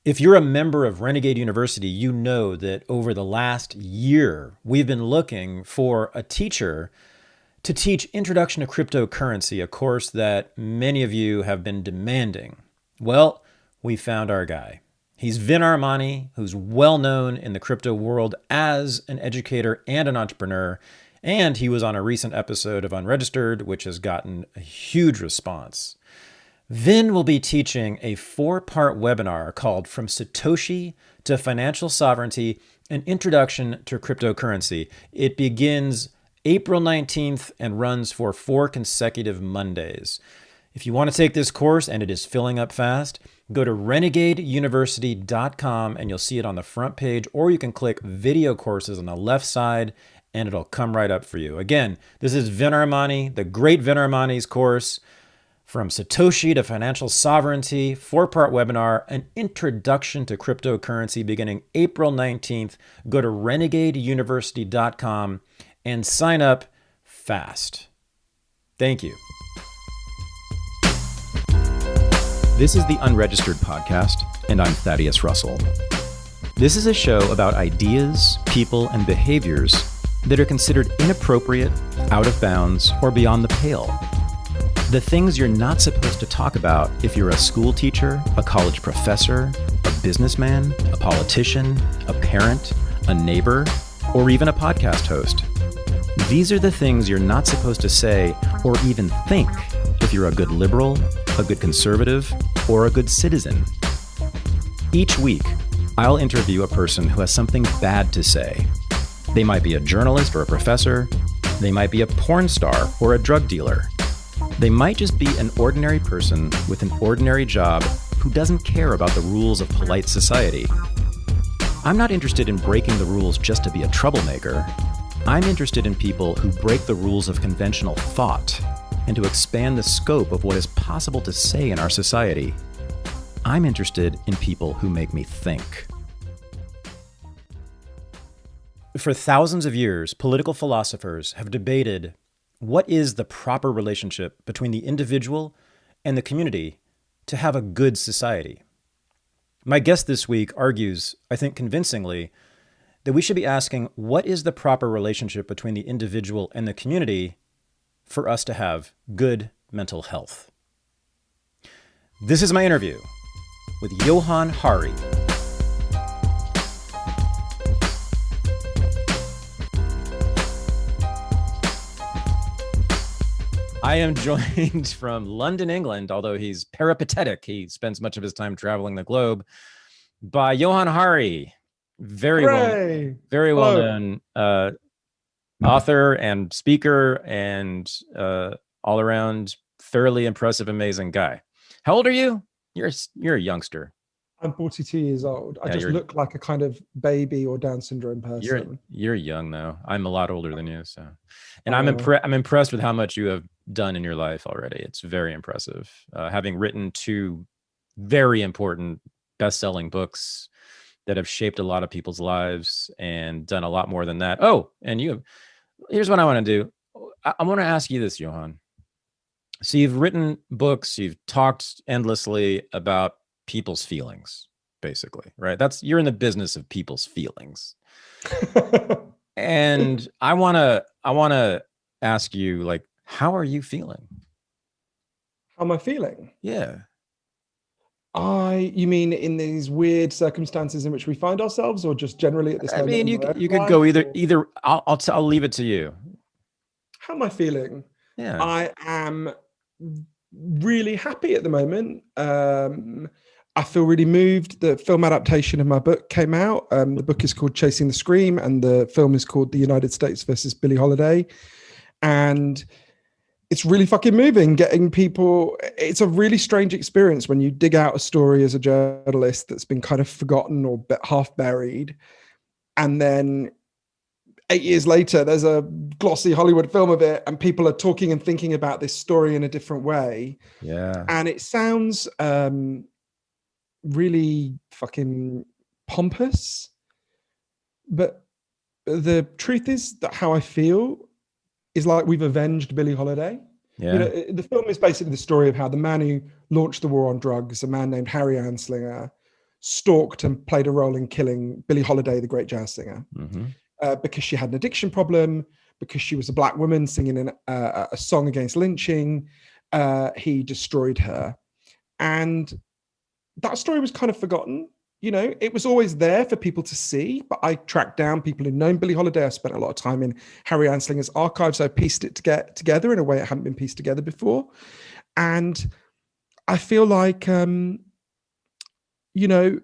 If you're a member of Renegade University, you know that over the last year, we've been looking for a teacher to teach Introduction to Cryptocurrency, a course that many of you have been demanding. Well, we found our guy. He's Vin Armani, who's well known in the crypto world as an educator and an entrepreneur, and he was on a recent episode of Unregistered, which has gotten a huge response. Vin will be teaching a 4-part webinar called From Satoshi to Financial Sovereignty, an Introduction to Cryptocurrency. It begins April 19th and runs for 4 consecutive Mondays. If you want to take this course, and it is filling up fast, go to renegadeuniversity.com and you'll see it on the front page, or you can click video courses on the left side and it'll come right up for you. Again, this is Vin Armani, the great Vin Armani's course, From Satoshi to Financial Sovereignty, 4-part webinar, an Introduction to Cryptocurrency beginning April 19th. Go to renegadeuniversity.com and sign up fast. Thank you. This is the Unregistered podcast, and I'm Thaddeus Russell. This is a show about ideas, people, and behaviors that are considered inappropriate, out of bounds, or beyond the pale. The things you're not supposed to talk about if you're a school teacher, a college professor, a businessman, a politician, a parent, a neighbor, or even a podcast host. These are the things you're not supposed to say or even think if you're a good liberal, a good conservative, or a good citizen. Each week, I'll interview a person who has something bad to say. They might be a journalist or a professor. They might be a porn star or a drug dealer. They might just be an ordinary person with an ordinary job who doesn't care about the rules of polite society. I'm not interested in breaking the rules just to be a troublemaker. I'm interested in people who break the rules of conventional thought and to expand the scope of what is possible to say in our society. I'm interested in people who make me think. For thousands of years, political philosophers have debated what is the proper relationship between the individual and the community to have a good society. My guest this week argues, I think convincingly, that we should be asking what is the proper relationship between the individual and the community for us to have good mental health. This is my interview with Johann Hari. I am joined from London, England, although he's peripatetic. He spends much of his time traveling the globe, by Johann Hari, very well known author and speaker and all around fairly impressive, amazing guy. How old are you? You're a youngster. I'm 42 years old. I just look like a kind of baby or Down syndrome person. You're young though. I'm a lot older than you, so. And I'm impressed with how much you have done in your life already. It's very impressive. Having written 2 very important best-selling books that have shaped a lot of people's lives and done a lot more than that. Oh, and here's what I want to do. I want to ask you this, Johann. So you've written books, you've talked endlessly about people's feelings, basically, right? You're in the business of people's feelings. And I want to ask you, like, how are you feeling? How am I feeling? Yeah. You mean in these weird circumstances in which we find ourselves, or just generally at this moment? I mean, you could go either. I'll leave it to you. How am I feeling? Yeah. I am really happy at the moment. I feel really moved. The film adaptation of my book came out. The book is called Chasing the Scream, and the film is called The United States versus Billie Holiday. And it's really fucking moving, getting people. It's a really strange experience when you dig out a story as a journalist that's been kind of forgotten or half buried. And then 8 years later, there's a glossy Hollywood film of it, and people are talking and thinking about this story in a different way. Yeah. And it sounds really fucking pompous, but the truth is that how I feel is like we've avenged Billie Holiday. Yeah. You know, the film is basically the story of how the man who launched the war on drugs, a man named Harry Anslinger, stalked and played a role in killing Billie Holiday, the great jazz singer, because she had an addiction problem, because she was a Black woman singing a song against lynching. He destroyed her. And that story was kind of forgotten. You know, it was always there for people to see, but I tracked down people who'd known Billie Holiday. I spent a lot of time in Harry Anslinger's archives. I pieced it together in a way it hadn't been pieced together before. And I feel like, you know,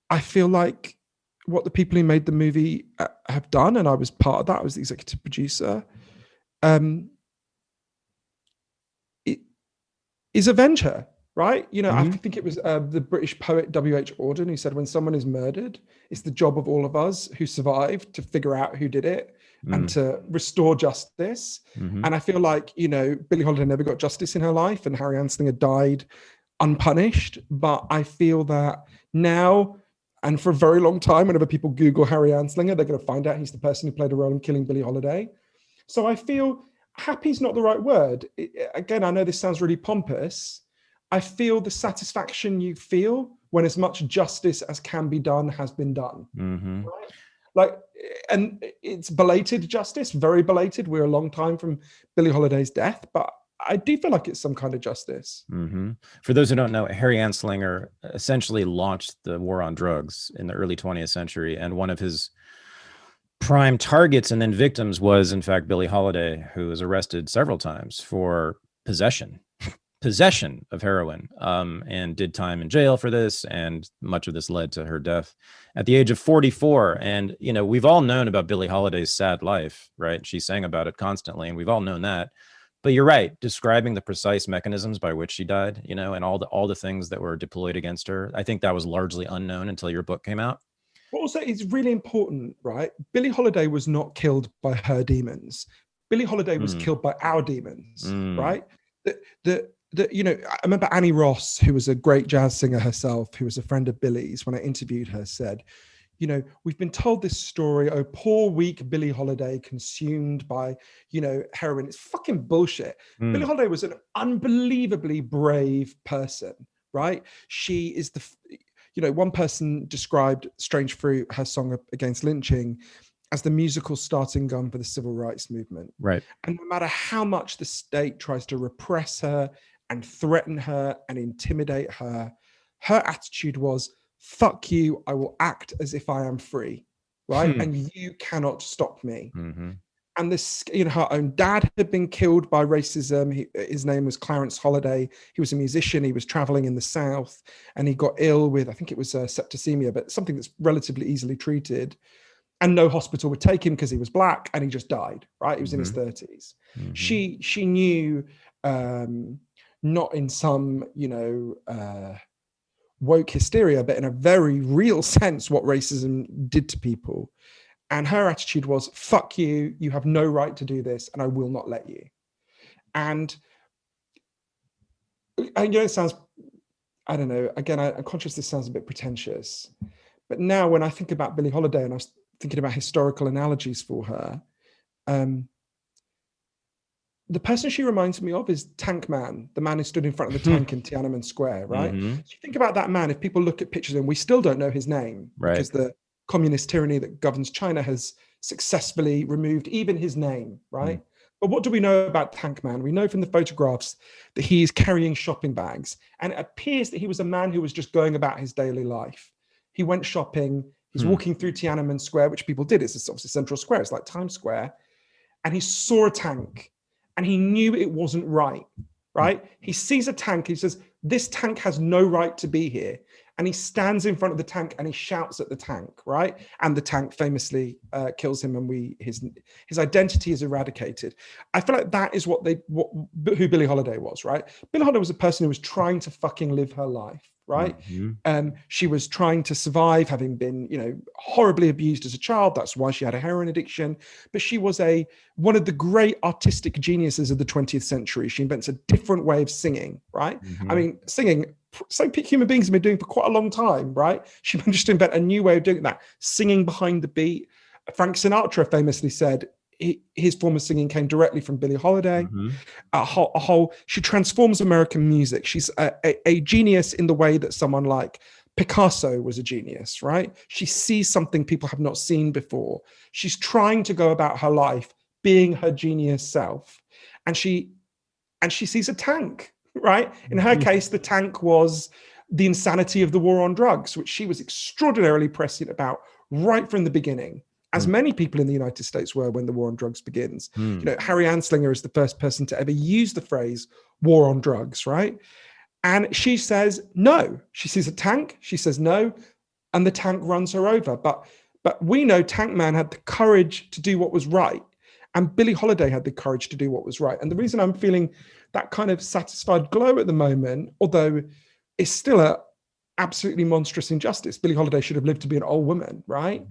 I feel like what the people who made the movie have done, and I was part of that, I was the executive producer, it is avenge her. Right? You know, I think it was the British poet W.H. Auden who said, when someone is murdered, it's the job of all of us who survived to figure out who did it and to restore justice. And I feel like, you know, Billie Holiday never got justice in her life and Harry Anslinger died unpunished. But I feel that now, and for a very long time, whenever people Google Harry Anslinger, they're going to find out he's the person who played a role in killing Billie Holiday. So I feel happy is not the right word. Again, I know this sounds really pompous. I feel the satisfaction you feel when as much justice as can be done has been done. Right? Like, and it's belated justice, very belated. We're a long time from Billie Holiday's death, but I do feel like it's some kind of justice. For those who don't know, Harry Anslinger essentially launched the war on drugs in the early 20th century. And one of his prime targets and then victims was, in fact, Billie Holiday, who was arrested several times for possession of heroin, and did time in jail for this. And much of this led to her death at the age of 44. And, you know, we've all known about Billie Holiday's sad life, right? She sang about it constantly, and we've all known that. But you're right, describing the precise mechanisms by which she died, you know, and all the things that were deployed against her. I think that was largely unknown until your book came out. But also, it's really important, right? Billie Holiday was not killed by her demons. Billie Holiday was killed by our demons, right? You know, I remember Annie Ross, who was a great jazz singer herself, who was a friend of Billie's, when I interviewed her, said, you know, we've been told this story, oh, poor, weak Billie Holiday consumed by, you know, heroin. It's fucking bullshit. Billie Holiday was an unbelievably brave person, right? She is you know, one person described Strange Fruit, her song against lynching, as the musical starting gun for the civil rights movement. Right. And no matter how much the state tries to repress her and threaten her and intimidate her, her attitude was, fuck you, I will act as if I am free, right? And you cannot stop me. And this, you know, her own dad had been killed by racism. His name was Clarence Holiday. He was a musician. He was traveling in the South and he got ill with, I think it was septicemia, but something that's relatively easily treated. And no hospital would take him because he was Black, and he just died, right? He was in his 30s. She knew, not in some, you know, woke hysteria, but in a very real sense, what racism did to people. And her attitude was, fuck you, you have no right to do this, and I will not let you. And you know, it sounds, I don't know, again, I'm conscious this sounds a bit pretentious, but now when I think about Billie Holiday, and I was thinking about historical analogies for her, the person she reminds me of is Tank Man, the man who stood in front of the tank in Tiananmen Square, right? So you think about that man, if people look at pictures of him, we still don't know his name, right? Because the communist tyranny that governs China has successfully removed even his name, right? But what do we know about Tank Man? We know from the photographs that he is carrying shopping bags, and it appears that he was a man who was just going about his daily life. He went shopping, he's walking through Tiananmen Square, which people did. It's obviously Central Square, it's like Times Square, and he saw a tank, and he knew it wasn't right, right? He sees a tank, he says, this tank has no right to be here. And he stands in front of the tank and he shouts at the tank, right? And the tank famously kills him, and his identity is eradicated. I feel like that is who Billie Holiday was, right? Billie Holiday was a person who was trying to fucking live her life, right? She was trying to survive, having been, you know, horribly abused as a child. That's why she had a heroin addiction. But she was one of the great artistic geniuses of the 20th century. She invents a different way of singing, right? I mean, singing, so human beings have been doing for quite a long time, right? She managed to invent a new way of doing that, singing behind the beat. Frank Sinatra famously said his form of singing came directly from Billie Holiday. She transforms American music. She's a genius in the way that someone like Picasso was a genius, right? She sees something people have not seen before. She's trying to go about her life being her genius self. And she sees a tank, right? In her case, the tank was the insanity of the war on drugs, which she was extraordinarily prescient about right from the beginning, as many people in the United States were when the war on drugs begins. You know, Harry Anslinger is the first person to ever use the phrase war on drugs, right? And she says no. She sees a tank, she says no, and the tank runs her over. But we know Tank Man had the courage to do what was right. And Billie Holiday had the courage to do what was right. And the reason I'm feeling that kind of satisfied glow at the moment, although it's still a absolutely monstrous injustice. Billie Holiday should have lived to be an old woman, right?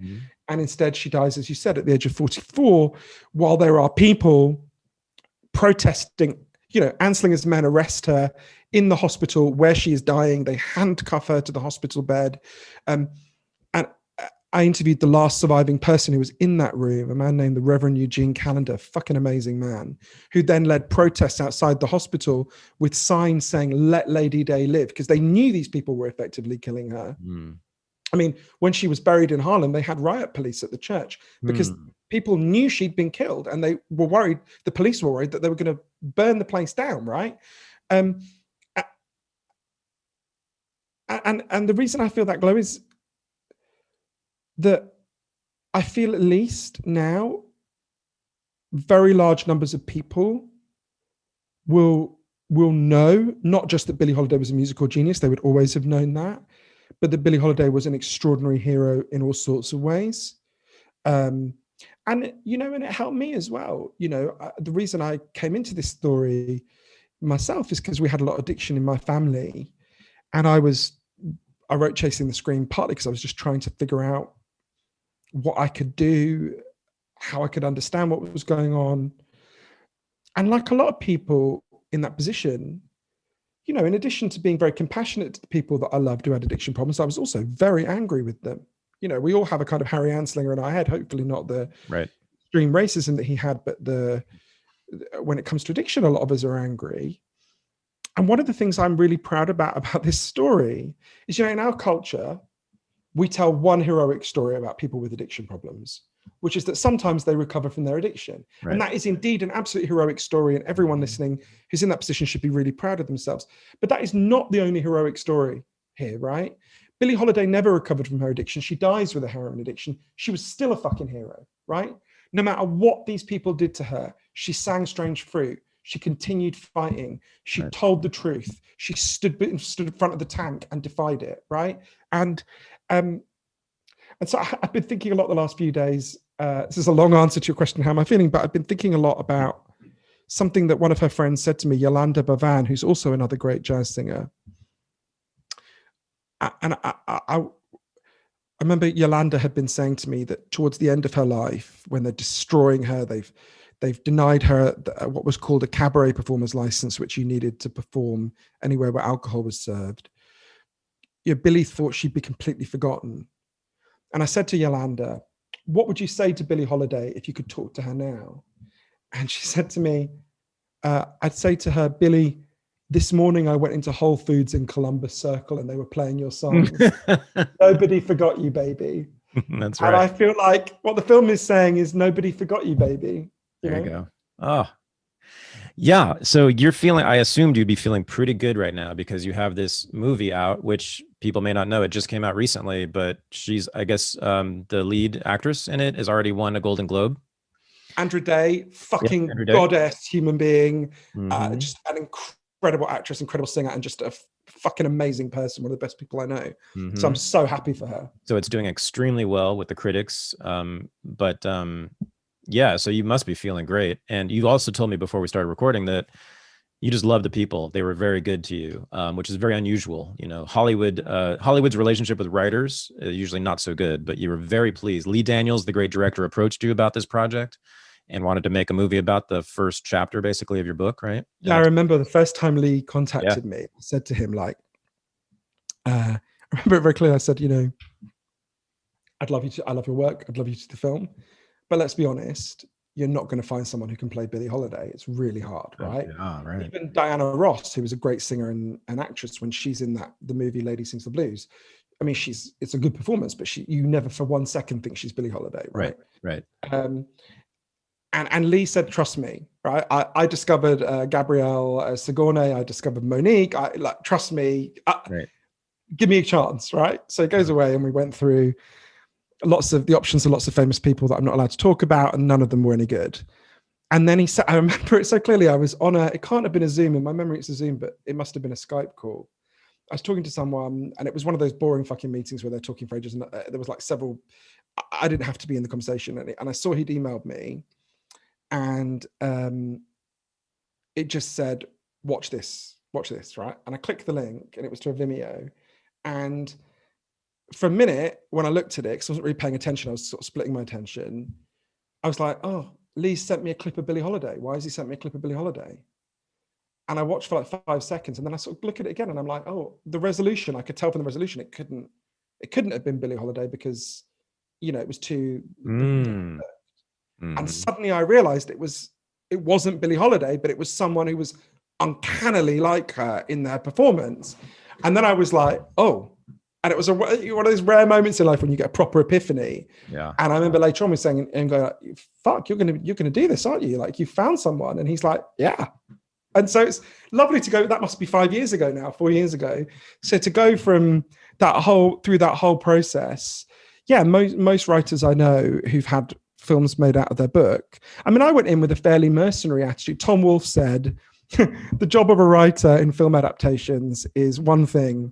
And instead she dies, as you said, at the age of 44, while there are people protesting. You know, Anslinger's men arrest her in the hospital where she is dying. They handcuff her to the hospital bed. And I interviewed the last surviving person who was in that room, a man named the Reverend Eugene Callender, fucking amazing man, who then led protests outside the hospital with signs saying, "Let Lady Day live," because they knew these people were effectively killing her. I mean, when she was buried in Harlem, they had riot police at the church because people knew she'd been killed, and they were worried, the police were worried that they were going to burn the place down, right? And the reason I feel that glow is that I feel, at least now, very large numbers of people will know, not just that Billie Holiday was a musical genius, they would always have known that, but that Billie Holiday was an extraordinary hero in all sorts of ways. And, you know, and it helped me as well. You know, the reason I came into this story myself is because we had a lot of addiction in my family. And I wrote Chasing the Scream partly because I was just trying to figure out what I could do, how I could understand what was going on. And like a lot of people in that position, you know, in addition to being very compassionate to the people that I loved who had addiction problems, I was also very angry with them. You know, we all have a kind of Harry Anslinger in our head, hopefully not the extreme racism that he had, but when it comes to addiction, a lot of us are angry. And one of the things I'm really proud about this story is, you know, in our culture, we tell one heroic story about people with addiction problems, which is that sometimes they recover from their addiction. And that is indeed an absolutely heroic story. And everyone listening who's in that position should be really proud of themselves. But that is not the only heroic story here, right? Billie Holiday never recovered from her addiction. She dies with a heroin addiction. She was still a fucking hero, right? No matter what these people did to her, she sang Strange Fruit. She continued fighting. She told the truth. She stood in front of the tank and defied it, right? And so I've been thinking a lot the last few days. This is a long answer to your question, how am I feeling? But I've been thinking a lot about something that one of her friends said to me, Yolanda Bavan, who's also another great jazz singer. And I remember Yolanda had been saying to me that towards the end of her life, when they're destroying her, they've denied her what was called a cabaret performer's license, which you needed to perform anywhere where alcohol was served. You know, Billie thought she'd be completely forgotten. And I said to Yolanda, what would you say to Billie Holiday if you could talk to her now? And she said to me, I'd say to her, Billie, this morning I went into Whole Foods in Columbus Circle and they were playing your songs. Nobody forgot you, baby. That's right. And I feel like what the film is saying is nobody forgot you, baby. There you go. Oh, yeah. So you're feeling, I assumed you'd be feeling pretty good right now because you have this movie out, which people may not know. It just came out recently, but she's, I guess, the lead actress in it has already won a Golden Globe. Andra Day, fucking goddess, human being, just an incredible actress, incredible singer, and just a fucking amazing person, one of the best people I know. So I'm so happy for her. So it's doing extremely well with the critics. Yeah, so you must be feeling great. And you also told me before we started recording that you just love the people. They were very good to you, which is very unusual. You know, Hollywood's relationship with writers is usually not so good, but you were very pleased. Lee Daniels, the great director, approached you about this project and wanted to make a movie about the first chapter, basically, of your book, right? Yeah, I remember the first time Lee contacted me, I said to him, like, I remember it very clearly. I said, you know, I love your work. I'd love you to do the film. But let's be honest, you're not going to find someone who can play Billie Holiday. It's really hard, right? Yeah, right. Even Diana Ross, who was a great singer and actress, when she's in the movie Lady Sings the Blues, I mean, it's a good performance, but you never for 1 second think she's Billie Holiday, right? Right. And Lee said, trust me, right? I discovered Gabrielle Sigourney. I discovered Monique. Trust me. Right. Give me a chance, right? So he goes away, and we went through lots of the options of lots of famous people that I'm not allowed to talk about, and none of them were any good. And then he said, I remember it so clearly. I was on it can't have been a Zoom. In my memory, it's a Zoom, but it must have been a Skype call. I was talking to someone, and it was one of those boring fucking meetings where they're talking for ages. And there was like several, I didn't have to be in the conversation. And I saw he'd emailed me, and it just said, watch this, right? And I clicked the link, and it was to a Vimeo. And for a minute, when I looked at it, because I wasn't really paying attention, I was sort of splitting my attention. I was like, oh, Lee sent me a clip of Billie Holiday. Why has he sent me a clip of Billie Holiday? And I watched for like 5 seconds, and then I sort of look at it again, and I'm like, oh, the resolution, I could tell from the resolution, it couldn't have been Billie Holiday, because, it was too. And suddenly I realized it wasn't Billie Holiday, but it was someone who was uncannily like her in their performance. And then I was like, oh. And it was one of those rare moments in life when you get a proper epiphany. Yeah. And I remember later on we saying and going, fuck, you're gonna do this, aren't you? Like, you found someone. And he's like, yeah. And so it's lovely to go. That must be 5 years ago now, 4 years ago. So to go from through that whole process, yeah, most writers I know who've had films made out of their book. I mean, I went in with a fairly mercenary attitude. Tom Wolfe said, the job of a writer in film adaptations is one thing: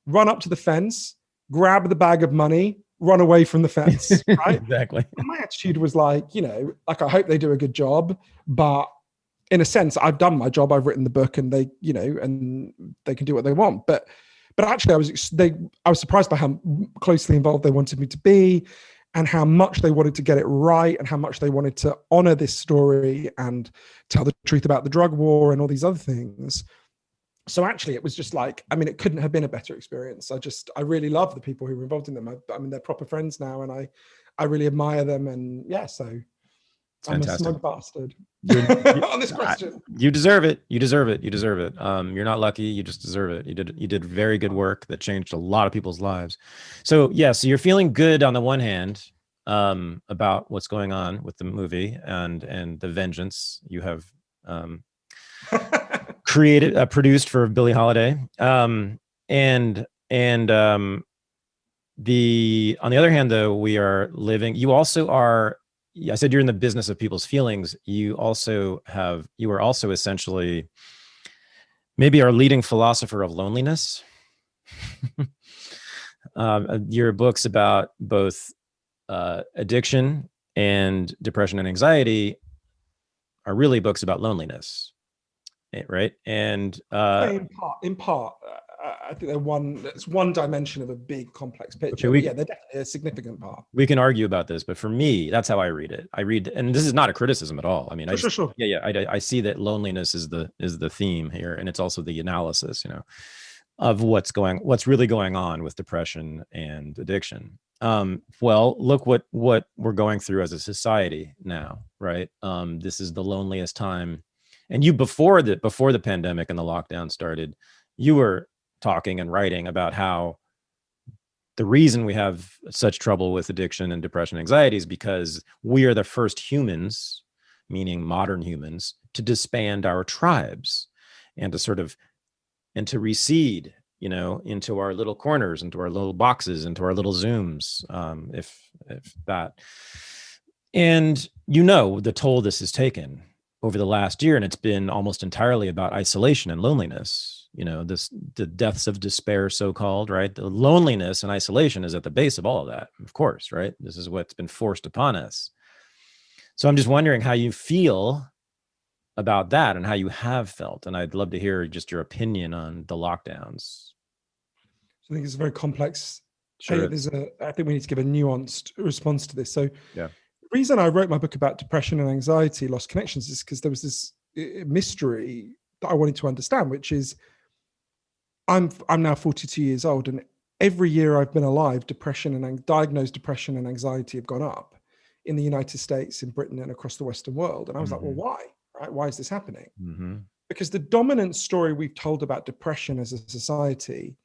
run up to the fence, grab the bag of money, run away from the fence, right? Exactly. And my attitude was like, like, I hope they do a good job, but in a sense, I've done my job. I've written the book, and they, and they can do what they want. But actually, I was surprised by how closely involved they wanted me to be, and how much they wanted to get it right, and how much they wanted to honor this story and tell the truth about the drug war and all these other things. So actually, it was just like, I mean, it couldn't have been a better experience. I really love the people who were involved in them. I mean, they're proper friends now, and I really admire them. And yeah, so I'm a smug bastard on this question. You deserve it. You deserve it. You're not lucky. You just deserve it. You did very good work that changed a lot of people's lives. So yeah, so you're feeling good on the one hand about what's going on with the movie and the vengeance you have produced for Billie Holiday. On the other hand, though, we are living. You also are. I said you're in the business of people's feelings. You are also essentially maybe our leading philosopher of loneliness. Your books about both addiction and depression and anxiety are really books about loneliness, right? And in part, I think it's one dimension of a big complex picture. Okay, they're definitely a significant part. We can argue about this, but for me, that's how I read it. And this is not a criticism at all. I mean, Sure. I see that loneliness is the theme here, and it's also the analysis, of what's really going on with depression and addiction. Well, look what we're going through as a society now, right? This is the loneliest time. And you, before the pandemic and the lockdown started, you were talking and writing about how the reason we have such trouble with addiction and depression and anxiety is because we are the first humans, meaning modern humans, to disband our tribes and to recede, into our little corners, into our little boxes, into our little Zooms, if that. And the toll this has taken over the last year, and it's been almost entirely about isolation and loneliness. The deaths of despair, so-called, right? The loneliness and isolation is at the base of all of that, of course, right? This is what's been forced upon us. So I'm just wondering how you feel about that and how you have felt. And I'd love to hear just your opinion on the lockdowns. I think it's a very complex. Sure. I think we need to give a nuanced response to this. So yeah. The reason I wrote my book about depression and anxiety, lost connections, is because there was this mystery that I wanted to understand, which is I'm now 42 years old, and every year I've been alive, diagnosed depression and anxiety have gone up in the United States, in Britain, and across the Western world. And I was like, well, why? Right? Why is this happening? Because the dominant story we've told about depression as a society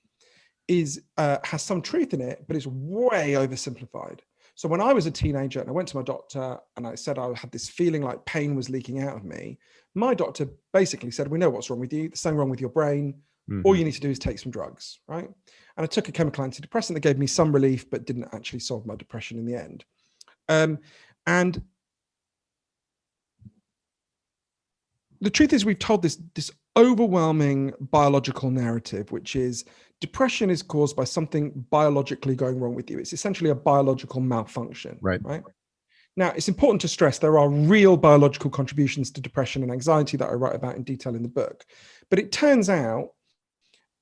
has some truth in it, but it's way oversimplified. So when I was a teenager and I went to my doctor and I said I had this feeling like pain was leaking out of me, my doctor basically said, we know what's wrong with you. There's something wrong with your brain. All you need to do is take some drugs, right? And I took a chemical antidepressant that gave me some relief, but didn't actually solve my depression in the end. And the truth is we've told this overwhelming biological narrative, which is depression is caused by something biologically going wrong with you. It's essentially a biological malfunction, right? Now, it's important to stress there are real biological contributions to depression and anxiety that I write about in detail in the book. But it turns out,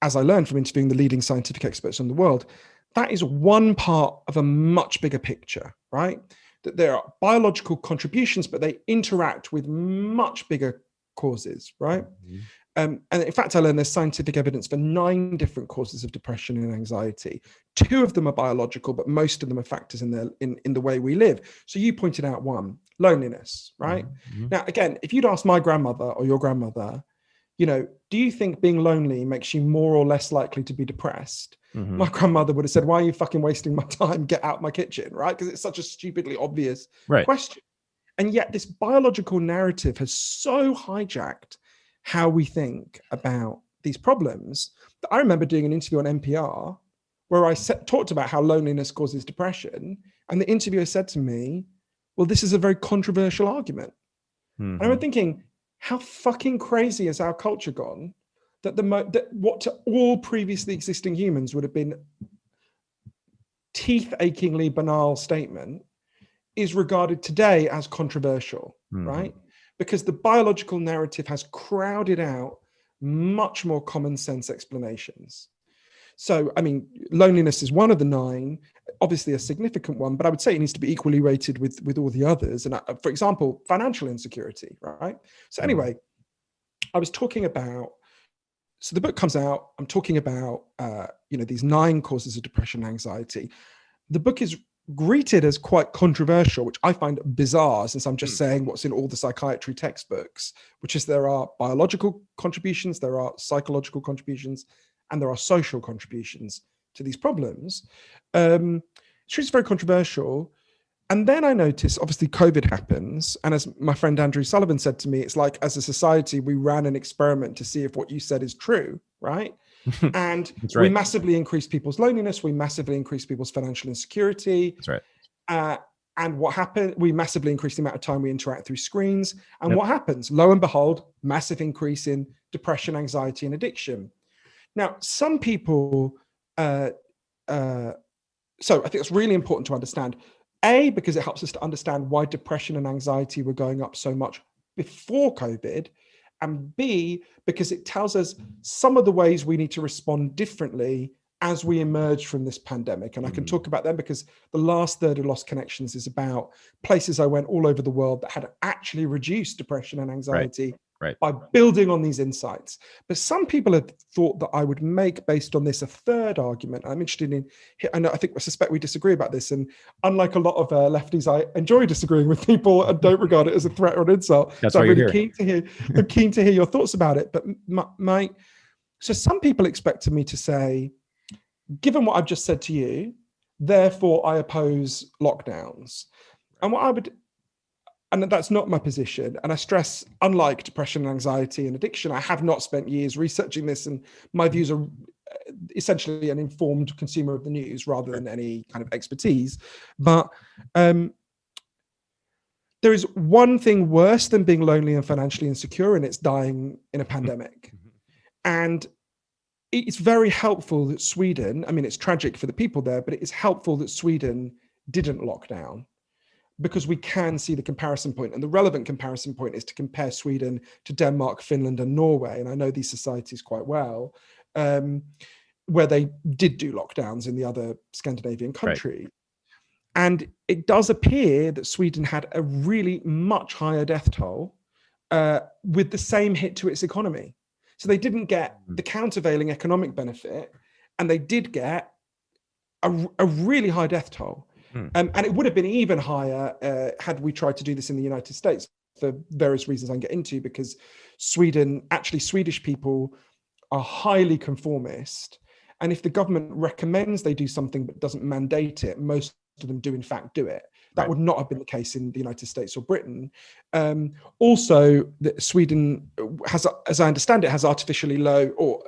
as I learned from interviewing the leading scientific experts in the world, that is one part of a much bigger picture, right? That there are biological contributions, but they interact with much bigger causes, right? And in fact, I learned there's scientific evidence for 9 different causes of depression and anxiety. 2 of them are biological, but most of them are factors in the way we live. So you pointed out one, loneliness, right? Now, again, if you'd asked my grandmother or your grandmother, do you think being lonely makes you more or less likely to be depressed? My grandmother would have said, why are you fucking wasting my time? Get out my kitchen, right? Because it's such a stupidly obvious question. And yet this biological narrative has so hijacked how we think about these problems that I remember doing an interview on NPR where I talked about how loneliness causes depression. And the interviewer said to me, well, this is a very controversial argument. And I was thinking, how fucking crazy has our culture gone that what to all previously existing humans would have been teeth-achingly banal statement is regarded today as controversial, right? Because the biological narrative has crowded out much more common sense explanations. So, I mean, loneliness is one of the 9, obviously a significant one, but I would say it needs to be equally weighted with all the others. And for example, financial insecurity, right? So anyway, I was talking about, so the book comes out, I'm talking about, these 9 causes of depression and anxiety. The book is greeted as quite controversial, which I find bizarre since I'm just saying what's in all the psychiatry textbooks, which is there are biological contributions, there are psychological contributions, and there are social contributions to these problems. It's very controversial. And then I noticed, obviously, COVID happens. And as my friend Andrew Sullivan said to me, it's like, as a society, we ran an experiment to see if what you said is true, right? And we massively increased people's loneliness. We massively increased people's financial insecurity. That's right. And what happened? We massively increased the amount of time we interact through screens. And what happens? Lo and behold, massive increase in depression, anxiety, and addiction. Now, some people, so I think it's really important to understand, A, because it helps us to understand why depression and anxiety were going up so much before COVID, and B, because it tells us some of the ways we need to respond differently as we emerge from this pandemic. And I can talk about them because the last third of Lost Connections is about places I went all over the world that had actually reduced depression and anxiety by building on these insights. But some people have thought that I would make, based on this, a third argument. I'm interested in, I suspect we disagree about this. And unlike a lot of lefties, I enjoy disagreeing with people and don't regard it as a threat or an insult. That's so why I'm really I'm keen to hear your thoughts about it. But so some people expected me to say, given what I've just said to you, therefore I oppose lockdowns. And that's not my position. And I stress, unlike depression and anxiety and addiction, I have not spent years researching this, and my views are essentially an informed consumer of the news rather than any kind of expertise. But there is one thing worse than being lonely and financially insecure, and it's dying in a pandemic. And it's very helpful that Sweden, I mean, it's tragic for the people there, but it is helpful that Sweden didn't lock down, because we can see the comparison point. And the relevant comparison point is to compare Sweden to Denmark, Finland, and Norway. And I know these societies quite well, where they did do lockdowns in the other Scandinavian countries. And it does appear that Sweden had a really much higher death toll with the same hit to its economy. So they didn't get the countervailing economic benefit, and they did get a really high death toll. And it would have been even higher had we tried to do this in the United States, for various reasons I can get into, because Swedish people are highly conformist. And if the government recommends they do something but doesn't mandate it, most of them do in fact do it. That would not have been the case in the United States or Britain. Also, Sweden has, as I understand it, has artificially low, or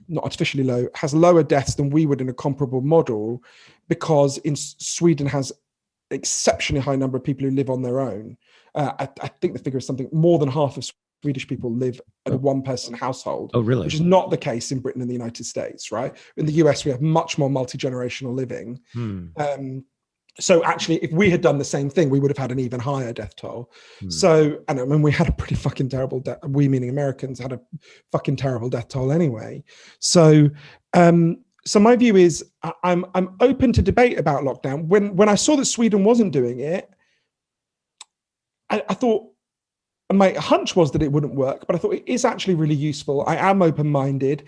not artificially low, has lower deaths than we would in a comparable model, because in Sweden has exceptionally high number of people who live on their own. I think the figure is something more than half of Swedish people live in a one-person household. Oh, really? Which is not the case in Britain and the United States, right? In the US, we have much more multi-generational living. So actually, if we had done the same thing, we would have had an even higher death toll. So, and I mean, we had a pretty fucking terrible death. We, meaning Americans, had a fucking terrible death toll anyway. So, so my view is, I'm open to debate about lockdown. When I saw that Sweden wasn't doing it, I thought, my hunch was that it wouldn't work, but I thought it is actually really useful. I am open-minded.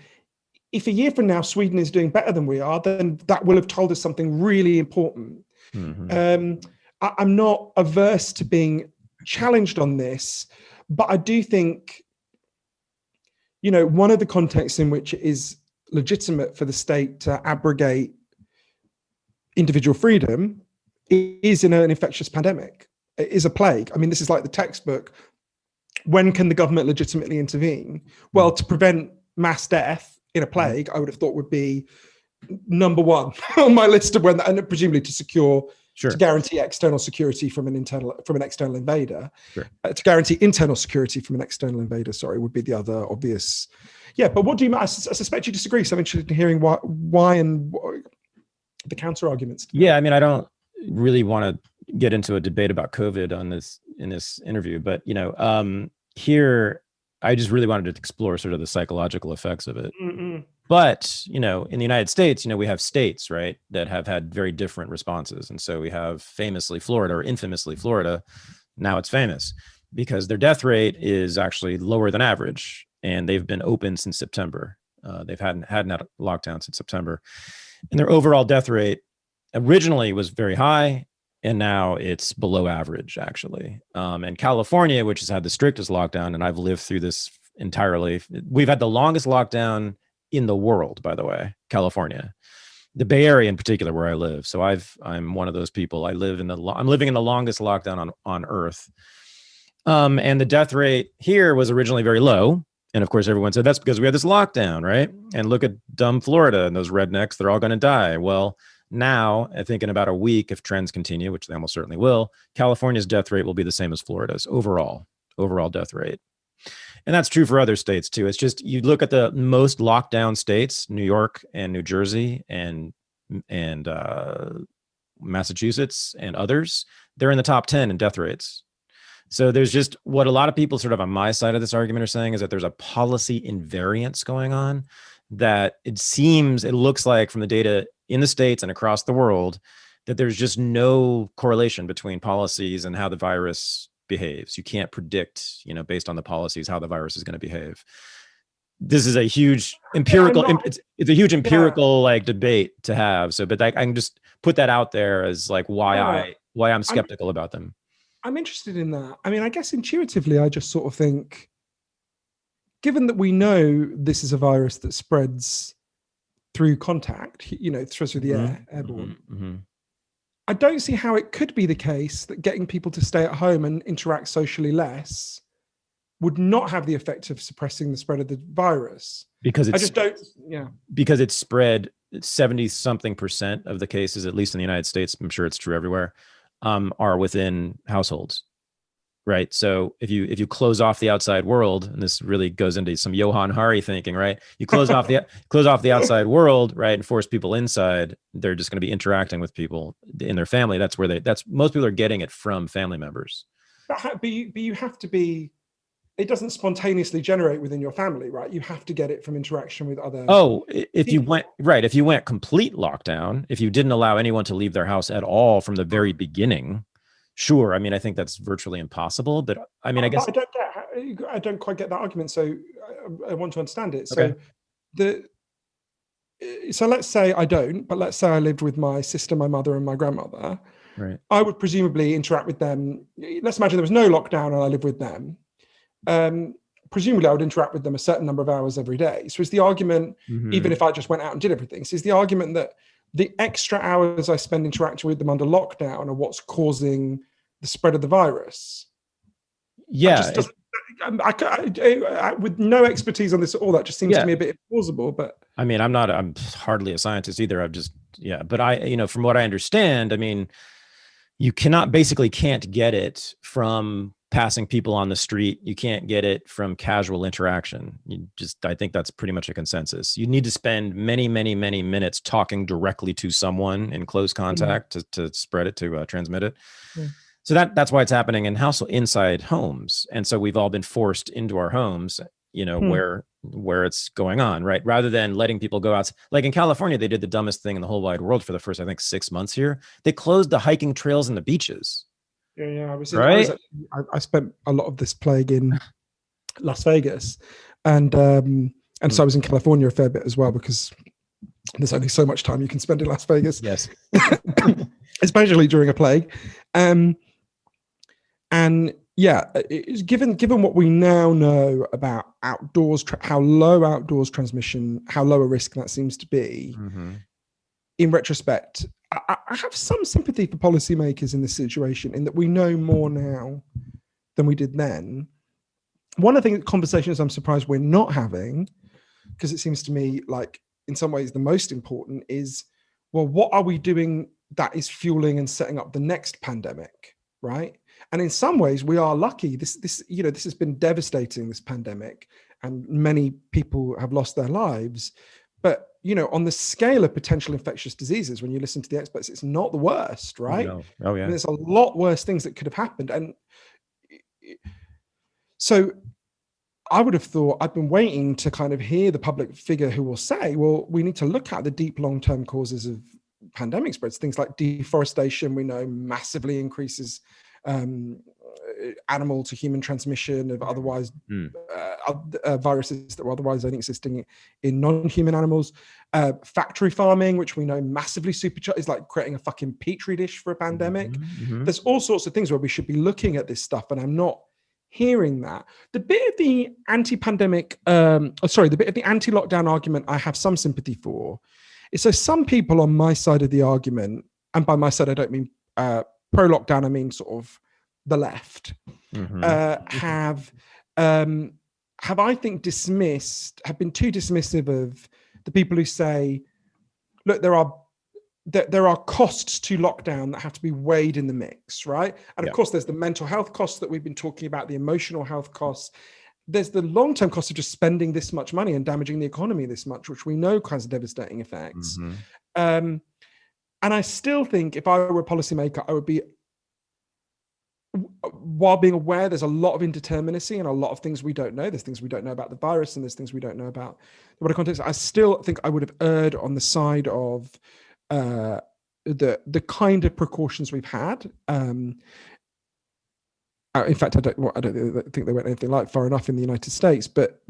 If a year from now Sweden is doing better than we are, then that will have told us something really important. I'm not averse to being challenged on this, but I do think, you know, one of the contexts in which it is legitimate for the state to abrogate individual freedom is in an infectious pandemic. It is a plague. I mean, this is like the textbook. When can the government legitimately intervene? Well, to prevent mass death in a plague, I would have thought would be number one on my list of when, and presumably to secure, to guarantee external security from an external invader. To guarantee internal security from an external invader, would be the other obvious. Yeah, but what do you? I suspect you disagree. So I'm interested in hearing why and the counter arguments. Yeah, I mean, I don't really want to get into a debate about COVID in this interview, but you know, here I just really wanted to explore sort of the psychological effects of it. But, you know, in the United States, you know, we have states, right, that have had very different responses. And so we have famously Florida, or infamously Florida. Now it's famous because their death rate is actually lower than average. And they've been open since September. They've hadn't had a lockdown since September. And their overall death rate originally was very high. And now it's below average, actually. And California, which has had the strictest lockdown, and I've lived through this entirely. We've had the longest lockdown in the world, by the way, California, the Bay Area in particular, where I live. So I'm one of those people. I'm living in the longest lockdown on Earth. And the death rate here was originally very low. And of course, everyone said that's because we had this lockdown, right? And look at dumb Florida and those rednecks, they're all going to die. Well, now, I think in about a week, if trends continue, which they almost certainly will, California's death rate will be the same as Florida's overall death rate. And that's true for other states too. It's just, you look at the most lockdown states, New York and New Jersey and Massachusetts and others, they're in the top 10 in death rates. So there's just, what a lot of people sort of on my side of this argument are saying is that there's a policy invariance going on, that it looks like from the data in the States and across the world, that there's just no correlation between policies and how the virus behaves. You can't predict, you know, based on the policies, how the virus is going to behave. This is a huge empirical, it's a huge empirical like debate to have. So, but I can just put that out there as like why I'm skeptical about them. I'm interested in that. I mean, I guess intuitively, I just sort of think, given that we know this is a virus that spreads through contact, you know, through the airborne, I don't see how it could be the case that getting people to stay at home and interact socially less would not have the effect of suppressing the spread of the virus. Because because it's spread 70-something% of the cases, at least in the United States, I'm sure it's true everywhere, are within households. Right. So if you close off the outside world, and this really goes into some Johann Hari thinking, right? You close off the outside world, right, and force people inside, they're just going to be interacting with people in their family. That's most people are getting it from family members. But you have to be, it doesn't spontaneously generate within your family, right? You have to get it from interaction with other. Oh, if you went complete lockdown, if you didn't allow anyone to leave their house at all from the very beginning, sure. I mean, I think that's virtually impossible, but I mean, I guess I don't quite get that argument. So I want to understand it. Okay. So let's say I don't, but let's say I lived with my sister, my mother, and my grandmother. Right. I would presumably interact with them. Let's imagine there was no lockdown and I live with them. presumably I would interact with them a certain number of hours every day. So is the argument, even if I just went out and did everything, so is the argument that the extra hours I spend interacting with them under lockdown are what's causing the spread of the virus? Yeah. With no expertise on this at all, that just seems to me a bit implausible. But I mean, I'm hardly a scientist either. But from what I understand, I mean, you can't get it from passing people on the street. You can't get it from casual interaction. I think that's pretty much a consensus. You need to spend many, many, many minutes talking directly to someone in close contact to spread it, to transmit it. So that's why it's happening inside homes. And so we've all been forced into our homes, where it's going on, right? Rather than letting people go out. Like in California, they did the dumbest thing in the whole wide world for the first, I think, 6 months here. They closed the hiking trails and the beaches. Yeah. I spent a lot of this plague in Las Vegas, and so I was in California a fair bit as well, because there's only so much time you can spend in Las Vegas. Yes. Especially during a plague. And yeah, given what we now know about outdoors, how low outdoors transmission, how low a risk that seems to be, in retrospect, I have some sympathy for policymakers in this situation, in that we know more now than we did then. One of the conversations I'm surprised we're not having, because it seems to me like in some ways the most important, is, well, what are we doing that is fueling and setting up the next pandemic, right? And in some ways we are lucky. This has been devastating, this pandemic, and many people have lost their lives. But, on the scale of potential infectious diseases, when you listen to the experts, it's not the worst, right? No. Oh, yeah. And there's a lot worse things that could have happened. And so I would have thought, I've been waiting to kind of hear the public figure who will say, well, we need to look at the deep long-term causes of pandemic spreads. Things like deforestation, we know, massively increases animal to human transmission of otherwise viruses that were otherwise only existing in non-human animals. Factory farming, which we know massively is like creating a fucking petri dish for a pandemic. There's all sorts of things where we should be looking at this stuff, and I'm not hearing that. The bit of the anti-pandemic, the bit of the anti-lockdown argument I have some sympathy for is, so some people on my side of the argument, and by my side I don't mean pro-lockdown, I mean sort of the left, have I think have been too dismissive of the people who say, look, there are costs to lockdown that have to be weighed in the mix, right? And of course, there's the mental health costs that we've been talking about, the emotional health costs. There's the long-term cost of just spending this much money and damaging the economy this much, which we know has devastating effects. And I still think if I were a policymaker, I would be, while being aware there's a lot of indeterminacy and a lot of things we don't know. There's things we don't know about the virus, and there's things we don't know about the wider context. I still think I would have erred on the side of the kind of precautions we've had. In fact, I don't think they went anything like far enough in the United States. But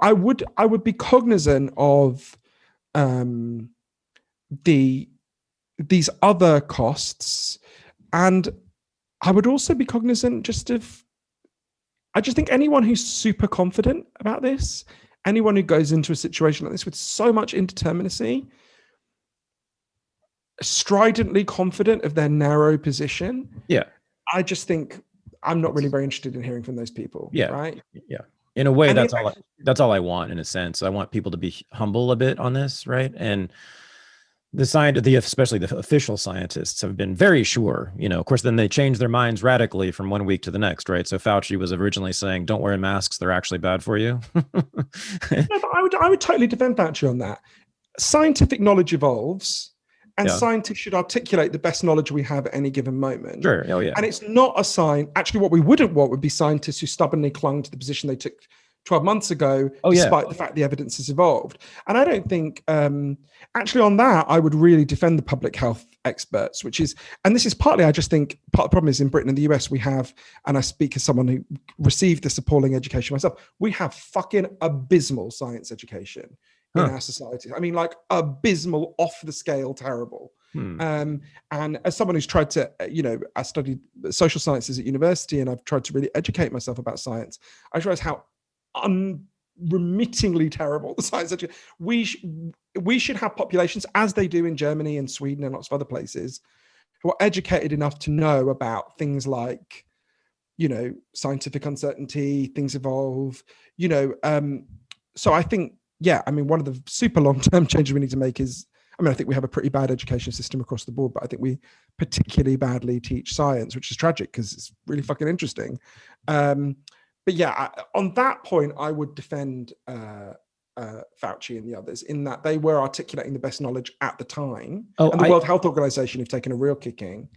I would be cognizant of these other costs, and I would also be cognizant I just think anyone who's super confident about this, anyone who goes into a situation like this with so much indeterminacy, stridently confident of their narrow position. Yeah. I just think I'm not really very interested in hearing from those people. Yeah. Right. Yeah. In a way, that's all I want, in a sense. I want people to be humble a bit on this. Right. And especially the official scientists have been very sure, of course, then they change their minds radically from one week to the next, right? So Fauci was originally saying, don't wear masks, they're actually bad for you. No, but I would totally defend Fauci on that. Scientific knowledge evolves, and scientists should articulate the best knowledge we have at any given moment. Sure. Oh, yeah. And it's not a sign. Actually, what we wouldn't want would be scientists who stubbornly clung to the position they took 12 months ago, despite the fact the evidence has evolved. And I don't think, actually on that, I would really defend the public health experts, and this is partly, I just think part of the problem is in Britain and the US we have, and I speak as someone who received this appalling education myself, we have fucking abysmal science education in our society. I mean, like abysmal, off the scale, terrible. And as someone who's tried to, I studied social sciences at university, and I've tried to really educate myself about science. I realize how unremittingly terrible the science education. We should have populations, as they do in Germany and Sweden and lots of other places, who are educated enough to know about things like, scientific uncertainty, things evolve, so I think, one of the super long-term changes we need to make is, I think we have a pretty bad education system across the board, but I think we particularly badly teach science, which is tragic because it's really fucking interesting. But yeah, on that point, I would defend Fauci and the others in that they were articulating the best knowledge at the time. And the World Health Organization have taken a real kicking.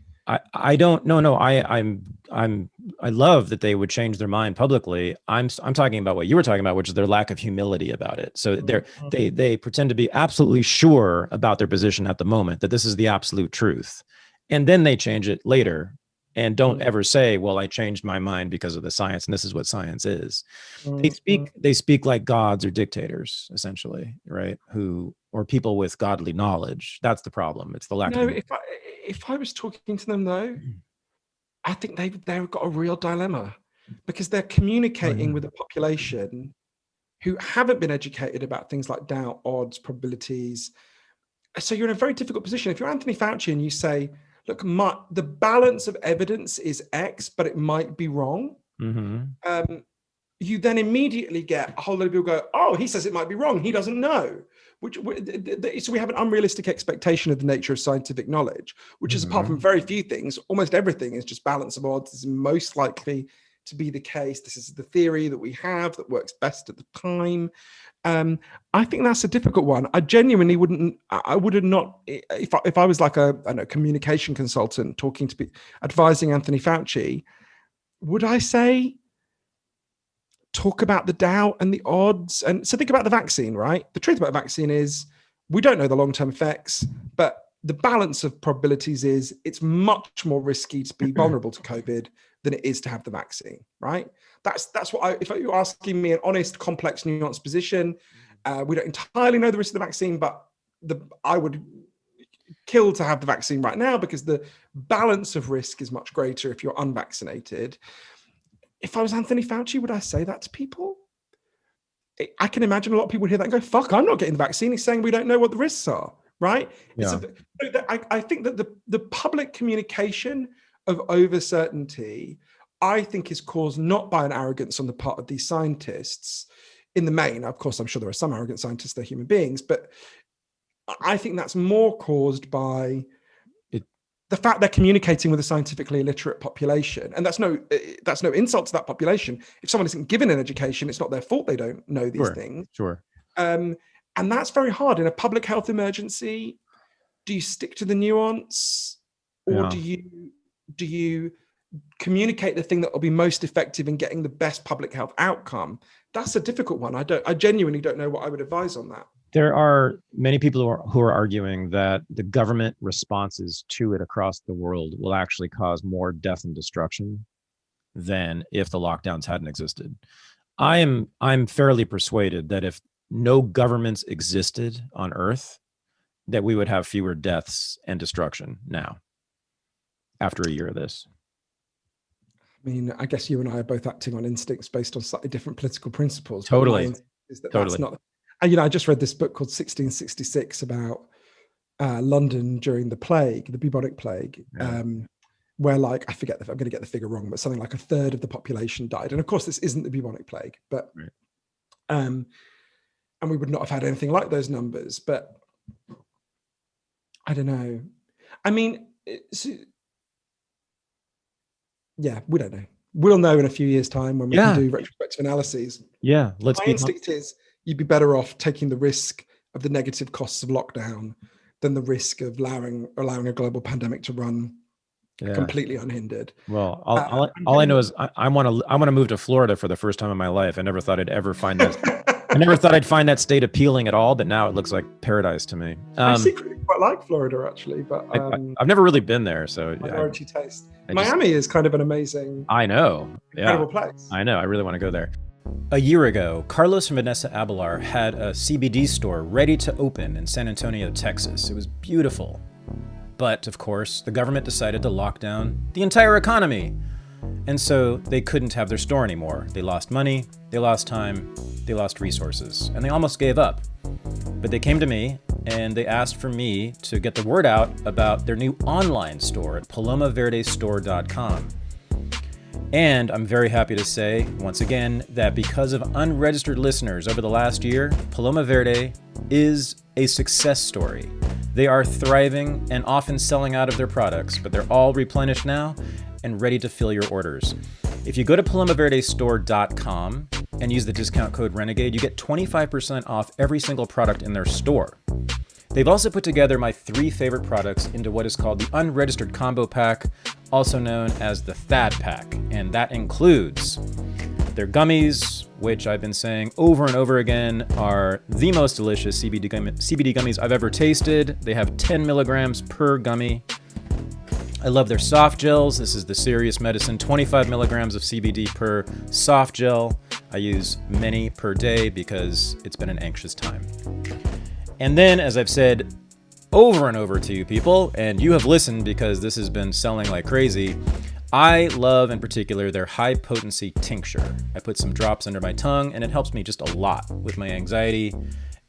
I don't no I love that they would change their mind publicly. I'm talking about what you were talking about, which is their lack of humility about it. So they pretend to be absolutely sure about their position at the moment, that this is the absolute truth, and then they change it later and don't ever say, well, I changed my mind because of the science, and this is what science is. They speak like gods or dictators, essentially, right? Or people with godly knowledge. That's the problem. It's the lack of. If I was talking to them though, I think they've got a real dilemma, because they're communicating with a population who haven't been educated about things like doubt, odds, probabilities. So you're in a very difficult position. If you're Anthony Fauci and you say, look, the balance of evidence is X, but it might be wrong. You then immediately get a whole lot of people go, oh, he says it might be wrong. He doesn't know. So we have an unrealistic expectation of the nature of scientific knowledge, which is, apart from very few things, almost everything is just balance of odds. This is most likely to be the case. This is the theory that we have that works best at the time. I think that's a difficult one. I genuinely wouldn't, if I was like a communication consultant advising Anthony Fauci, would I say, talk about the doubt and the odds? And so think about the vaccine, right? The truth about the vaccine is we don't know the long-term effects, but the balance of probabilities is it's much more risky to be vulnerable to COVID than it is to have the vaccine, right? That's what if you're asking me an honest, complex, nuanced position, we don't entirely know the risk of the vaccine, but I would kill to have the vaccine right now because the balance of risk is much greater if you're unvaccinated. If I was Anthony Fauci, would I say that to people? I can imagine a lot of people hear that and go, fuck, I'm not getting the vaccine. He's saying we don't know what the risks are, right? Yeah. I think that the public communication of over certainty, I think, is caused not by an arrogance on the part of these scientists in the main. Of course, I'm sure there are some arrogant scientists, they're human beings, but I think that's more caused by the fact they're communicating with a scientifically illiterate population. And that's no insult to that population. If someone isn't given an education, it's not their fault they don't know these things. Sure. And that's very hard. In a public health emergency, do you stick to the nuance, or do you communicate the thing that will be most effective in getting the best public health outcome? That's a difficult one. I genuinely don't know what I would advise on that. There are many people who are arguing that the government responses to it across the world will actually cause more death and destruction than if the lockdowns hadn't existed. I'm fairly persuaded that if no governments existed on Earth, that we would have fewer deaths and destruction now, after a year of this. I mean, I guess you and I are both acting on instincts based on slightly different political principles. Totally. That's not. I just read this book called 1666 about London during the plague, the bubonic plague, where, like, I forget, I'm going to get the figure wrong, but something like a third of the population died. And of course, this isn't the bubonic plague, but and we would not have had anything like those numbers. But I don't know. I mean, we don't know. We'll know in a few years' time when we can do retrospective analyses. Yeah, my instinct is you'd be better off taking the risk of the negative costs of lockdown than the risk of allowing a global pandemic to run completely unhindered. Well, all I know is I want to move to Florida for the first time in my life. I never thought I'd ever find that. I never thought I'd find that state appealing at all, but now it looks like paradise to me. I secretly quite like Florida, actually, but I've never really been there, so minority taste. Miami is kind of an amazing, incredible place. I know. I really want to go there. A year ago, Carlos and Vanessa Abelar had a CBD store ready to open in San Antonio, Texas. It was beautiful. But of course, the government decided to lock down the entire economy. And so they couldn't have their store anymore. They lost money, they lost time, they lost resources, and they almost gave up. But they came to me and they asked for me to get the word out about their new online store at palomaverdestore.com. And I'm very happy to say, once again, that because of unregistered listeners over the last year, Paloma Verde is a success story. They are thriving and often selling out of their products, but they're all replenished now and ready to fill your orders. If you go to palomaverdestore.com and use the discount code Renegade, you get 25% off every single product in their store. They've also put together my 3 favorite products into what is called the Unregistered Combo Pack, also known as the Thad Pack, and that includes their gummies, which I've been saying over and over again are the most delicious CBD gummies I've ever tasted. They have 10 milligrams per gummy. I love their soft gels. This is the Serious Medicine, 25 milligrams of CBD per soft gel. I use many per day because it's been an anxious time. And then, as I've said over and over to you people, and you have listened because this has been selling like crazy, I love in particular their high potency tincture. I put some drops under my tongue and it helps me just a lot with my anxiety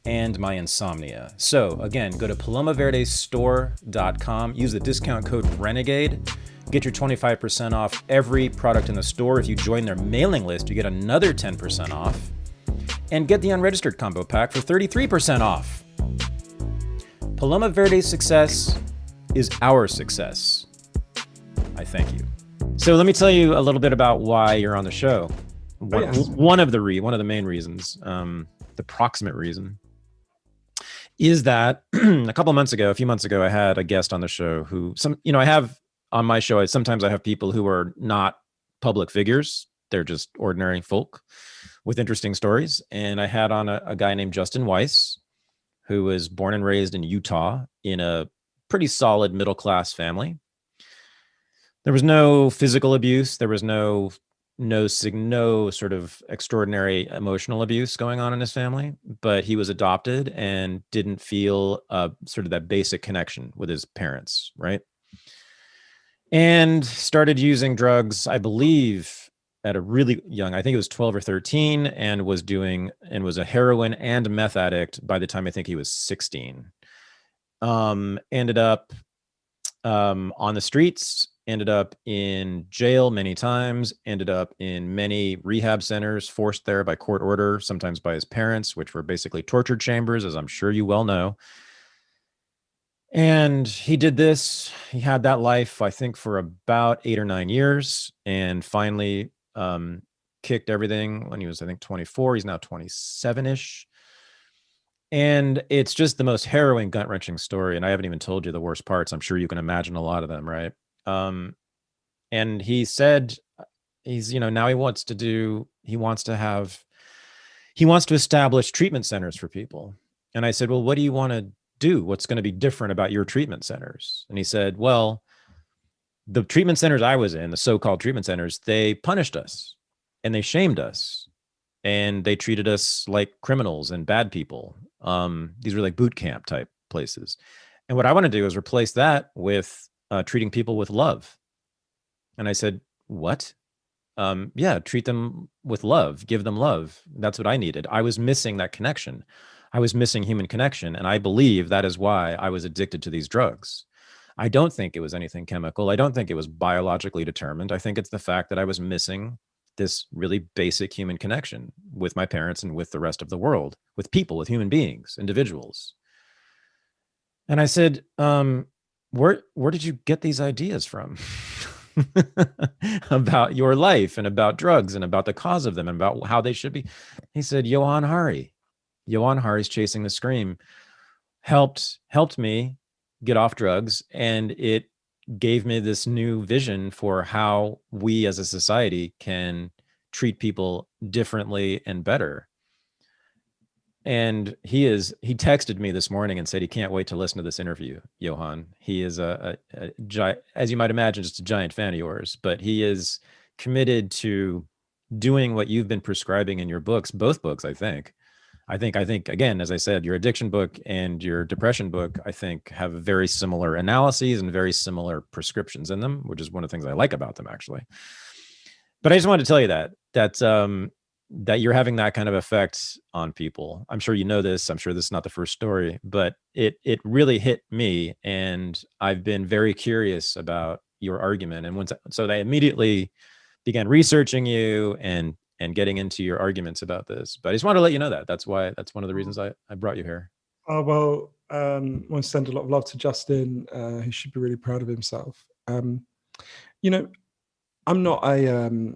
and my insomnia. So again, go to palomaverdestore.com, use the discount code Renegade, get your 25% off every product in the store. If you join their mailing list, you get another 10% off, and get the Unregistered Combo Pack for 33% off. Paloma Verde's success is our success. I thank you. So let me tell you a little bit about why you're on the show. One of the main reasons, the proximate reason, is that a few months ago, I had a guest on the show who I have on my show. Sometimes I have people who are not public figures. They're just ordinary folk with interesting stories. And I had on a guy named Justin Weiss, who was born and raised in Utah in a pretty solid middle-class family. There was no physical abuse. There was no sort of extraordinary emotional abuse going on in his family, but he was adopted and didn't feel sort of that basic connection with his parents, right? And started using drugs, I believe, at a really young, I think it was 12 or 13, and was a heroin and meth addict by the time I think he was 16. Ended up on the streets, ended up in jail many times, ended up in many rehab centers, forced there by court order, sometimes by his parents, which were basically torture chambers, as I'm sure you well know. And he did this. He had that life, I think, for about 8 or 9 years, and finally kicked everything when he was, I think, 24. He's now 27-ish. And it's just the most harrowing, gut-wrenching story. And I haven't even told you the worst parts. I'm sure you can imagine a lot of them, right? And he said now he wants to establish treatment centers for people. And I said, well, what do you want to do? What's going to be different about your treatment centers? And he said, well, the treatment centers I was in, the so-called treatment centers, they punished us and they shamed us and they treated us like criminals and bad people. These were like boot camp type places. And what I want to do is replace that with treating people with love. And I said, what? Yeah, treat them with love, give them love. That's what I needed. I was missing that connection. I was missing human connection. And I believe that is why I was addicted to these drugs. I don't think it was anything chemical. I don't think it was biologically determined. I think it's the fact that I was missing this really basic human connection with my parents and with the rest of the world, with people, with human beings, individuals. And I said, where did you get these ideas from about your life and about drugs and about the cause of them and about how they should be? He said, Johann Hari. Johann Hari's Chasing the Scream helped me get off drugs, and it gave me this new vision for how we as a society can treat people differently and better. And he texted me this morning and said he can't wait to listen to this interview, Johann. He is as you might imagine, just a giant fan of yours, but he is committed to doing what you've been prescribing in your books, both books, I think. I think again, as I said, your addiction book and your depression book, I think, have very similar analyses and very similar prescriptions in them, which is one of the things I like about them, actually. But I just wanted to tell you that you're having that kind of effect on people. I'm sure you know this. I'm sure this is not the first story, but it really hit me, and I've been very curious about your argument. And so they immediately began researching you and getting into your arguments about this. But I just wanted to let you know that's one of the reasons I brought you here. Oh, well, I want to send a lot of love to Justin, who should be really proud of himself. You know, I'm not a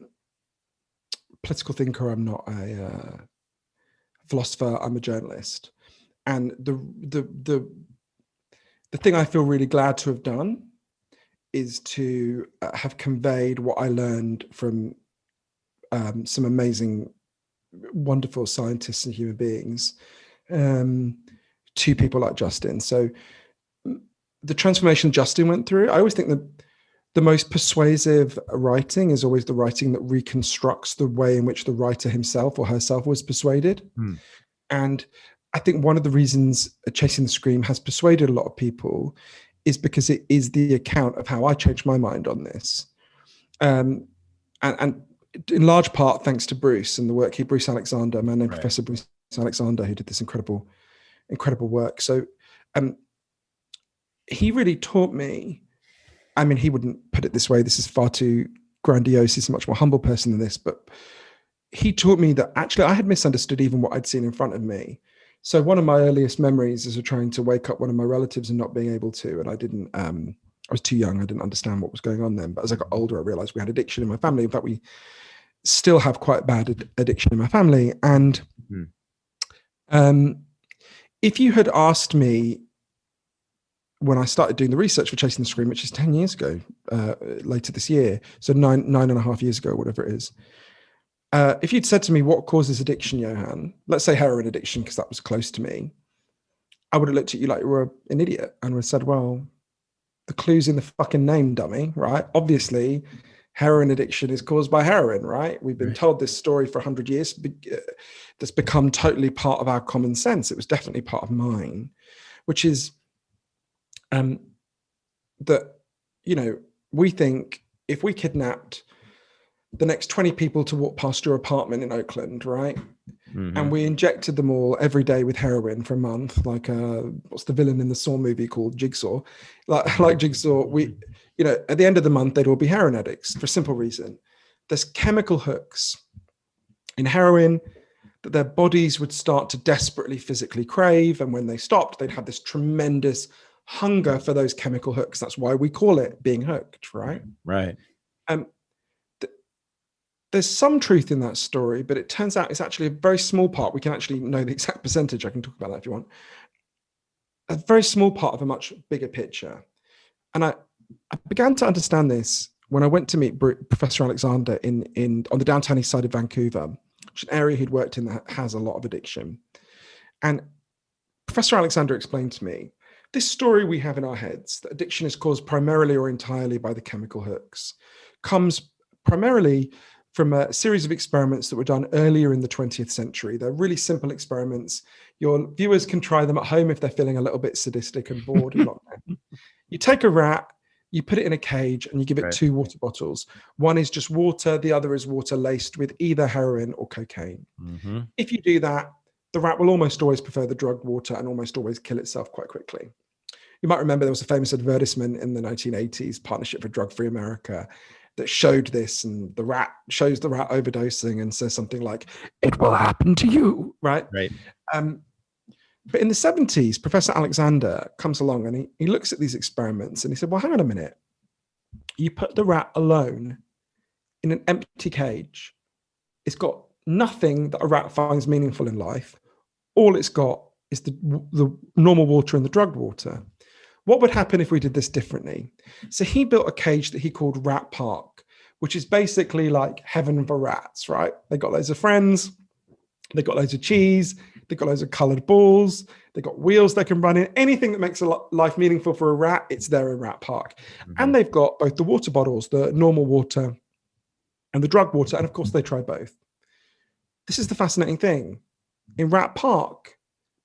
political thinker. I'm not a philosopher. I'm a journalist. And the thing I feel really glad to have done is to have conveyed what I learned from some amazing, wonderful scientists and human beings to people like Justin. So the transformation Justin went through, I always think that the most persuasive writing is always the writing that reconstructs the way in which the writer himself or herself was persuaded. And I think one of the reasons Chasing the Scream has persuaded a lot of people is because it is the account of how I changed my mind on this. And in large part, thanks to Bruce and the work Bruce Alexander, a man named Professor Bruce Alexander, who did this incredible work. So he really taught me, I mean, he wouldn't put it this way. This is far too grandiose. He's a much more humble person than this, but he taught me that actually I had misunderstood even what I'd seen in front of me. So one of my earliest memories is of trying to wake up one of my relatives and not being able to, and I didn't, I was too young. I didn't understand what was going on then. But as I got older, I realized we had addiction in my family. In fact, we still have quite bad addiction in my family. And if you had asked me when I started doing the research for Chasing the Scream, which is 10 years ago, later this year, so nine and a half years ago, whatever it is, if you'd said to me, what causes addiction, Johann? Let's say heroin addiction, because that was close to me. I would have looked at you like you were an idiot and would have said, well, the clue's in the fucking name, dummy, right? Obviously, heroin addiction is caused by heroin, right? We've been told this story for 100 years. That's become totally part of our common sense. It was definitely part of mine, which is that, you know, we think if we kidnapped the next 20 people to walk past your apartment in Oakland, right? And we injected them all every day with heroin for a month, like what's the villain in the Saw movie called? Jigsaw. Like Jigsaw, we, you know, at the end of the month, they'd all be heroin addicts for a simple reason. There's chemical hooks in heroin that their bodies would start to desperately physically crave. And when they stopped, they'd have this tremendous hunger for those chemical hooks. That's why we call it being hooked, right? Right. There's some truth in that story, but it turns out it's actually a very small part. We can actually know the exact percentage. I can talk about that if you want. A very small part of a much bigger picture. And I began to understand this when I went to meet Professor Alexander on the downtown east side of Vancouver, which is an area he'd worked in that has a lot of addiction. And Professor Alexander explained to me, this story we have in our heads, that addiction is caused primarily or entirely by the chemical hooks, comes primarily from a series of experiments that were done earlier in the 20th century. They're really simple experiments. Your viewers can try them at home if they're feeling a little bit sadistic and bored. You take a rat, you put it in a cage, and you give it two water bottles. One is just water, the other is water laced with either heroin or cocaine. If you do that, the rat will almost always prefer the drugged water and almost always kill itself quite quickly. You might remember there was a famous advertisement in the 1980s, Partnership for Drug-Free America, that showed this, and the rat shows the rat overdosing and says something like, "It will happen to you," right? But in the 70s, Professor Alexander comes along and he looks at these experiments and he said, well, hang on a minute. You put the rat alone in an empty cage. It's got nothing that a rat finds meaningful in life. All it's got is the normal water and the drugged water. What would happen if we did this differently? So he built a cage that he called Rat Park, which is basically like heaven for rats, right? They got loads of friends. They got loads of cheese. They got loads of colored balls. They got wheels they can run in. Anything that makes life meaningful for a rat, it's there in Rat Park. And they've got both the water bottles, the normal water and the drug water. And of course, they try both. This is the fascinating thing. In Rat Park,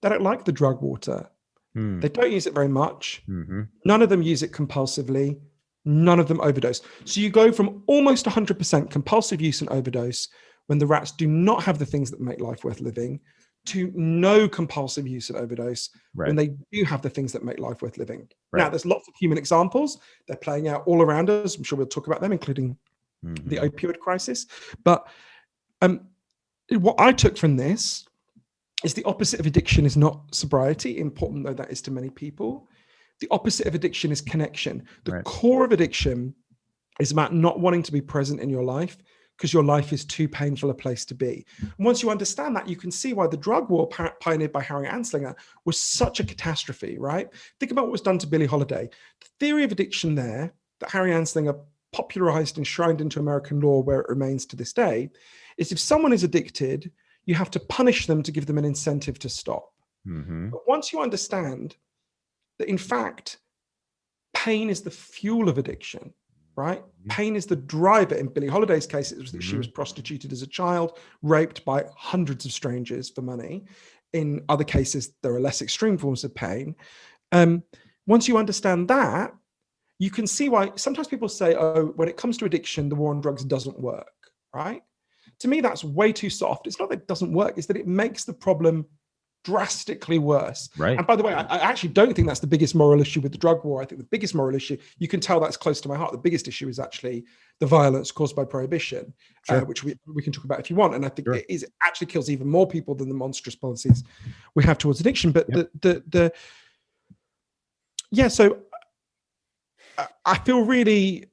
they don't like the drug water. Hmm. They don't use it very much. Mm-hmm. None of them use it compulsively. None of them overdose. So you go from almost 100% compulsive use and overdose when the rats do not have the things that make life worth living, to no compulsive use and overdose when Right. they do have the things that make life worth living. Right. Now, there's lots of human examples. They're playing out all around us. I'm sure we'll talk about them, including Mm-hmm. the opioid crisis. But what I took from this is the opposite of addiction is not sobriety, important though that is to many people. The opposite of addiction is connection. The Right. core of addiction is about not wanting to be present in your life because your life is too painful a place to be. And once you understand that, you can see why the drug war pioneered by Harry Anslinger was such a catastrophe, right? Think about what was done to Billie Holiday. The theory of addiction there that Harry Anslinger popularized and enshrined into American law where it remains to this day is if someone is addicted, you have to punish them to give them an incentive to stop. Mm-hmm. But once you understand that, in fact, pain is the fuel of addiction, right? Pain is the driver. In Billie Holiday's case, it was that she was prostituted as a child, raped by hundreds of strangers for money. In other cases, there are less extreme forms of pain. Once you understand that, you can see why sometimes people say, oh, when it comes to addiction, the war on drugs doesn't work, right? To me, that's way too soft. It's not that it doesn't work, it's that it makes the problem drastically worse. Right. And by the way, I actually don't think that's the biggest moral issue with the drug war. I think the biggest moral issue, you can tell that's close to my heart. The biggest issue is actually the violence caused by prohibition, Sure. which we can talk about if you want. And I think Sure. it actually kills even more people than the monstrous policies we have towards addiction. But so I feel really,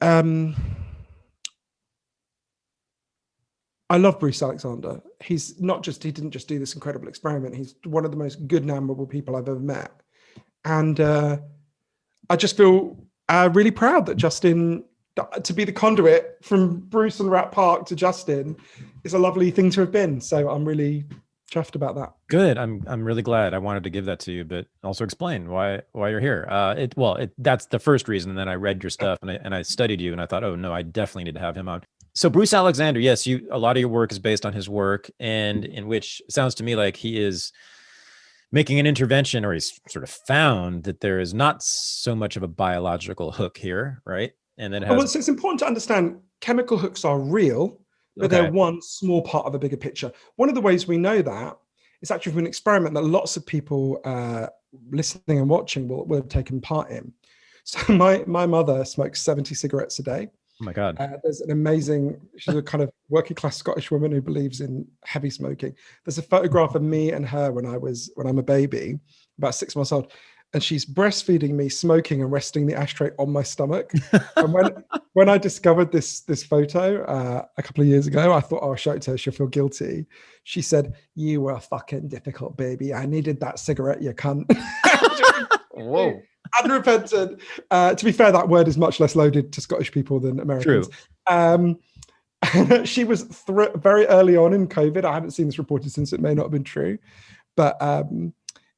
I love Bruce Alexander. He didn't just do this incredible experiment. He's one of the most good and admirable people I've ever met. And I just feel really proud that Justin, to be the conduit from Bruce and Rat Park to Justin, is a lovely thing to have been. So I'm really chuffed about that. Good. I'm really glad. I wanted to give that to you, but also explain why you're here. That's the first reason. And then I read your stuff and I studied you and I thought, oh no, I definitely need to have him on. So Bruce Alexander, yes, a lot of your work is based on his work, and in which it sounds to me like he is making an intervention, or he's sort of found that there is not so much of a biological hook here, right? And then so it's important to understand chemical hooks are real, but they're one small part of a bigger picture. One of the ways we know that is actually from an experiment that lots of people listening and watching will have taken part in. So my mother smokes 70 cigarettes a day. Oh my God. There's an amazing, she's a kind of working class Scottish woman who believes in heavy smoking. There's a photograph of me and her when I'm a baby, about 6 months old. And she's breastfeeding me, smoking and resting the ashtray on my stomach. And when I discovered this photo a couple of years ago, I thought, oh, I'll show it to her, she'll feel guilty. She said, you were a fucking difficult baby. I needed that cigarette, you cunt. Whoa. Unrepentant. To be fair, that word is much less loaded to Scottish people than Americans. True. She was very early on in COVID. I haven't seen this reported since, it may not have been true. But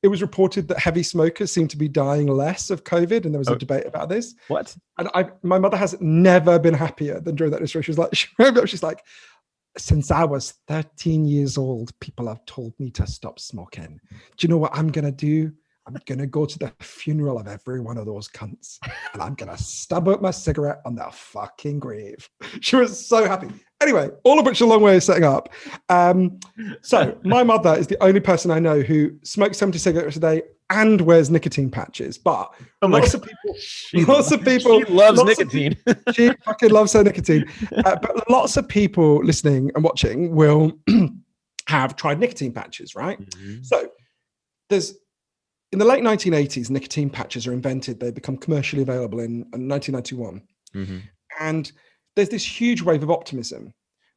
it was reported that heavy smokers seem to be dying less of COVID, and there was a debate about this. What? And my mother has never been happier than during that history. She's like, since I was 13 years old, people have told me to stop smoking. Do you know what I'm going to do? I'm going to go to the funeral of every one of those cunts and I'm going to stub out my cigarette on their fucking grave. She was so happy. Anyway, all of which is a long way of setting up. So my mother is the only person I know who smokes 70 cigarettes a day and wears nicotine patches. But lots of people, she loves nicotine. She fucking loves her nicotine. But lots of people listening and watching will have tried nicotine patches, right? Mm-hmm. So in the late 1980s, nicotine patches are invented. They become commercially available in 1991. Mm-hmm. And there's this huge wave of optimism,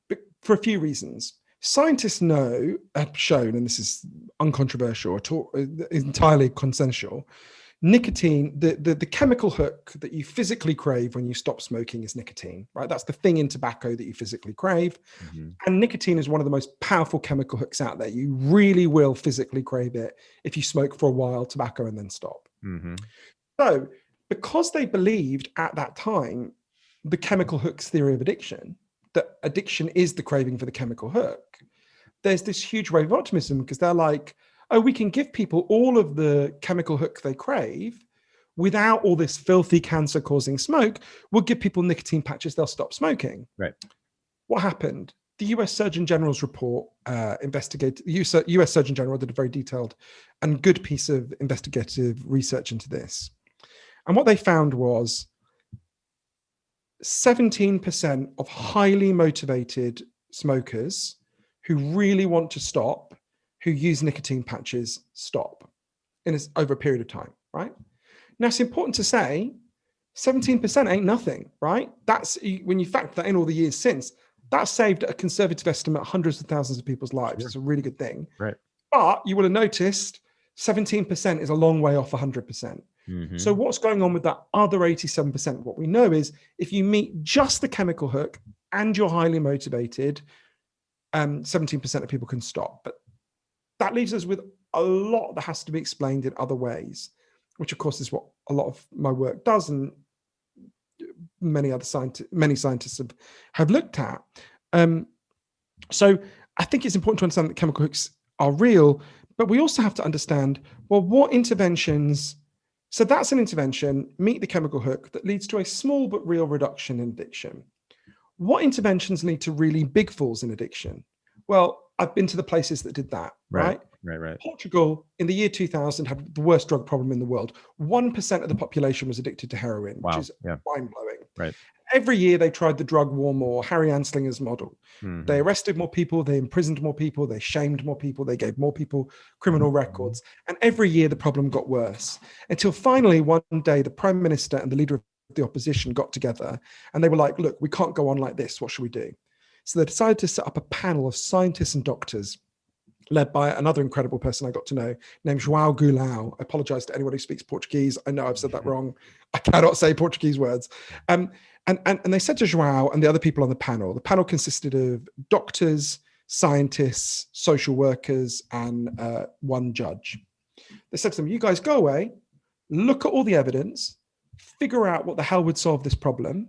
but for a few reasons. Scientists have shown, and this is uncontroversial, entirely consensual, nicotine, the chemical hook that you physically crave when you stop smoking is nicotine, right? That's the thing in tobacco that you physically crave. Mm-hmm. And nicotine is one of the most powerful chemical hooks out there. You really will physically crave it if you smoke for a while, tobacco, and then stop. Mm-hmm. So because they believed at that time, the chemical hooks theory of addiction, that addiction is the craving for the chemical hook, there's this huge wave of optimism because they're like, oh, we can give people all of the chemical hook they crave without all this filthy cancer-causing smoke. We'll give people nicotine patches, they'll stop smoking. Right. What happened? The US Surgeon General's report the US Surgeon General did a very detailed and good piece of investigative research into this. And what they found was 17% of highly motivated smokers who really want to stop, who use nicotine patches, stop over a period of time, right? Now, it's important to say 17% ain't nothing, right? That's when you factor that in all the years since, that's saved at a conservative estimate hundreds of thousands of people's lives. It's a really good thing. Right. But you will have noticed 17% is a long way off 100%. So what's going on with that other 87%? What we know is if you meet just the chemical hook and you're highly motivated, 17% of people can stop. But that leaves us with a lot that has to be explained in other ways, which of course is what a lot of my work does, and many scientists have looked at. So I think it's important to understand that chemical hooks are real, but we also have to understand, well, what interventions. So that's an intervention, meet the chemical hook, that leads to a small but real reduction in addiction. What interventions lead to really big falls in addiction? Well, I've been to the places that did that, right? Right. Portugal in the year 2000 had the worst drug problem in the world. 1% of the population was addicted to heroin, which is mind-blowing. Right. Every year they tried the drug war more, Harry Anslinger's model. They arrested more people, they imprisoned more people, they shamed more people, they gave more people criminal records. And every year the problem got worse until finally one day the prime minister and the leader of the opposition got together and they were like, look, we can't go on like this. What should we do? So they decided to set up a panel of scientists and doctors led by another incredible person I got to know named João Goulão. I apologize to anyone who speaks Portuguese. I know I've said that wrong. I cannot say Portuguese words. And they said to João and the other people on the panel consisted of doctors, scientists, social workers, and one judge. They said to them, you guys go away, look at all the evidence, figure out what the hell would solve this problem.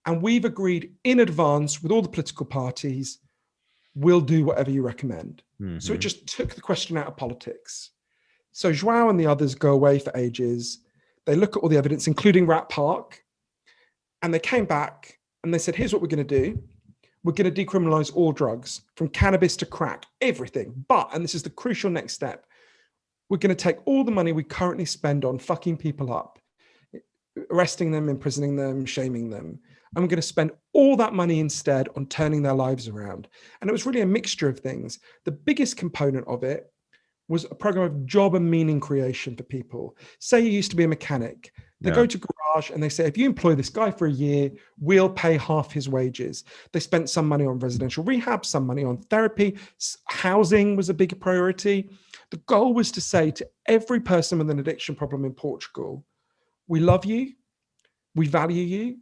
And we've agreed in advance with all the political parties, we'll do whatever you recommend. So it just took the question out of politics. So João and the others go away for ages. They look at all the evidence, including Rat Park, and they came back and they said, here's what we're going to do. We're going to decriminalize all drugs, from cannabis to crack, everything. But, and this is the crucial next step, we're going to take all the money we currently spend on fucking people up, arresting them, imprisoning them, shaming them. And we're going to spend all that money instead on turning their lives around. And it was really a mixture of things. The biggest component of it was a program of job and meaning creation for people. Say you used to be a mechanic. They go to garage and they say, if you employ this guy for a year, we'll pay half his wages. They spent some money on residential rehab, some money on therapy. Housing was a big priority. The goal was to say to every person with an addiction problem in Portugal, we love you, we value you,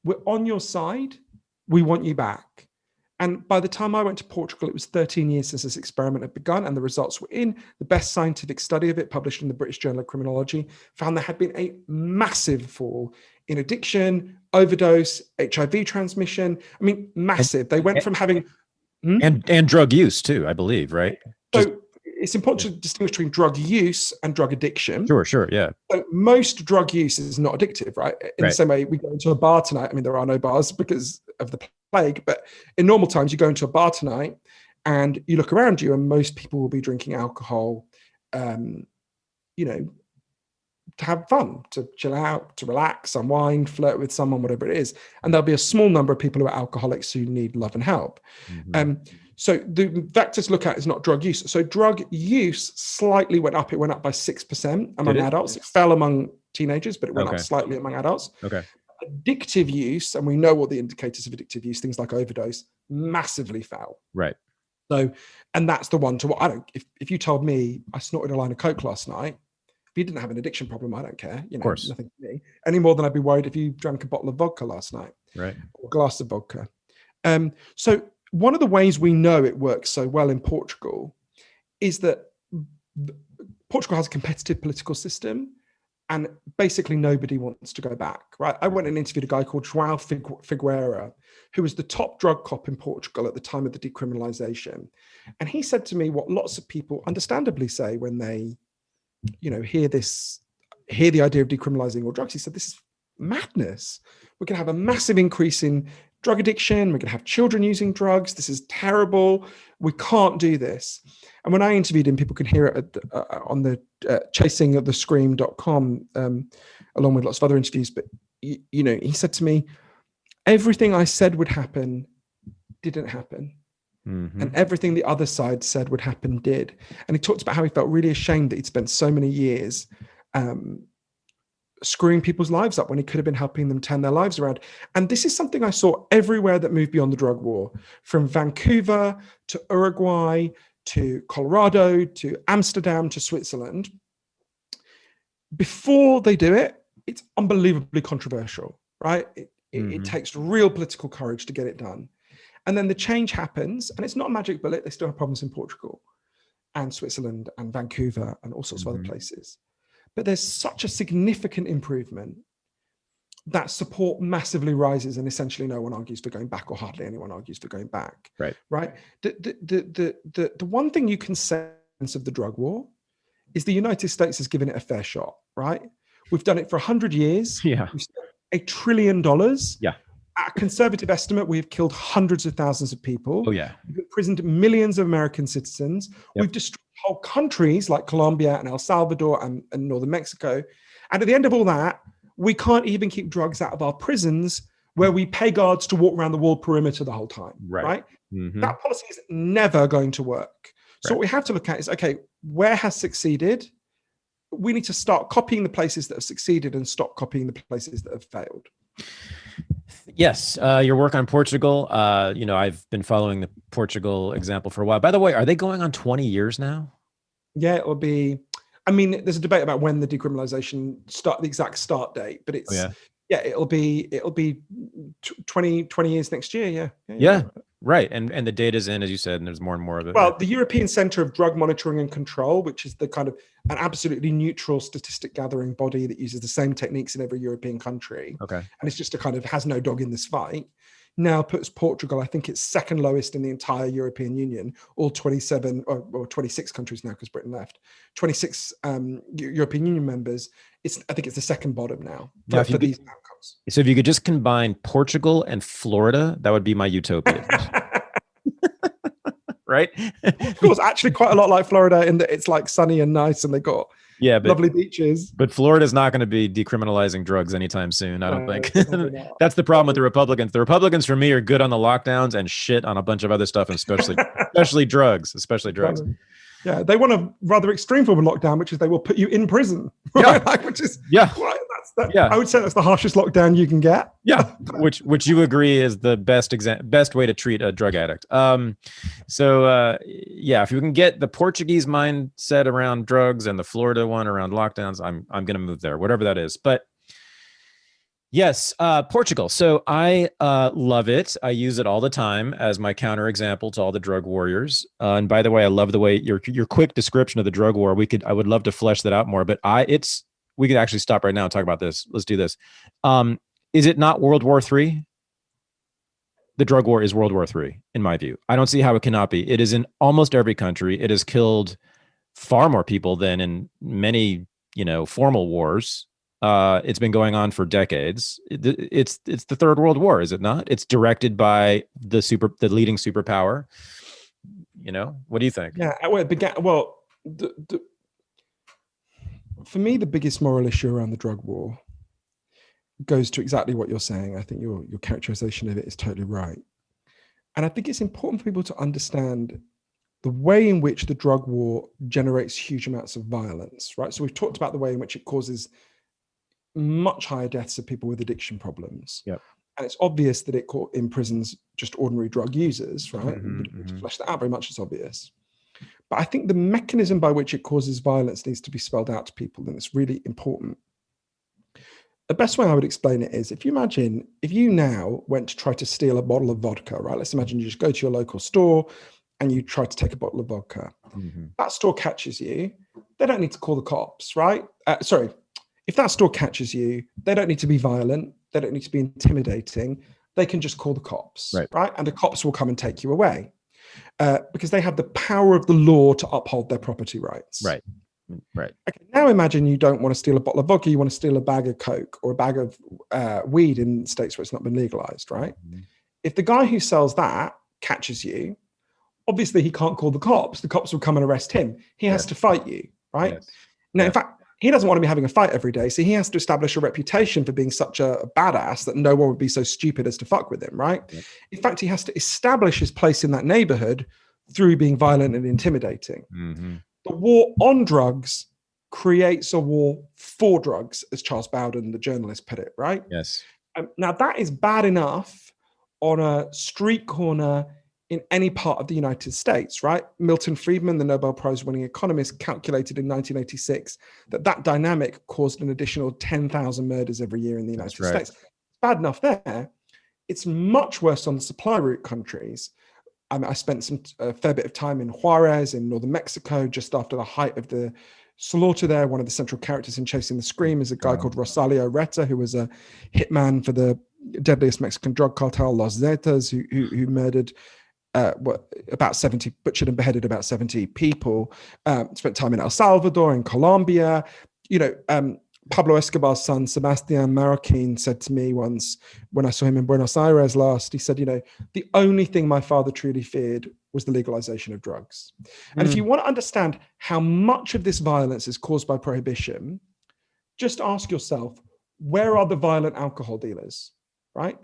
we're on your side, we want you back. And by the time I went to Portugal, it was 13 years since this experiment had begun, and the results were in. The best scientific study of it, published in the British Journal of Criminology, found there had been a massive fall in addiction, overdose, HIV transmission. I mean, massive. They went from having... And drug use too, I believe, right? So it's important to distinguish between drug use and drug addiction. Sure, yeah. So most drug use is not addictive, right? In the same way, we go into a bar tonight. I mean, there are no bars because of the plague, but in normal times, you go into a bar tonight and you look around you and most people will be drinking alcohol, to have fun, to chill out, to relax, unwind, flirt with someone, whatever it is. And there'll be a small number of people who are alcoholics who need love and help. So the vector to look at is not drug use. So drug use slightly went up. It went up by 6% among adults. It fell among teenagers, but it went up slightly among adults. Addictive use, and we know what the indicators of addictive use, things like overdose, massively fell. Right. So, and that's the one to what I don't, if you told me I snorted a line of Coke last night, if you didn't have an addiction problem, I don't care. Of course. Nothing to me. Any more than I'd be worried if you drank a bottle of vodka last night. Right. Or a glass of vodka. So one of the ways we know it works so well in Portugal is that Portugal has a competitive political system, And basically nobody wants to go back, right? I went and interviewed a guy called João Figueira, who was the top drug cop in Portugal at the time of the decriminalization. And he said to me what lots of people understandably say when they, hear the idea of decriminalizing all drugs. He said, this is madness. We're going to have a massive increase in drug addiction. We're going to have children using drugs. This is terrible. We can't do this. And when I interviewed him, people can hear it on the chasingthescream.com, along with lots of other interviews. But, he said to me, everything I said would happen didn't happen. Mm-hmm. And everything the other side said would happen did. And he talked about how he felt really ashamed that he'd spent so many years screwing people's lives up when he could have been helping them turn their lives around. And this is something I saw everywhere that moved beyond the drug war, from Vancouver to Uruguay to Colorado to Amsterdam to Switzerland. Before they do it, it's unbelievably controversial, right? It takes real political courage to get it done. And then the change happens, and it's not a magic bullet. They still have problems in Portugal and Switzerland and Vancouver and all sorts of other places. But there's such a significant improvement that support massively rises, and essentially no one argues for going back, or hardly anyone argues for going back. Right. The one thing you can sense of the drug war is the United States has given it a fair shot, right? We've done it for 100 years. Yeah. We've spent $1 trillion. Yeah. At a conservative estimate, we've killed hundreds of thousands of people. Oh, yeah. We've imprisoned millions of American citizens. Yep. We've destroyed whole countries like Colombia and El Salvador and northern Mexico. And at the end of all that, we can't even keep drugs out of our prisons, where we pay guards to walk around the wall perimeter the whole time. Right? Mm-hmm. That policy is never going to work. So what we have to look at is, okay, where has succeeded? We need to start copying the places that have succeeded and stop copying the places that have failed. Yes, your work on Portugal. I've been following the Portugal example for a while. By the way, are they going on 20 years now? Yeah, it will be. I mean, there's a debate about when the decriminalization the exact start date, but it's it'll be 20 years next year. Yeah. Right. And the data's in, as you said, and there's more and more of it. Well, the European Centre of Drug Monitoring and Control, which is the kind of an absolutely neutral statistic gathering body that uses the same techniques in every European country. Okay. And it's just a kind of has no dog in this fight. Now puts Portugal, I think it's second lowest in the entire European Union, all 27 or 26 countries now because Britain left, 26 European Union members. I think it's the second bottom now for these outcomes. So if you could just combine Portugal and Florida, that would be my utopia. Right? Portugal's actually quite a lot like Florida in that it's like sunny and nice and they got lovely beaches. But Florida's not going to be decriminalizing drugs anytime soon, I don't think. That's the problem with the Republicans. The Republicans, for me, are good on the lockdowns and shit on a bunch of other stuff, and especially drugs. Yeah, they want a rather extreme form of lockdown, which is they will put you in prison. Right? I would say that's the harshest lockdown you can get. Yeah, which you agree is the best way to treat a drug addict. If you can get the Portuguese mindset around drugs and the Florida one around lockdowns, I'm going to move there, whatever that is. But yes, Portugal. So I love it. I use it all the time as my counterexample to all the drug warriors. And by the way, I love the way your quick description of the drug war. I would love to flesh that out more, but we could actually stop right now and talk about this. Let's do this. Is it not World War III? The drug war is World War III, in my view. I don't see how it cannot be. It is in almost every country. It has killed far more people than in many, formal wars. It's been going on for decades. It's the Third World War, is it not? It's directed by the leading superpower. What do you think? Yeah, well, it began. Well, for me, the biggest moral issue around the drug war goes to exactly what you're saying. I think your characterization of it is totally right. And I think it's important for people to understand the way in which the drug war generates huge amounts of violence, right? So we've talked about the way in which it causes much higher deaths of people with addiction problems. Yep. And it's obvious that it imprisons just ordinary drug users, right? To flesh that out very much, it's obvious. But I think the mechanism by which it causes violence needs to be spelled out to people, and it's really important. The best way I would explain it is, if you now went to try to steal a bottle of vodka, right? Let's imagine you just go to your local store and you try to take a bottle of vodka. That store catches you. They don't need to call the cops, right? If that store catches you, they don't need to be violent. They don't need to be intimidating. They can just call the cops, right? And the cops will come and take you away because they have the power of the law to uphold their property rights. Right. Okay, now imagine you don't want to steal a bottle of vodka, you want to steal a bag of Coke or a bag of weed in states where it's not been legalized, right? Mm-hmm. If the guy who sells that catches you, obviously he can't call the cops. The cops will come and arrest him. He has to fight you, right? Yes. Now, in fact, he doesn't want to be having a fight every day, so he has to establish a reputation for being such a badass that no one would be so stupid as to fuck with him, right? Yep. In fact, he has to establish his place in that neighborhood through being violent and intimidating. Mm-hmm. The war on drugs creates a war for drugs, as Charles Bowden, the journalist, put it, right? Yes. Now, that is bad enough on a street corner in any part of the United States, right? Milton Friedman, the Nobel Prize-winning economist, calculated in 1986 that dynamic caused an additional 10,000 murders every year in the United States. It's bad enough there. It's much worse on the supply route countries. I spent a fair bit of time in Juarez in northern Mexico, just after the height of the slaughter there. One of the central characters in Chasing the Scream is a guy called Rosalio Reta, who was a hitman for the deadliest Mexican drug cartel, Los Zetas, who murdered butchered and beheaded about 70 people. Spent time in El Salvador, in Colombia. Pablo Escobar's son, Sebastian Marroquin, said to me once when I saw him in Buenos Aires last, he said, the only thing my father truly feared was the legalization of drugs. And if you want to understand how much of this violence is caused by prohibition, just ask yourself, where are the violent alcohol dealers, right?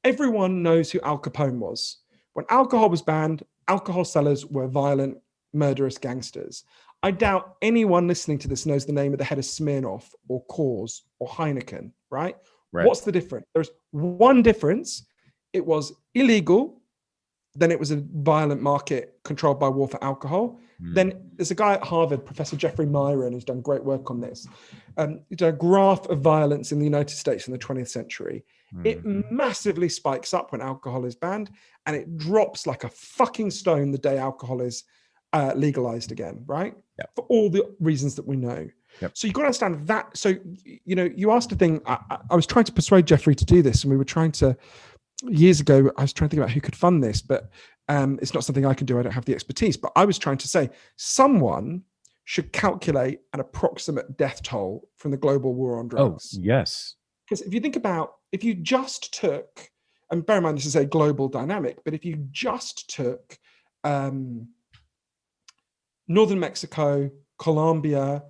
Everyone knows who Al Capone was. When alcohol was banned, alcohol sellers were violent, murderous gangsters. I doubt anyone listening to this knows the name of the head of Smirnoff or Coors or Heineken, right? What's the difference? There's one difference. It was illegal. Then it was a violent market controlled by war for alcohol. Then there's a guy at Harvard, Professor Jeffrey Myron, who's done great work on this. He did a graph of violence in the United States in the 20th century. It massively spikes up when alcohol is banned, and it drops like a fucking stone the day alcohol is legalized again, right? Yep. For all the reasons that we know. Yep. So you've got to understand that. So, you asked a thing. I was trying to persuade Jeffrey to do this, and we were trying to, years ago, I was trying to think about who could fund this, but it's not something I can do. I don't have the expertise. But I was trying to say someone should calculate an approximate death toll from the global war on drugs. Oh, yes. Because if you think about, if you just took, and bear in mind this is a global dynamic, but if you just took northern Mexico, Colombia,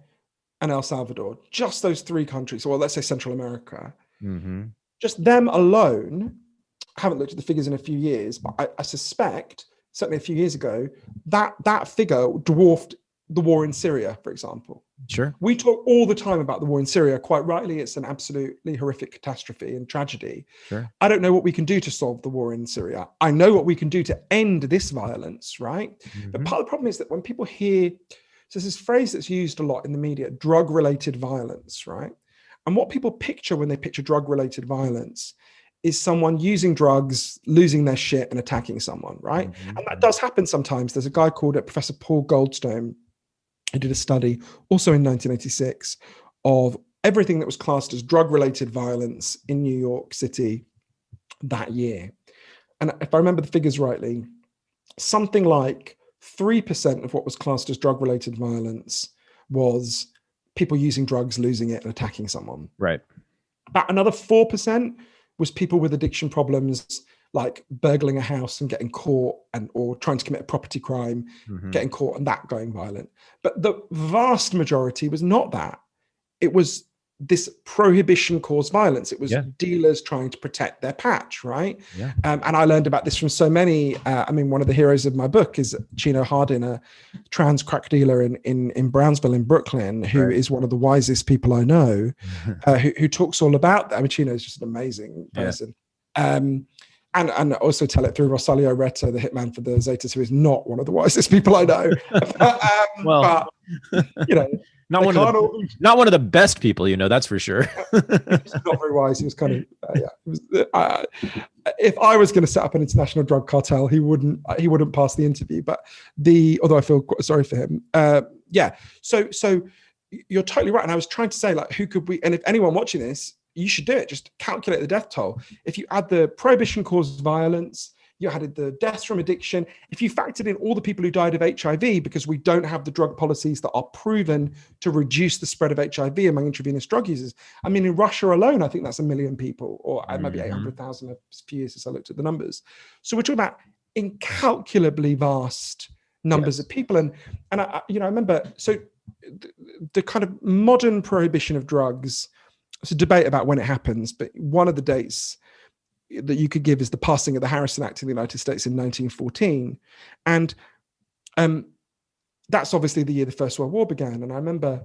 and El Salvador, just those three countries, or let's say Central America, just them alone, I haven't looked at the figures in a few years, but I suspect, certainly a few years ago, that figure dwarfed the war in Syria, for example. Sure. We talk all the time about the war in Syria. Quite rightly, it's an absolutely horrific catastrophe and tragedy. Sure. I don't know what we can do to solve the war in Syria. I know what we can do to end this violence, right? But part of the problem is that when people hear, so there's this phrase that's used a lot in the media, drug-related violence, right? And what people picture when they picture drug-related violence is someone using drugs, losing their shit and attacking someone, right? And that does happen sometimes. There's a guy called Professor Paul Goldstone who did a study also in 1986 of everything that was classed as drug-related violence in New York City that year. And if I remember the figures rightly, something like 3% of what was classed as drug-related violence was people using drugs, losing it, and attacking someone. Right. About another 4% was people with addiction problems, like burgling a house and getting caught, or trying to commit a property crime, getting caught and that going violent. But the vast majority was not that. It was this prohibition caused violence. It was dealers trying to protect their patch, right? Yeah. And I learned about this from so many. One of the heroes of my book is Chino Hardin, a trans crack dealer in Brownsville in Brooklyn, who is one of the wisest people I know, who talks all about that. I mean, Chino is just an amazing person. And also tell it through Rosalio Reta, the hitman for the Zetas, who is not one of the wisest people I know. But not one of the best people, that's for sure. He's not very wise. He was kind of, if I was going to set up an international drug cartel, he wouldn't pass the interview. But although I feel quite sorry for him, So you're totally right. And I was trying to say, like, who could we, and if anyone watching this, you should do it. Just calculate the death toll. If you add the prohibition caused violence, you added the deaths from addiction, if you factored in all the people who died of HIV, because we don't have the drug policies that are proven to reduce the spread of HIV among intravenous drug users. I mean, in Russia alone, I think that's 1 million people, or maybe 800,000 a few years since I looked at the numbers. So we're talking about incalculably vast numbers of people. And I remember, so the kind of modern prohibition of drugs, it's a debate about when it happens, but one of the dates that you could give is the passing of the Harrison Act in the United States in 1914. And that's obviously the year the First World War began. And I remember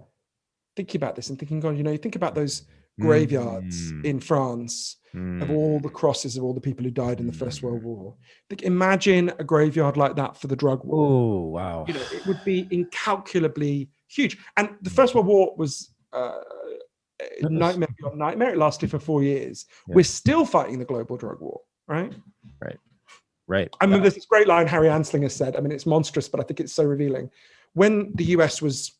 thinking about this and thinking, God, you think about those graveyards in France of all the crosses of all the people who died in the First World War. Imagine a graveyard like that for the drug war. Oh, wow. It would be incalculably huge. And the First World War was nightmare beyond nightmare. It lasted for 4 years. Yeah. We're still fighting the global drug war, right? Right. I mean, there's this great line Harry Anslinger said. I mean, it's monstrous, but I think it's so revealing. When the US was,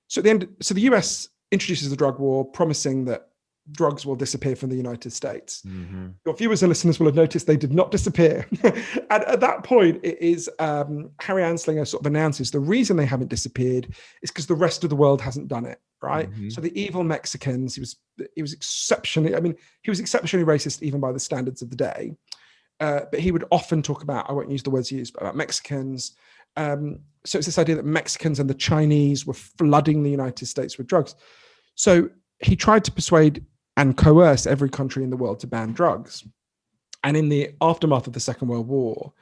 so the US introduces the drug war, promising that drugs will disappear from the United States. Mm-hmm. Your viewers and listeners will have noticed they did not disappear. And at that point, it is Harry Anslinger sort of announces the reason they haven't disappeared is because the rest of the world hasn't done it, right? Mm-hmm. So the evil Mexicans, he was exceptionally racist even by the standards of the day. But he would often talk about, I won't use the words he used, but about Mexicans. So it's this idea that Mexicans and the Chinese were flooding the United States with drugs. So he tried to persuade and coerce every country in the world to ban drugs. And in the aftermath of the Second World War,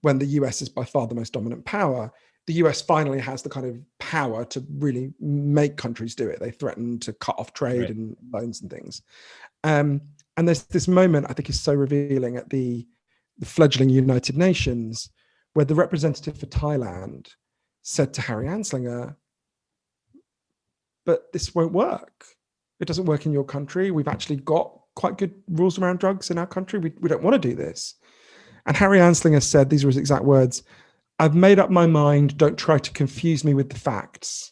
when the US is by far the most dominant power, the US finally has the kind of power to really make countries do it. They threaten to cut off trade and loans and things. And there's this moment I think is so revealing at the fledgling United Nations, where the representative for Thailand said to Harry Anslinger, but this won't work. It doesn't work in your country. We've actually got quite good rules around drugs in our country. We don't want to do this. And Harry Anslinger said, these were his exact words, I've made up my mind. Don't try to confuse me with the facts.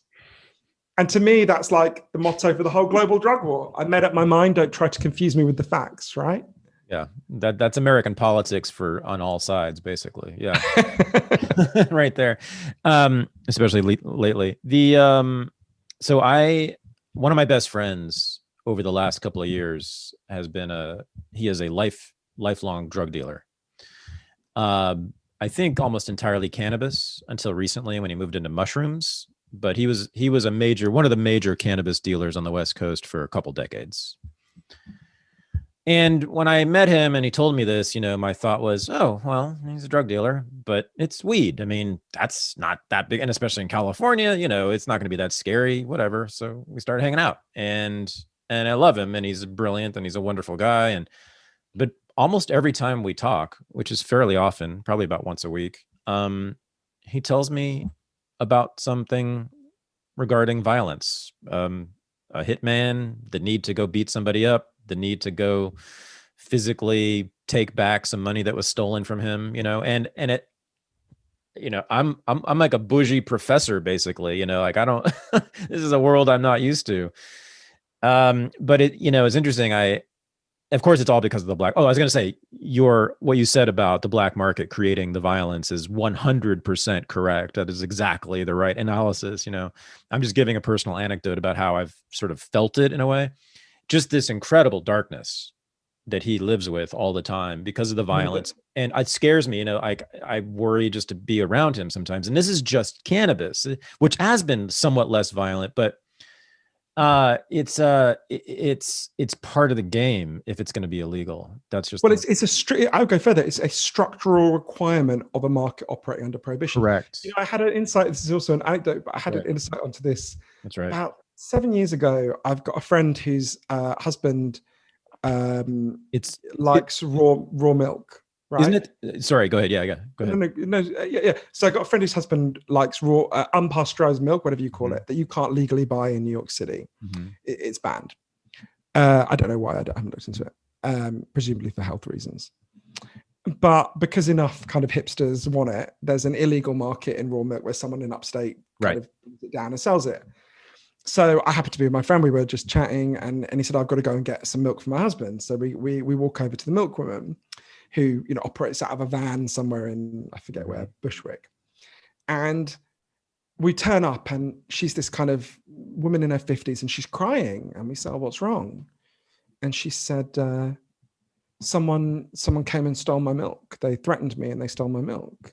And to me, that's like the motto for the whole global drug war. I've made up my mind. Don't try to confuse me with the facts, right? Yeah, that's American politics on all sides, basically. Yeah, right there. Especially lately. One of my best friends over the last couple of years he is a lifelong drug dealer. I think almost entirely cannabis until recently when he moved into mushrooms. But he was one of the major cannabis dealers on the West Coast for a couple decades. And when I met him and he told me this, my thought was, oh, well, he's a drug dealer, but it's weed. I mean, that's not that big. And especially in California, it's not going to be that scary, whatever. So we started hanging out and I love him and he's brilliant and he's a wonderful guy. But almost every time we talk, which is fairly often, probably about once a week, he tells me about something regarding violence, a hitman, the need to go beat somebody up, the need to go physically take back some money that was stolen from him, and it, I'm like a bougie professor, basically, like I don't, this is a world I'm not used to. But it, it's interesting. Of course, it's all because of the black. Oh, I was going to say what you said about the black market creating the violence is 100% correct. That is exactly the right analysis. I'm just giving a personal anecdote about how I've sort of felt it in a way. Just this incredible darkness that he lives with all the time because of the violence. And it scares me, I worry just to be around him sometimes. And this is just cannabis, which has been somewhat less violent, but it's part of the game if it's going to be illegal. That's just I'll go further. It's a structural requirement of a market operating under prohibition. Correct. I had an insight. This is also an anecdote, but I had an insight onto this. That's right. About 7 years ago, I've got a friend whose husband likes raw milk. Right? Isn't it? Sorry, go ahead. Yeah, go ahead. No, yeah. So I got a friend whose husband likes raw, unpasteurized milk, whatever you call it, that you can't legally buy in New York City. Mm-hmm. It's banned. I don't know why. I haven't looked into it. Presumably for health reasons. But because enough kind of hipsters want it, there's an illegal market in raw milk where someone in upstate kind of brings it down and sells it. So I happened to be with my friend. We were just chatting, and he said, "I've got to go and get some milk for my husband." So we walk over to the milkwoman, who operates out of a van somewhere in, I forget where, Bushwick, and we turn up, and she's this kind of woman in her 50s, and she's crying, and we said, "Oh, what's wrong?" And she said, someone came and stole my milk. They threatened me and they stole my milk.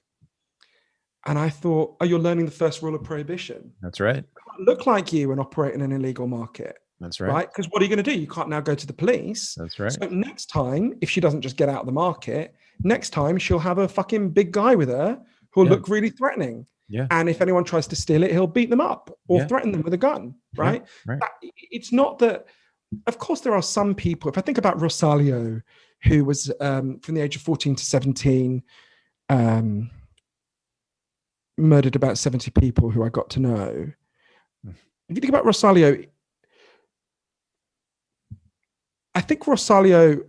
And I thought, oh, you're learning the first rule of prohibition. That's right. Look like you and operate in an illegal market. That's right. Right? Because what are you going to do? You can't now go to the police. That's right. So next time, if she doesn't just get out of the market, next time she'll have a fucking big guy with her who'll look really threatening. Yeah. And if anyone tries to steal it, he'll beat them up or threaten them with a gun. Right? Yeah. Right. It's not that. Of course, there are some people. If I think about Rosalio, who was from the age of 14 to 17, murdered about 70 people who I got to know. If you think about Rosalio, I think Rosalio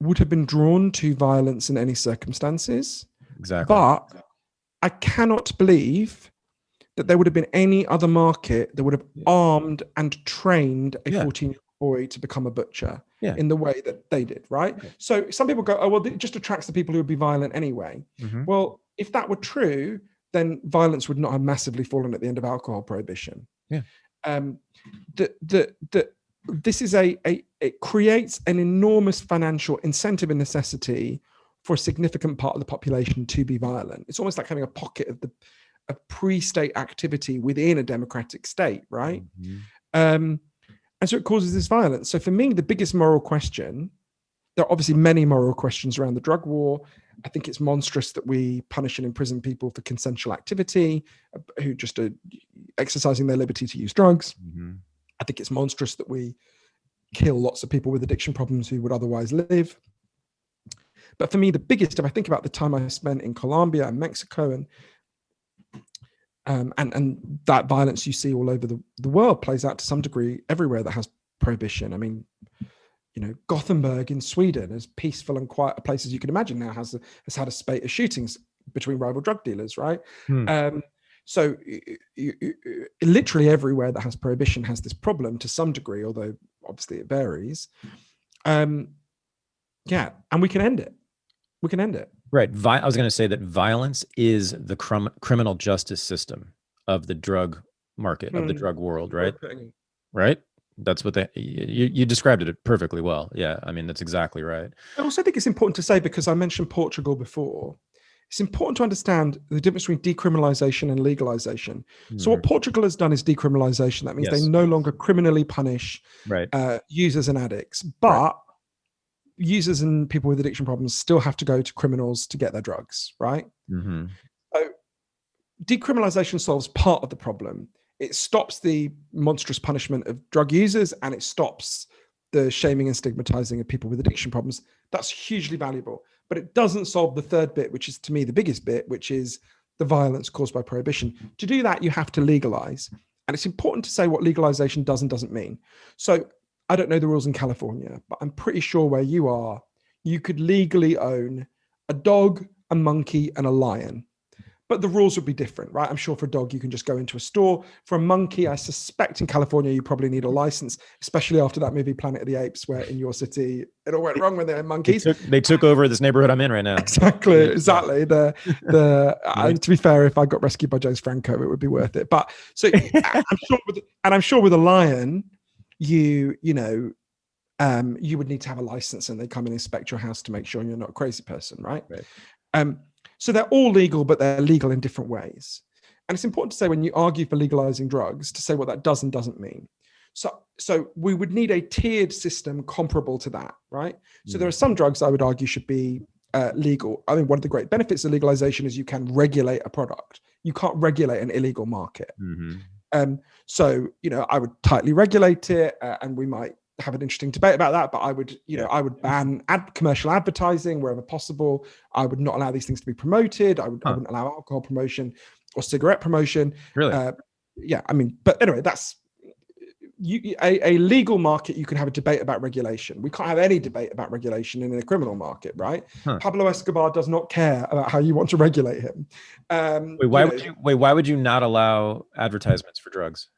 would have been drawn to violence in any circumstances. Exactly. But I cannot believe that there would have been any other market that would have armed and trained a 14-year-old boy to become a butcher in the way that they did, right? So some people go, oh, well, it just attracts the people who would be violent anyway. Well, if that were true, then violence would not have massively fallen at the end of alcohol prohibition. This is it creates an enormous financial incentive and necessity for a significant part of the population to be violent. It's almost like having a pocket of a pre-state activity within a democratic state, right? And so it causes this violence. So for me, the biggest moral question, there are obviously many moral questions around the drug war. I think it's monstrous that we punish and imprison people for consensual activity, who just are exercising their liberty to use drugs. I think it's monstrous that we kill lots of people with addiction problems who would otherwise live. But for me, the biggest, if I think about the time I spent in Colombia and Mexico and that violence you see all over the world plays out to some degree everywhere that has prohibition. I mean, Gothenburg in Sweden, as peaceful and quiet a place as you can imagine now, has had a spate of shootings between rival drug dealers, right? So literally everywhere that has prohibition has this problem to some degree, although obviously it varies. And we can end it. We can end it. Right. I was going to say that violence is the criminal justice system of the drug market, of the drug world, right? Right? That's what you described it perfectly well. Yeah, I mean, that's exactly right. I also think it's important to say, because I mentioned Portugal before, it's important to understand the difference between decriminalization and legalization. So what Portugal has done is decriminalization. That means they no longer criminally punish users and addicts, but users and people with addiction problems still have to go to criminals to get their drugs, right? So decriminalization solves part of the problem. It stops the monstrous punishment of drug users, and it stops the shaming and stigmatizing of people with addiction problems. That's hugely valuable, but it doesn't solve the third bit, which is to me the biggest bit, which is the violence caused by prohibition. To do that, you have to legalize. And it's important to say what legalization does and doesn't mean. So I don't know the rules in California, but I'm pretty sure where you are, you could legally own a dog, a monkey, and a lion. But the rules would be different, right? I'm sure for a dog, you can just go into a store. For a monkey, I suspect in California, you probably need a license, especially after that movie Planet of the Apes, where in your city, it all went wrong when they had monkeys. They took over this neighborhood I'm in right now. Exactly. To be fair, if I got rescued by James Franco, it would be worth it. But so I'm sure with a lion, you would need to have a license, and they come and inspect your house to make sure you're not a crazy person, right? So they're all legal, but they're legal in different ways. And it's important to say, when you argue for legalizing drugs, to say what that does and doesn't mean. So we would need a tiered system comparable to that, right? So there are some drugs I would argue should be legal. I mean, one of the great benefits of legalization is you can regulate a product. You can't regulate an illegal market. So, I would tightly regulate it, and we might have an interesting debate about that, but I would, I would ban commercial advertising wherever possible. I would not allow these things to be promoted. I wouldn't allow alcohol promotion or cigarette promotion. Really? But anyway, that's a legal market. You can have a debate about regulation. We can't have any debate about regulation in a criminal market, right? Pablo Escobar does not care about how you want to regulate him. Why would you not allow advertisements for drugs?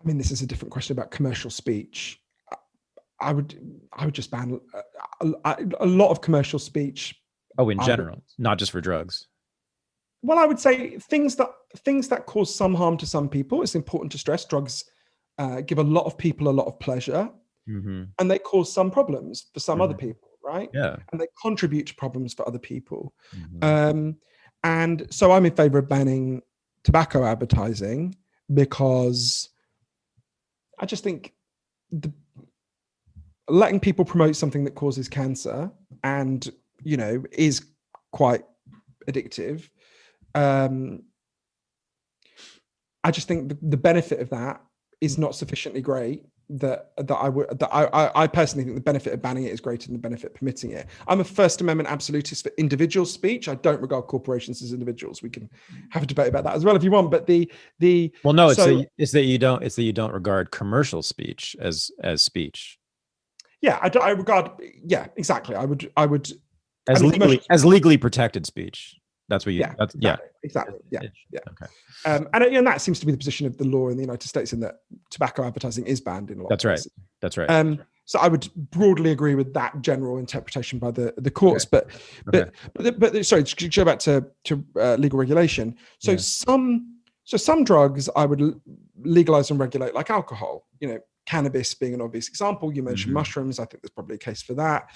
I mean, this is a different question about commercial speech. I would just ban a lot of commercial speech. Oh, in general, not just for drugs. Well, I would say things that cause some harm to some people. It's important to stress drugs give a lot of people a lot of pleasure, and they cause some problems for some other people, right? Yeah. And they contribute to problems for other people. And so I'm in favor of banning tobacco advertising, because I just think letting people promote something that causes cancer and, is quite addictive. I just think the benefit of that is not sufficiently great I personally think the benefit of banning it is greater than the benefit of permitting it. I'm a First Amendment absolutist for individual speech. I don't regard corporations as individuals. We can have a debate about that as well if you want. But it's that you don't regard commercial speech as speech. Yeah, I regard. Yeah, exactly. I would as legally protected speech. That's what you. Exactly. Yeah. Okay. And that seems to be the position of the law in the United States, in that tobacco advertising is banned in a lot of places. That's right. So I would broadly agree with that general interpretation by the courts. Okay. But sorry, to go back to legal regulation. So some drugs I would legalize and regulate, like alcohol. Cannabis being an obvious example. You mentioned mushrooms. I think there's probably a case for that.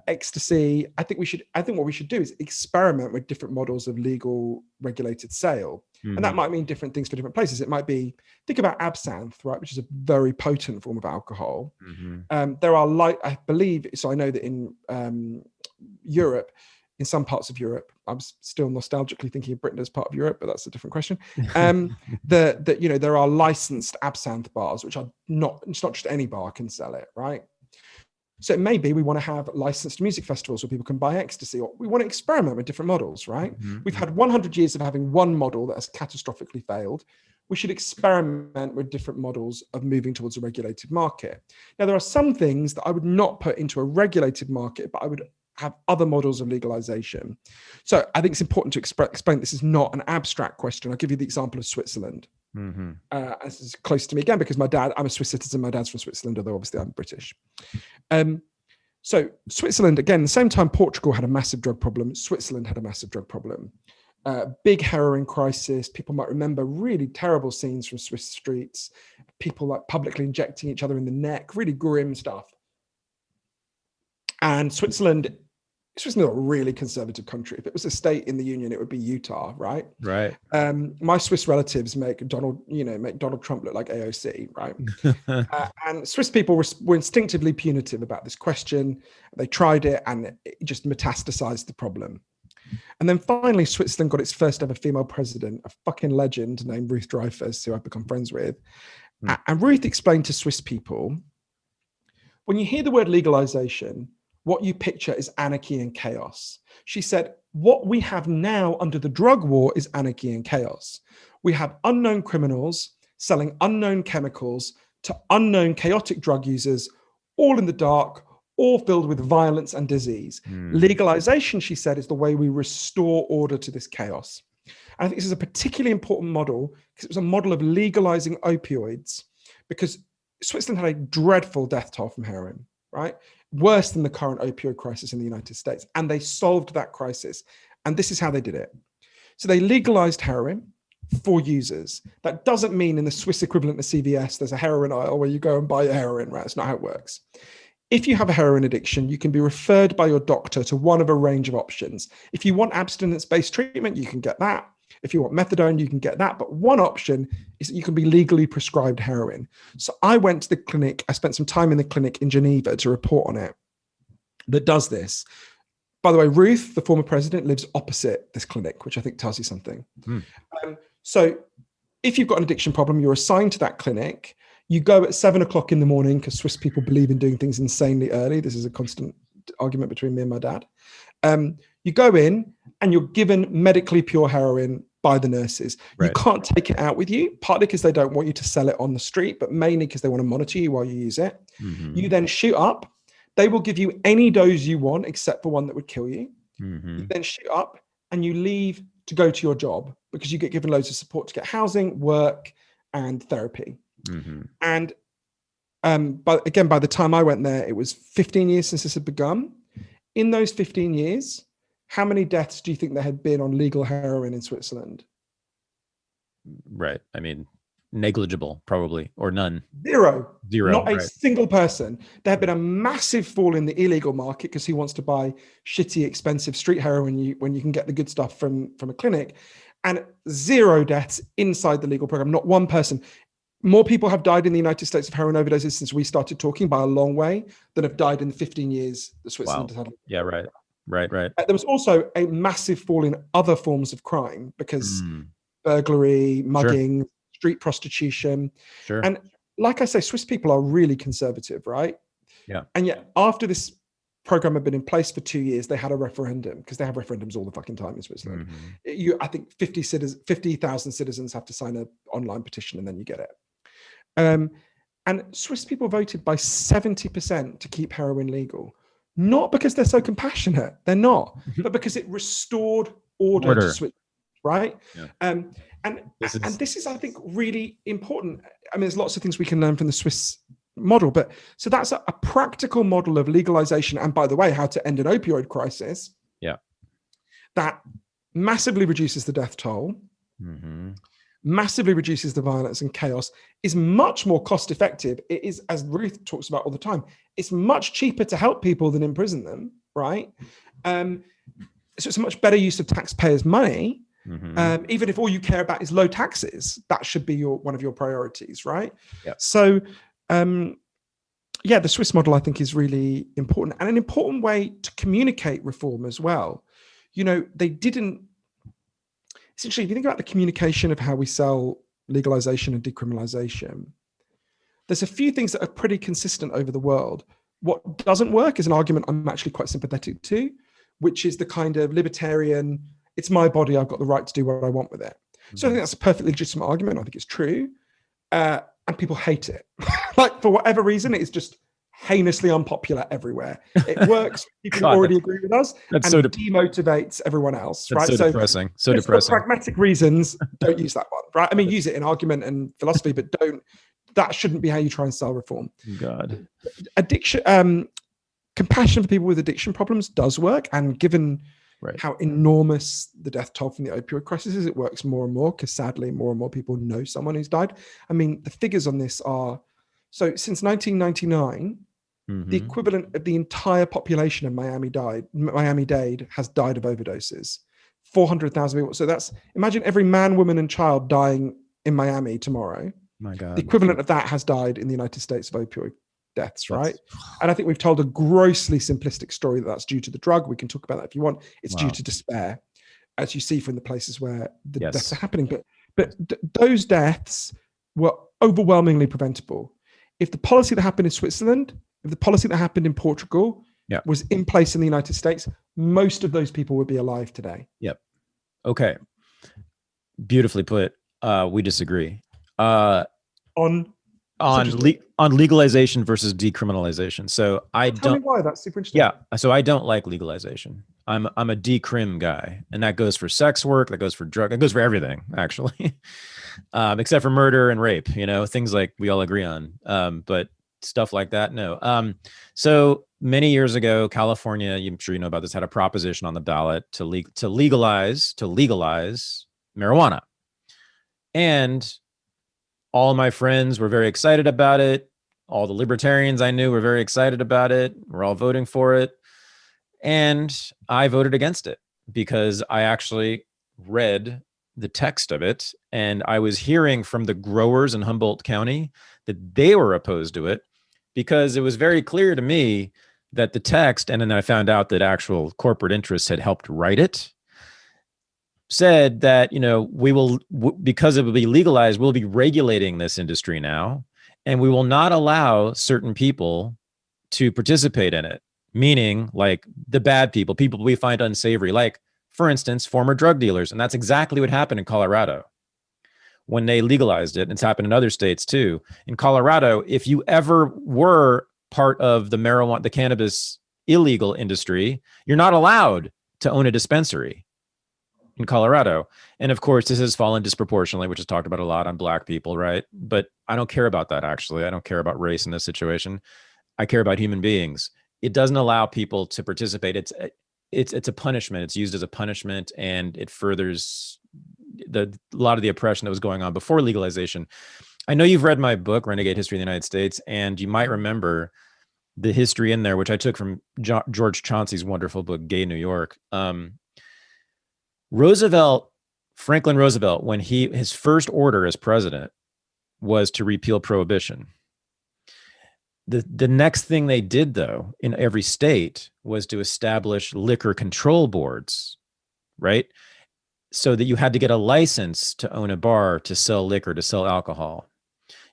Ecstasy. I think what we should do is experiment with different models of legal regulated sale. And that might mean different things for different places. It might be, think about absinthe, right, which is a very potent form of alcohol. There are I believe, so I know that in Europe, in some parts of Europe, I'm still nostalgically thinking of Britain as part of Europe, but that's a different question. There are licensed absinthe bars, which are it's not just any bar can sell it, right? So it may be we want to have licensed music festivals where people can buy ecstasy, or we want to experiment with different models, right? We've had 100 years of having one model that has catastrophically failed. We should experiment with different models of moving towards a regulated market. Now, there are some things that I would not put into a regulated market, but I would have other models of legalization. So I think it's important to explain this is not an abstract question. I'll give you the example of Switzerland. This is close to me again, because I'm a Swiss citizen. My dad's from Switzerland, although obviously I'm British. So Switzerland, again, the same time Portugal had a massive drug problem, Switzerland had a massive drug problem. Big heroin crisis. People might remember really terrible scenes from Swiss streets, people like publicly injecting each other in the neck, really grim stuff. And Switzerland is not a really conservative country. If it was a state in the union, it would be Utah, right? Right. My Swiss relatives make Donald Trump look like AOC, right? And Swiss people were instinctively punitive about this question. They tried it, and it just metastasized the problem. And then finally, Switzerland got its first ever female president, a fucking legend named Ruth Dreifuss, who I've become friends with. And Ruth explained to Swiss people, when you hear the word legalization, what you picture is anarchy and chaos. She said, what we have now under the drug war is anarchy and chaos. We have unknown criminals selling unknown chemicals to unknown chaotic drug users, all in the dark, all filled with violence and disease. Legalization, she said, is the way we restore order to this chaos. And I think this is a particularly important model because it was a model of legalizing opioids, because Switzerland had a dreadful death toll from heroin, right? Worse than the current opioid crisis in the United States. And they solved that crisis. And this is how they did it. So they legalized heroin for users. That doesn't mean in the Swiss equivalent of CVS, there's a heroin aisle where you go and buy your heroin, right? That's not how it works. If you have a heroin addiction, you can be referred by your doctor to one of a range of options. If you want abstinence-based treatment, you can get that. If you want methadone, you can get that. But one option is that you can be legally prescribed heroin. So I went to the clinic. I spent some time in the clinic in Geneva to report on it that does this. By the way, Ruth, the former president, lives opposite this clinic, which I think tells you something. So if you've got an addiction problem, you're assigned to that clinic. You go at 7 o'clock in the morning because Swiss people believe in doing things insanely early. This is a constant argument between me and my dad. You go in and you're given medically pure heroin by the nurses. Right. You can't take it out with you, partly because they don't want you to sell it on the street, but mainly because they want to monitor you while you use it. You then shoot up. They will give you any dose you want, except for one that would kill you. You then shoot up and you leave to go to your job because you get given loads of support to get housing, work, and therapy. And but again, by the time I went there, it was 15 years since this had begun. In those 15 years, how many deaths do you think there had been on legal heroin in Switzerland? Right. I mean, negligible, probably, or none. Zero. Not a right. single person. There had been a massive fall in the illegal market because who wants to buy shitty, expensive street heroin when you can get the good stuff from a clinic, and zero deaths inside the legal program. Not one person. More people have died in the United States of heroin overdoses since we started talking by a long way than have died in the 15 years that Switzerland has had. Yeah, right. There was also a massive fall in other forms of crime because burglary, mugging, street prostitution. Sure. And like I say, Swiss people are really conservative, right? Yeah. And yet after this program had been in place for 2 years, they had a referendum, because they have referendums all the fucking time in Switzerland. I think 50,000 citizens have to sign an online petition and then you get it. And Swiss people voted by 70% to keep heroin legal. Not because they're so compassionate, they're not, but because it restored order. To Switzerland, right? Yeah. And this is, I think, really important. I mean, there's lots of things we can learn from the Swiss model, but so that's a practical model of legalization. And by the way, how to end an opioid crisis. Yeah. That massively reduces the death toll, massively reduces the violence and chaos, is much more cost effective. It is, as Ruth talks about all the time, it's much cheaper to help people than imprison them, right? So it's a much better use of taxpayers' money. Even if all you care about is low taxes, that should be one of your priorities, right? Yeah. So, the Swiss model, I think, is really important, and an important way to communicate reform as well. You know, they didn't. Essentially, if you think about the communication of how we sell legalization and decriminalization, there's a few things that are pretty consistent over the world. What doesn't work is an argument I'm actually quite sympathetic to, which is the kind of libertarian, it's my body, I've got the right to do what I want with it. So I think that's a perfectly legitimate argument. I think it's true. And people hate it. Like, for whatever reason, it's just heinously unpopular everywhere. It works. People already agree with us, and demotivates everyone else. That's right? So depressing. So depressing. For pragmatic reasons, don't use that one. Right? I mean, use it in argument and philosophy, but don't. That shouldn't be how you try and sell reform. God. Addiction, compassion for people with addiction problems does work, and given how enormous the death toll from the opioid crisis is, it works more and more, because sadly, more and more people know someone who's died. I mean, the figures on this are, so since 1999, the equivalent of the entire population of Miami-Dade has died of overdoses. 400,000 people. So that's, imagine every man, woman, and child dying in Miami tomorrow. My God. The equivalent of that has died in the United States of opioid deaths, right? And I think we've told a grossly simplistic story that's due to the drug. We can talk about that if you want. It's due to despair, as you see from the places where the deaths are happening. But those deaths were overwhelmingly preventable. If the policy that happened in Switzerland, if the policy that happened in Portugal was in place in the United States, most of those people would be alive today. Yep. Okay. Beautifully put. We disagree. On legalization versus decriminalization. So Tell me why. That's super interesting. Yeah. So I don't like legalization. I'm a decrim guy, and that goes for sex work, that goes for drug, that goes for everything, actually, except for murder and rape. You know, things like we all agree on. But stuff like that, no. So many years ago, California, I'm sure you know about this, had a proposition on the ballot to legalize marijuana, and all my friends were very excited about it. All the libertarians I knew were very excited about it. We're all voting for it. And I voted against it because I actually read the text of it. And I was hearing from the growers in Humboldt County that they were opposed to it, because it was very clear to me that the text, and then I found out that actual corporate interests had helped write it, said that, you know, we will, because it will be legalized, we'll be regulating this industry now, and we will not allow certain people to participate in it, meaning like the bad people we find unsavory, like, for instance, former drug dealers. And that's exactly what happened in Colorado when they legalized it. It's happened in other states too. In Colorado, if you ever were part of the cannabis illegal industry, you're not allowed to own a dispensary. in Colorado. And of course, this has fallen disproportionately, which is talked about a lot on Black people, right? But I don't care about that, actually. I don't care about race in this situation. I care about human beings. It doesn't allow people to participate. It's a punishment. It's used as a punishment, and it furthers a lot of the oppression that was going on before legalization. I know you've read my book, Renegade History of the United States, and you might remember the history in there, which I took from George Chauncey's wonderful book, Gay New York. Franklin Roosevelt, when his first order as president was to repeal prohibition. The next thing they did, though, in every state was to establish liquor control boards, right? So that you had to get a license to own a bar, to sell liquor, to sell alcohol.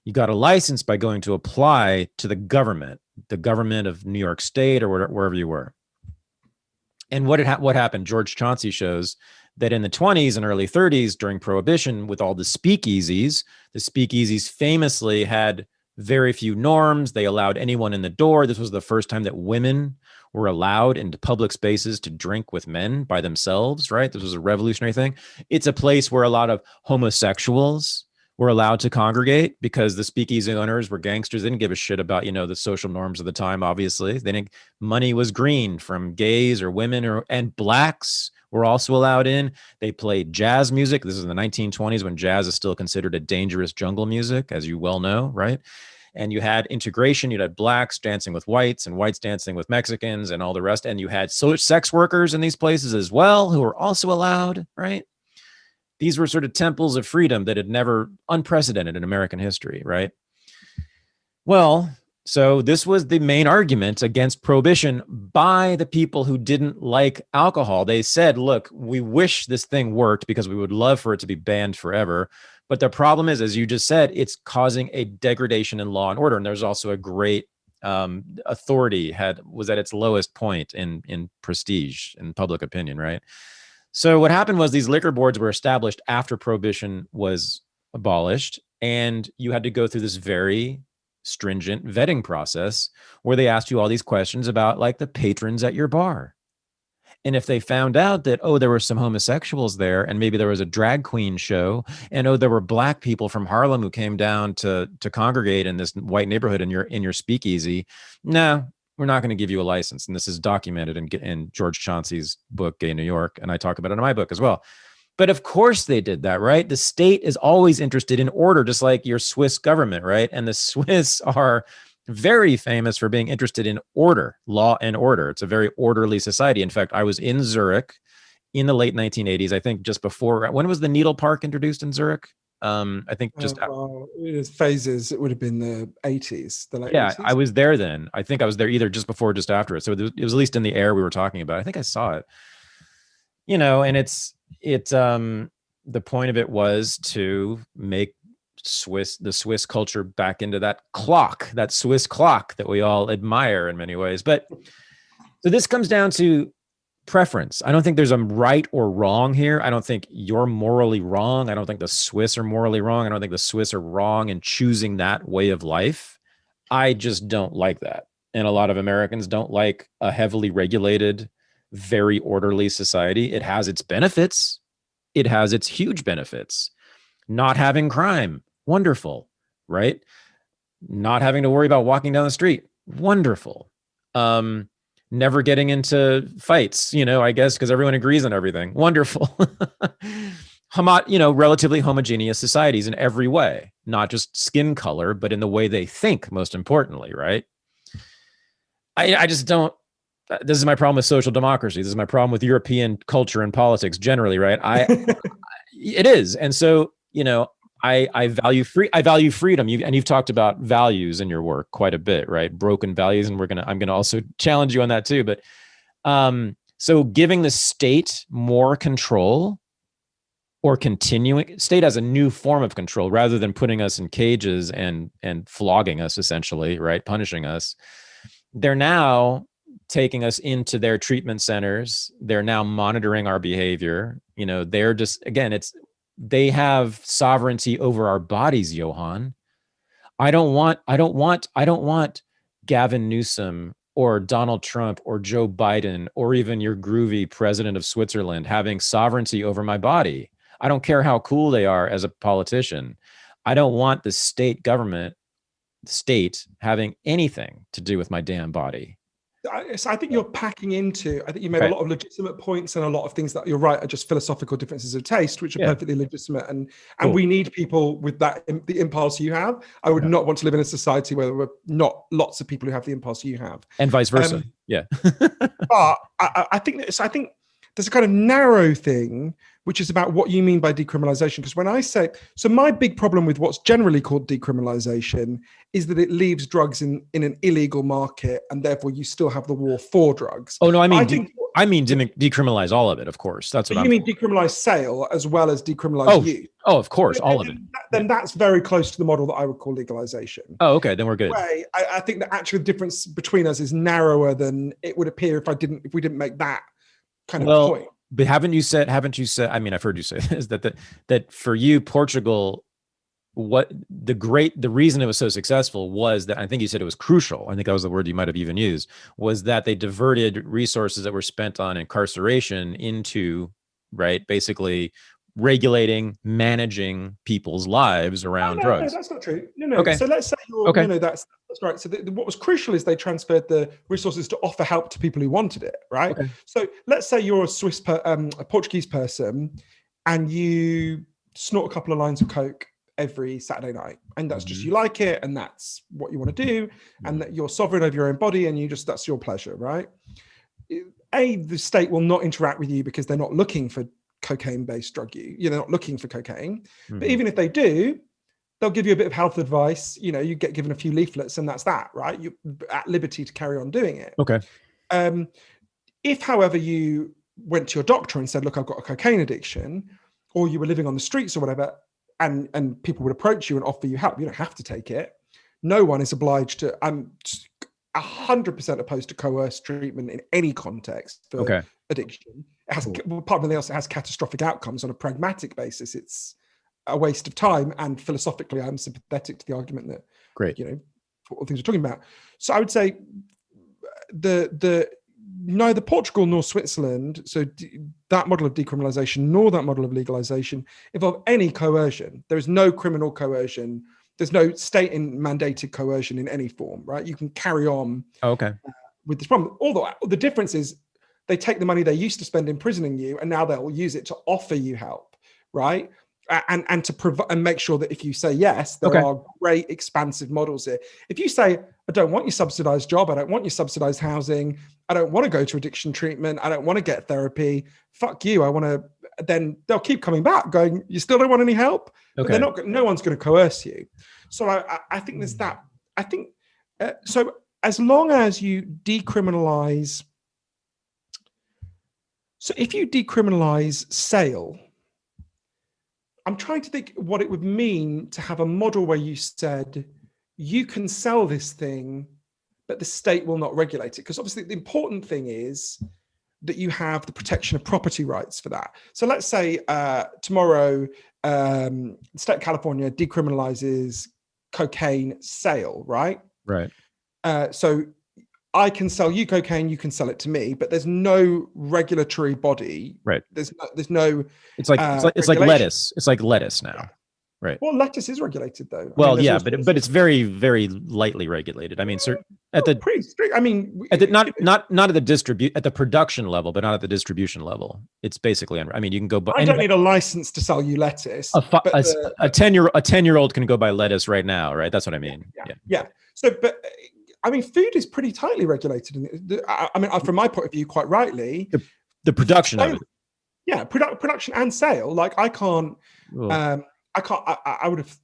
You got a license by going to apply to the government of New York State or wherever you were. And what happened? George Chauncey shows that in the 20s and early 30s during Prohibition, with all the speakeasies famously had very few norms. They allowed anyone in the door. This was the first time that women were allowed into public spaces to drink with men by themselves, right? This was a revolutionary thing. It's a place where a lot of homosexuals were allowed to congregate because the speakeasy owners were gangsters. They didn't give a shit about, the social norms of the time, obviously. Money was green from gays or women, and Blacks were also allowed in. They played jazz music. This is in the 1920s when jazz is still considered a dangerous jungle music, as you well know, right? And you had integration. You had Blacks dancing with whites and whites dancing with Mexicans and all the rest. And you had sex workers in these places as well, who were also allowed, right? These were sort of temples of freedom that had never unprecedented in American history, right? Well, so this was the main argument against prohibition by the people who didn't like alcohol. They said, look, we wish this thing worked because we would love for it to be banned forever. But the problem is, as you just said, it's causing a degradation in law and order. And there's also a great authority was at its lowest point in prestige in public opinion, right? So what happened was these liquor boards were established after prohibition was abolished, and you had to go through this very stringent vetting process where they asked you all these questions about like the patrons at your bar. And if they found out that, there were some homosexuals there, and maybe there was a drag queen show, and there were Black people from Harlem who came down to congregate in this white neighborhood in your speakeasy, no, we're not going to give you a license. And this is documented in George Chauncey's book, Gay New York. And I talk about it in my book as well. But of course they did that, right? The state is always interested in order, just like your Swiss government, right? And the Swiss are very famous for being interested in order, law and order. It's a very orderly society. In fact, I was in Zurich in the late 1980s, I think just before, when was the Needle Park introduced in Zurich? I think just it was phases. It would have been the 80s, the late 80s. I was there then. I think I was there either just before or just after it. So it was at least in the air we were talking about. I think I saw it. And the point of it was to make the Swiss culture back into that Swiss clock that we all admire in many ways. But so this comes down to preference. I don't think there's a right or wrong here. I don't think you're morally wrong. I don't think the Swiss are morally wrong. I don't think the Swiss are wrong in choosing that way of life. I just don't like that. And a lot of Americans don't like a heavily regulated, very orderly society. It has its benefits. It has its huge benefits. Not having crime, wonderful, right? Not having to worry about walking down the street, wonderful. Never getting into fights, I guess, because everyone agrees on everything. Wonderful. Relatively homogeneous societies in every way, not just skin color, but in the way they think, most importantly, right? I just don't, this is my problem with social democracy. This is my problem with European culture and politics generally, right? It is. And so, I value freedom. You've talked about values in your work quite a bit, right? Broken values. And I'm going to also challenge you on that too. But, so giving the state more control or continuing state as a new form of control, rather than putting us in cages and flogging us essentially, right? Punishing us. They're now taking us into their treatment centers. They're now monitoring our behavior. They're just, again, they have sovereignty over our bodies, Johann. I don't want Gavin Newsom or Donald Trump or Joe Biden or even your groovy president of Switzerland having sovereignty over my body. I don't care how cool they are as a politician. I don't want the state having anything to do with my damn body. So I think you're packing into, I think you made a lot of legitimate points and a lot of things that you're right are just philosophical differences of taste, which are perfectly legitimate. And we need people with that, the impulse you have. I would not want to live in a society where there were not lots of people who have the impulse you have. And vice versa. But I think there's a kind of narrow thing, which is about what you mean by decriminalization. Because when I say, so my big problem with what's generally called decriminalization is that it leaves drugs in an illegal market, and therefore you still have the war for drugs. Oh, no, I mean decriminalize all of it, of course. That's what you mean decriminalize sale as well as decriminalize use. Oh, of course, all of it. Then that's very close to the model that I would call legalization. Oh, okay, then we're good. I think the actual difference between us is narrower than it would appear if we didn't make that kind of point. But haven't you said, I mean, I've heard you say this, that for you, Portugal, the reason it was so successful was that, I think you said it was crucial, I think that was the word you might have even used, was that they diverted resources that were spent on incarceration into, basically regulating, managing people's lives around drugs. No, that's not true. No. Okay. So let's say that's right. So what was crucial is they transferred the resources to offer help to people who wanted it, right? Okay. So let's say you're a Portuguese person and you snort a couple of lines of coke every Saturday night, and that's just, you like it, and that's what you want to do, and that you're sovereign over your own body, and that's your pleasure, right? The state will not interact with you because they're not looking for cocaine-based drug use. They're not looking for cocaine. But even if they do, they'll give you a bit of health advice. You get given a few leaflets, and that's that, right? You're at liberty to carry on doing it. Okay. If, however, you went to your doctor and said, look, I've got a cocaine addiction, or you were living on the streets or whatever, and people would approach you and offer you help, you don't have to take it. No one is obliged to. I'm 100% opposed to coerced treatment in any context for addiction. It has, part of it also has catastrophic outcomes on a pragmatic basis. It's a waste of time, and philosophically, I'm sympathetic to the argument that for all things we're talking about. So I would say neither Portugal nor Switzerland, so that model of decriminalization nor that model of legalization involve any coercion. There is no criminal coercion. There's no state mandated coercion in any form, right? You can carry on with this problem. Although the difference is they take the money they used to spend imprisoning you, and now they'll use it to offer you help, right? And to provide and make sure that if you say yes, there are great expansive models here. If you say, I don't want your subsidized job, I don't want your subsidized housing, I don't want to go to addiction treatment, I don't want to get therapy, fuck you, I want to, then they'll keep coming back going, you still don't want any help? But they're not, no one's going to coerce you. So I think there's that. I think, so as long as you decriminalize, so if you decriminalize sale, I'm trying to think what it would mean to have a model where you said, you can sell this thing, but the state will not regulate it. Because obviously the important thing is that you have the protection of property rights for that. So let's say tomorrow, the state of California decriminalizes cocaine sale, right? Right. So I can sell you cocaine, you can sell it to me, but there's no regulatory body. Right. There's no. It's like lettuce. It's like lettuce now. Yeah. Right. Well, lettuce is regulated though. Well, but it's very, very lightly regulated. I mean, pretty strict. I mean, at the, not at the at the production level, but not at the distribution level. It's basically, I mean, you can go. I don't need a license to sell you lettuce. A 10-year-old can go buy lettuce right now, right? That's what I mean. Yeah. So, but I mean, food is pretty tightly regulated. I mean, from my point of view, quite rightly, the production of it. Yeah, production and sale. Like I can't. I would have.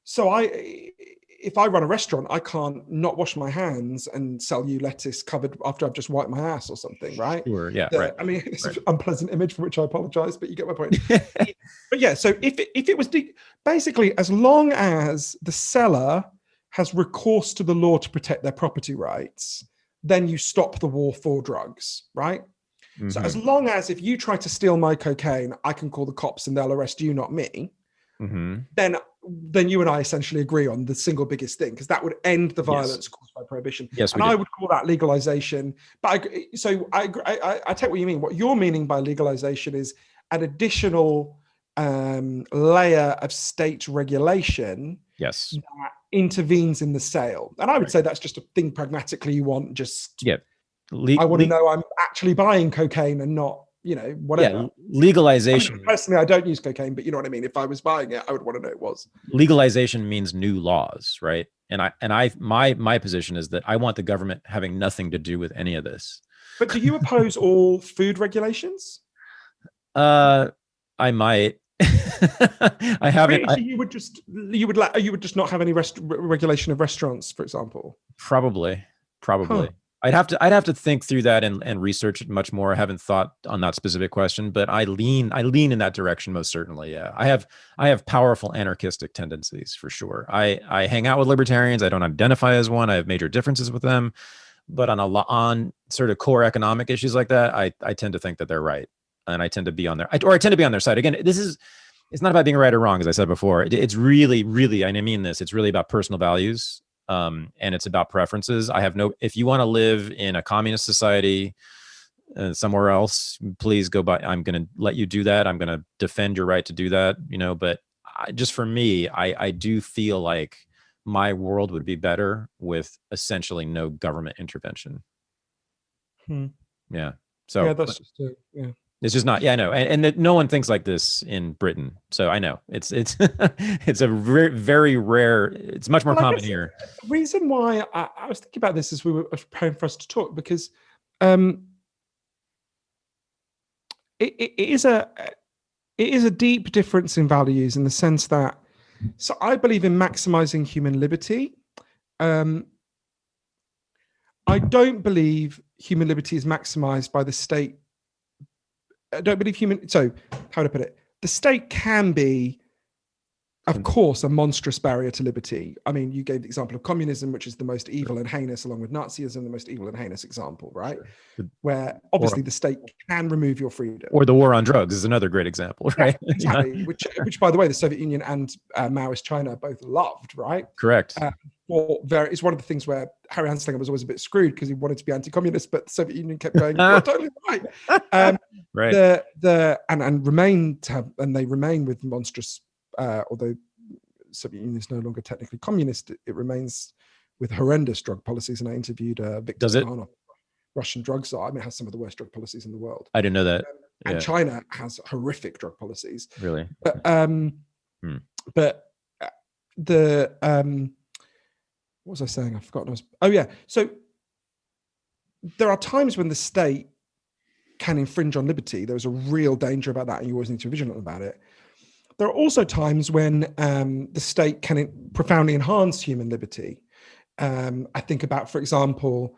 So if I run a restaurant, I can't not wash my hands and sell you lettuce covered after I've just wiped my ass or something, right? Sure. Yeah. Right. I mean, it's an unpleasant image for which I apologize, but you get my point. But yeah, so if it was basically, as long as the seller has recourse to the law to protect their property rights, then you stop the war for drugs, right? Mm-hmm. So as long as if you try to steal my cocaine, I can call the cops and they'll arrest you, not me. Mm-hmm. Then then you and I essentially agree on the single biggest thing, because that would end the violence caused by prohibition. Yes, and I would call that legalization. But I take what you mean. What you're meaning by legalization is an additional layer of state regulation yes, that intervenes in the sale. And I would say that's just a thing pragmatically you want. Just I want to know I'm actually buying cocaine and not, whatever. Yeah, legalization. Personally, I don't use cocaine, but you know what I mean. If I was buying it, I would want to know it was. Legalization means new laws, right? My position is that I want the government having nothing to do with any of this. But do you oppose all food regulations? I might. I haven't. So you would just not have any regulation of restaurants, for example. Probably. Huh. I'd have to think through that and research it much more. I haven't thought on that specific question, but I lean in that direction most certainly. Yeah, I have powerful anarchistic tendencies for sure. I hang out with libertarians. I don't identify as one. I have major differences with them, but on sort of core economic issues like that, I tend to think that they're right, and I tend to be on their side. Again, it's not about being right or wrong, as I said before. It's really, really, and I mean this. It's really about personal values. And it's about preferences. If you want to live in a communist society somewhere else, please go by. I'm going to let you do that. I'm going to defend your right to do that, but just for me, I do feel like my world would be better with essentially no government intervention. Yeah. So yeah, that's just it's just not. Yeah, I know, and that no one thinks like this in Britain. So I know it's it's a very, very rare. It's much more common here. The reason why I was thinking about this as we were preparing for us to talk, because it is a deep difference in values, in the sense that, so I believe in maximizing human liberty. I don't believe human liberty is maximized by the state. I don't believe so how to put it? The state can be, of course, a monstrous barrier to liberty. I mean, you gave the example of communism, which is the most evil and heinous, along with Nazism, the most evil and heinous example, right? Where obviously the state can remove your freedom. Or the war on drugs is another great example, right? Yeah, exactly. Which, by the way, the Soviet Union and Maoist China both loved, right? Correct. It's one of the things where Harry Anslinger was always a bit screwed, because he wanted to be anti-communist, but the Soviet Union kept going, you're totally right. Right. They remain with monstrous, although Soviet Union is no longer technically communist, it remains with horrendous drug policies. And I interviewed Viktor Ivanov, Russian drug czar. I mean, it has some of the worst drug policies in the world. I didn't know that. And China has horrific drug policies. Really? But what was I saying? I've forgotten. So there are times when the state can infringe on liberty. There's a real danger about that, and you always need to be vigilant about it. There are also times when the state can profoundly enhance human liberty. I think about, for example,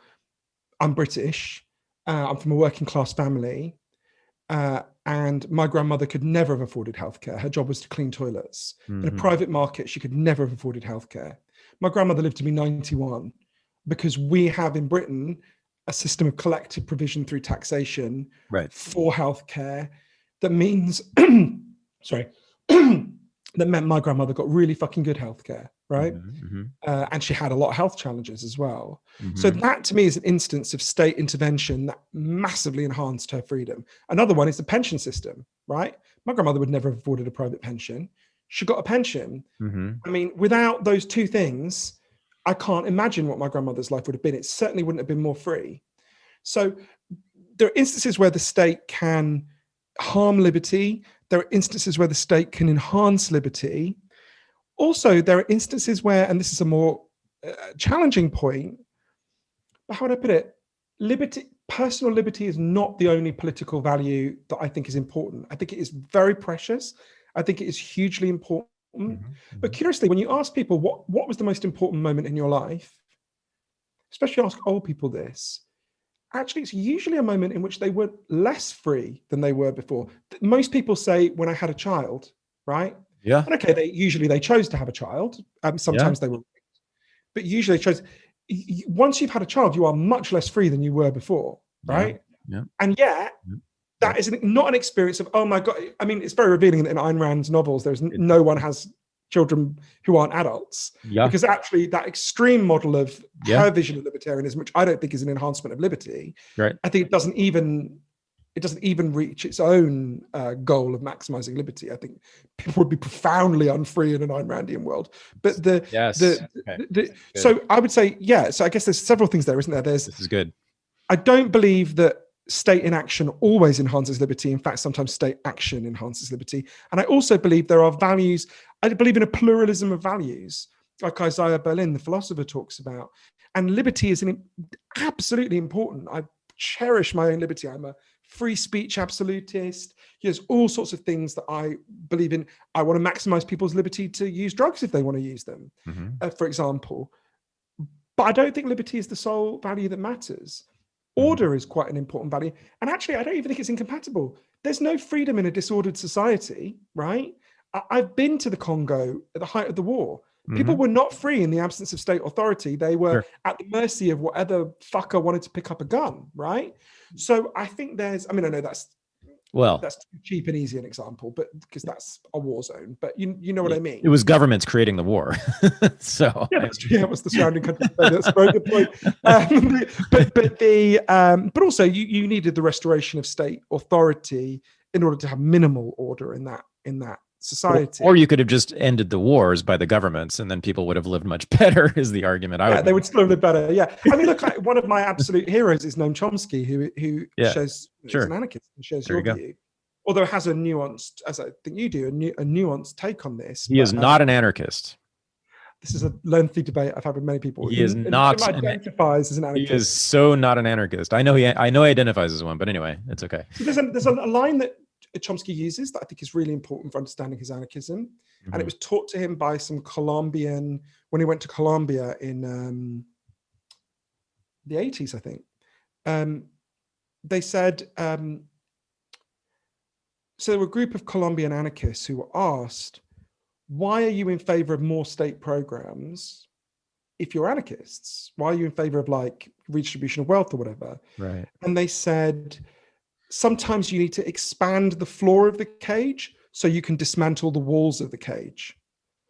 I'm British. I'm from a working class family. And my grandmother could never have afforded healthcare. Her job was to clean toilets. In a private market, she could never have afforded healthcare. My grandmother lived to be 91, because we have in Britain a system of collective provision through taxation for healthcare that means, that meant my grandmother got really fucking good healthcare, right? And she had a lot of health challenges as well. So that, to me, is an instance of state intervention that massively enhanced her freedom. Another one is the pension system, right? My grandmother would never have afforded a private pension. She got a pension. I mean, without those two things, I can't imagine what my grandmother's life would have been. It certainly wouldn't have been more free. So there are instances where the state can harm liberty. There are instances where the state can enhance liberty. Also, there are instances where, and this is a more challenging point, but how would I put it? Personal liberty is not the only political value that I think is important. I think it is very precious. I think it is hugely important. But curiously, when you ask people what was the most important moment in your life, especially ask old people this, actually it's usually a moment in which they were less free than they were before. Most people say, when I had a child, right? Yeah. And okay, they chose to have a child. Sometimes they were, but usually they chose. Once you've had a child, you are much less free than you were before, right? And yet, that is not an experience of, oh my God. I mean, it's very revealing that in Ayn Rand's novels, no one has children who aren't adults. Yeah. Because actually that extreme model of Yeah. her vision of libertarianism, which I don't think is an enhancement of liberty, Right. I think it doesn't even reach its own goal of maximizing liberty. I think people would be profoundly unfree in an Ayn Randian world. But so I would say, yeah. So I guess there's several things there, isn't there? This is good. I don't believe that state inaction always enhances liberty. In fact, sometimes state action enhances liberty. And I also believe there are values. I believe in a pluralism of values, like Isaiah Berlin, the philosopher, talks about. And liberty is absolutely important. I cherish my own liberty. I'm a free speech absolutist. There's all sorts of things that I believe in. I want to maximize people's liberty to use drugs if they want to use them, for example. But I don't think liberty is the sole value that matters. Order is quite an important value. And actually, I don't even think it's incompatible. There's no freedom in a disordered society, right? I've been to the Congo at the height of the war. People were not free in the absence of state authority. They were at the mercy of whatever fucker wanted to pick up a gun, right? So I think I know that's too cheap and easy an example, but because that's a war zone. But you know what I mean. It was governments creating the war. So it was the surrounding countries. That's a very good point. But also you needed the restoration of state authority in order to have minimal order in that society. Or you could have just ended the wars by the governments, and then people would have lived much better. Is the argument? They would still have lived better. Yeah, I mean, look, one of my absolute heroes is Noam Chomsky, who shows he's an anarchist and shares your view. Although it has a nuanced, as I think you do, a nuanced take on this. He is not an anarchist. This is a lengthy debate I've had with many people. He is not. Identifies as an anarchist. He is so not an anarchist. I know he identifies as one, but anyway, it's okay. So there's a line that Chomsky uses that I think is really important for understanding his anarchism. And it was taught to him by some Colombian, when he went to Colombia in the 80s, I think. They said, so there were a group of Colombian anarchists who were asked, why are you in favor of more state programs if you're anarchists? Why are you in favor of like redistribution of wealth or whatever? Right. And they said, sometimes you need to expand the floor of the cage so you can dismantle the walls of the cage,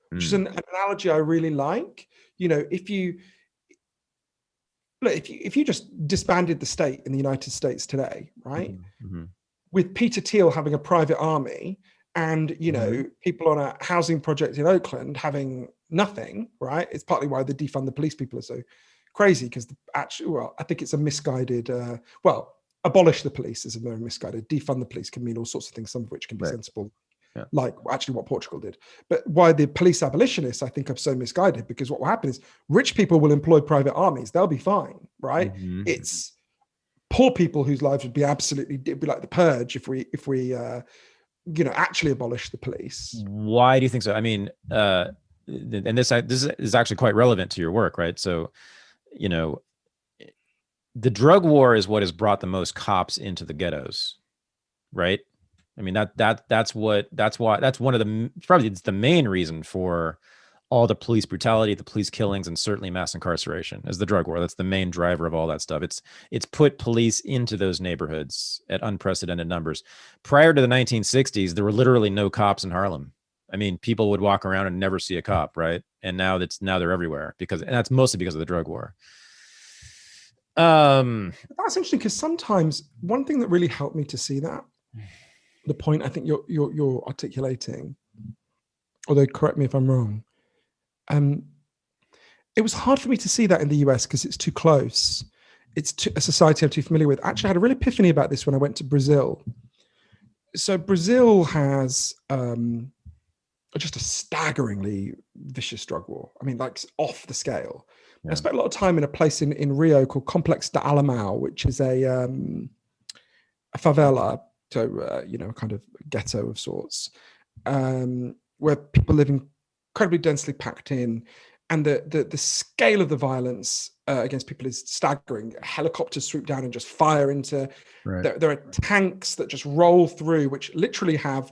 which is an analogy I really like. You know, if you just disbanded the state in the United States today, right? With Peter Thiel having a private army and, you know, people on a housing project in Oakland having nothing, right? It's partly why the defund the police people are so crazy, because I think it's a misguided, abolish the police is a very misguided. Defund the police can mean all sorts of things, some of which can be sensible, like actually what Portugal did. But why the police abolitionists, I think, are so misguided, because what will happen is rich people will employ private armies. They'll be fine, right? It's poor people whose lives would be it'd be like the purge if we actually abolish the police. Why do you think so? I mean, and this is actually quite relevant to your work, right? So, you know, the drug war is what has brought the most cops into the ghettos, right? I mean, that's one of the, probably it's the main reason for all the police brutality, the police killings, and certainly mass incarceration is the drug war. That's the main driver of all that stuff. It's put police into those neighborhoods at unprecedented numbers. Prior to the 1960s, there were literally no cops in Harlem. I mean, people would walk around and never see a cop, right? And now they're everywhere and that's mostly because of the drug war. That's interesting, because sometimes one thing that really helped me to see that, the point I think you're articulating, although correct me if I'm wrong, it was hard for me to see that in the US because it's too close. It's a society I'm too familiar with. Actually, I had a real epiphany about this when I went to Brazil. So Brazil has just a staggeringly vicious drug war. I mean, like off the scale. Yeah. I spent a lot of time in a place in Rio called Complex de Alemão, which is a favela, so kind of ghetto of sorts, where people live incredibly densely packed in, and the scale of the violence against people is staggering. Helicopters swoop down and just fire into. Right. There are tanks that just roll through, which literally have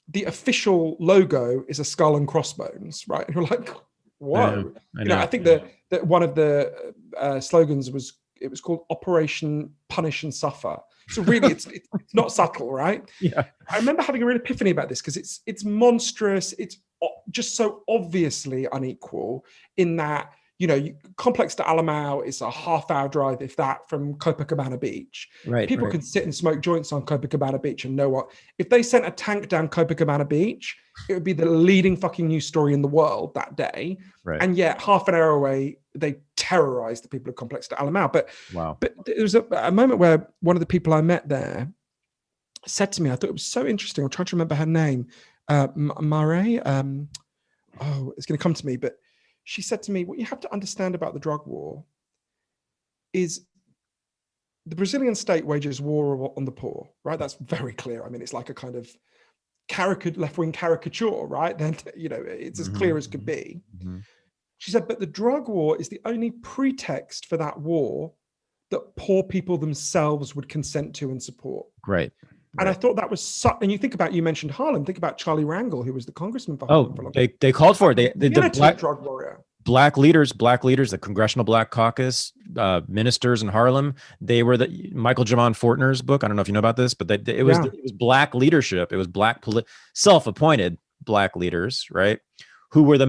the official logo is a skull and crossbones, right? And you're like, whoa. I think that one of the slogans was called Operation Punish and Suffer. So really, it's not subtle, right? Yeah. I remember having a real epiphany about this because it's monstrous. It's just so obviously unequal in that, you know, Complex de Alamau is a half-hour drive, if that, from Copacabana Beach. Right. People right. can sit and smoke joints on Copacabana Beach and know what, if they sent a tank down Copacabana Beach, it would be the leading fucking news story in the world that day. Right. And yet half an hour away, they terrorized the people of Complex de Alamau. But there was a moment where one of the people I met there said to me, I thought it was so interesting. I'm trying to remember her name. Mare. It's going to come to me, but she said to me, what you have to understand about the drug war is the Brazilian state wages war on the poor, right? That's very clear. I mean, it's like a kind of left-wing caricature, right? Then, you know, it's as clear as could be. She said, but the drug war is the only pretext for that war that poor people themselves would consent to and support. Right. And I thought that was and you think about, you mentioned Harlem, think about Charlie Rangel, who was the congressman for Harlem for a long time. They called for it. The drug warrior. Black leaders, the Congressional Black Caucus, ministers in Harlem. They were Michael Javon Fortner's book. I don't know if you know about this, but it was black leadership. It was black self-appointed black leaders, right, who were the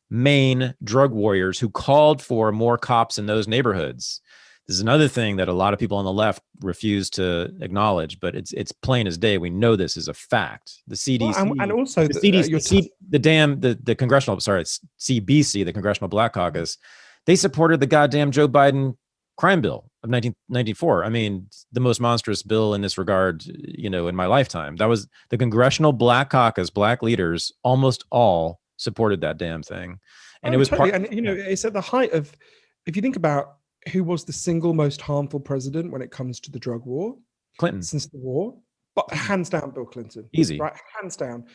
main drug warriors who called for more cops in those neighborhoods. This is another thing that a lot of people on the left refuse to acknowledge, but it's plain as day. We know this is a fact. The CDC, and also the CDC, the congressional, CBC, the Congressional Black Caucus, they supported the goddamn Joe Biden crime bill of 1994. I mean, the most monstrous bill in this regard, you know, in my lifetime. That was the Congressional Black Caucus, black leaders, almost all supported that damn thing. And it was totally. And you know, it's at the height of, if you think about who was the single most harmful president when it comes to the drug war? Clinton. Since the war. But hands down, Bill Clinton. Easy. Right? Hands down.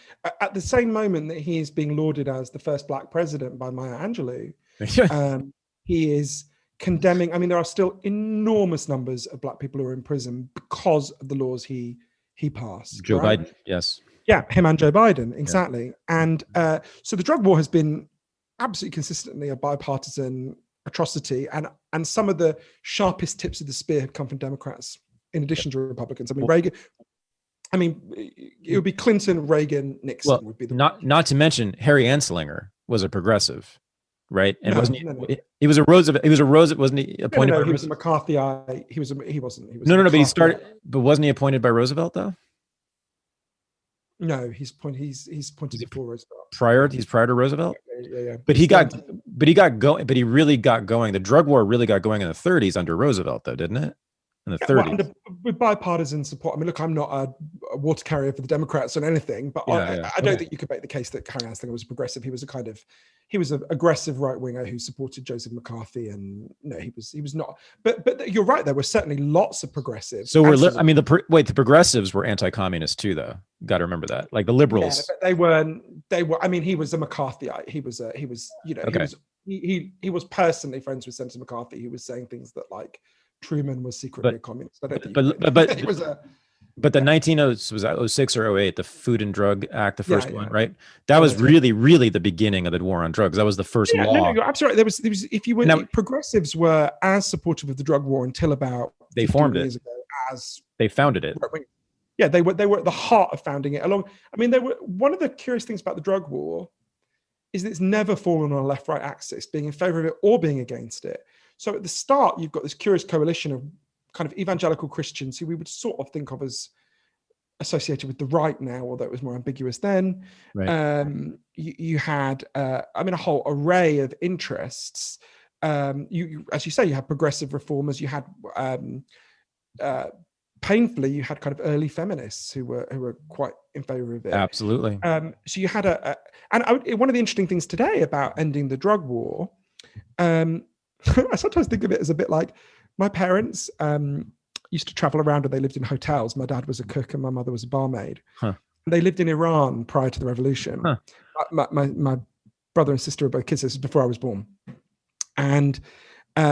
At the same moment that he is being lauded as the first black president by Maya Angelou, he is condemning, I mean, there are still enormous numbers of black people who are in prison because of the laws he passed. Joe Biden, yes. Yeah, him and Joe Biden, exactly. Yeah. And so the drug war has been absolutely consistently a bipartisan atrocity, and some of the sharpest tips of the spear have come from Democrats in addition to Republicans. I mean, Reagan, I mean, it would be Clinton, Reagan, Nixon would be the not to mention Harry Anslinger was a progressive, right? And he was a Roosevelt, wasn't he appointed by he was a McCarthyite. He wasn't. No, but he started, but wasn't he appointed by Roosevelt though? No, he's appointed before Roosevelt. He's prior to Roosevelt. Yeah. But he really got going. The drug war really got going in the 30s under Roosevelt, though, didn't it? In the 30s. Well, with bipartisan support. I mean, look, I'm not a water carrier for the Democrats on anything, but I don't think you could make the case that Harry Anslinger was progressive. He was an aggressive right winger who supported Joseph McCarthy, and no, he was not. But you're right. There were certainly lots of progressives. So the progressives were anti-communist too, though. Got to remember that. Like the liberals, yeah, but they weren't. They were. I mean, he was a McCarthyite. He was. You know, okay. He was personally friends with Senator McCarthy. He was saying things that like Truman was secretly a communist. I don't think it was a. But the 1906 or 08, the Food and Drug Act, the first one, right? That was really the beginning of the war on drugs. That was the first law. No, you're absolutely right. There was if you were progressives were as supportive of the drug war until about they formed it. Years ago as they founded it. Yeah, they were at the heart of founding it. They were one of the curious things about the drug war is that it's never fallen on a left-right axis, being in favor of it or being against it. So at the start, you've got this curious coalition of kind of evangelical Christians who we would sort of think of as associated with the right now, although it was more ambiguous then. Right. You had, a whole array of interests. You, as you say, you had progressive reformers. You had, painfully, you had kind of early feminists who were quite in favor of it. Absolutely. So you had one of the interesting things today about ending the drug war. I sometimes think of it as a bit like. My parents used to travel around and they lived in hotels. My dad was a cook and my mother was a barmaid. Huh. They lived in Iran prior to the revolution. Huh. My brother and sister were both kids. This was before I was born. And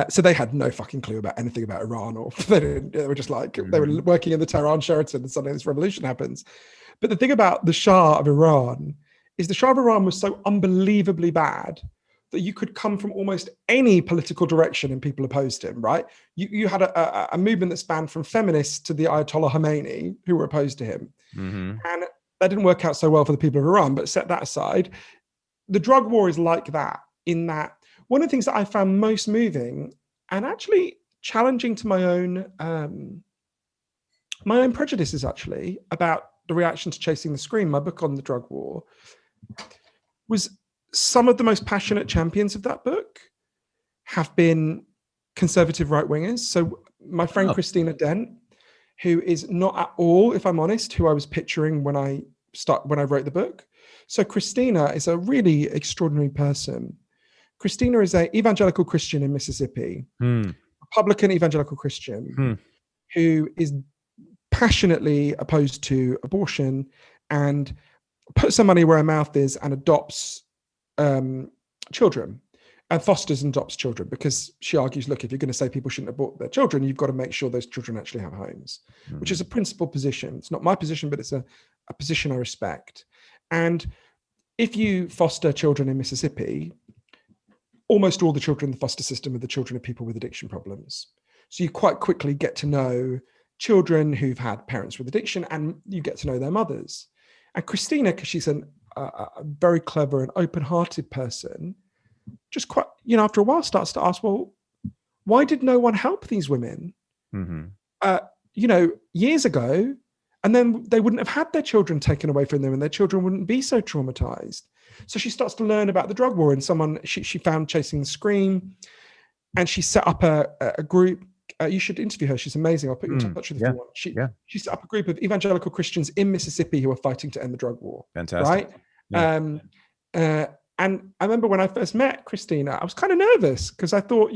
so they had no fucking clue about anything about Iran, or they were just like, they were working in the Tehran Sheraton and suddenly this revolution happens. But the thing about the Shah of Iran is the Shah of Iran was so unbelievably bad that you could come from almost any political direction and people opposed him, right? You had a movement that spanned from feminists to the Ayatollah Khomeini who were opposed to him. Mm-hmm. And that didn't work out so well for the people of Iran, but set that aside. The drug war is like that, in that one of the things that I found most moving and actually challenging to my own prejudices actually about the reaction to Chasing the Scream, my book on the drug war, was some of the most passionate champions of that book have been conservative right-wingers. So my friend Christina Dent, who is not at all, if I'm honest, who I was picturing when I wrote the book. So Christina is a really extraordinary person. Christina is an evangelical Christian in Mississippi, Republican evangelical Christian, who is passionately opposed to abortion and puts her money where her mouth is and adopts children and fosters and adopts children, because she argues, look, if you're going to say people shouldn't abort their children, you've got to make sure those children actually have homes, which is a principled position. It's not my position, but it's a position I respect. And if you foster children in Mississippi, almost all the children in the foster system are the children of people with addiction problems. So you quite quickly get to know children who've had parents with addiction, and you get to know their mothers. And Christina, because she's a very clever and open-hearted person, just quite, after a while starts to ask, well, why did no one help these women, years ago? And then they wouldn't have had their children taken away from them, and their children wouldn't be so traumatized. So she starts to learn about the drug war, and she found Chasing the Scream, and she set up a group. You should interview her. She's amazing. I'll put you in touch with her if you want. She set up a group of evangelical Christians in Mississippi who are fighting to end the drug war. Fantastic. Right? Yeah. And I remember when I first met Christina, I was kind of nervous because I thought,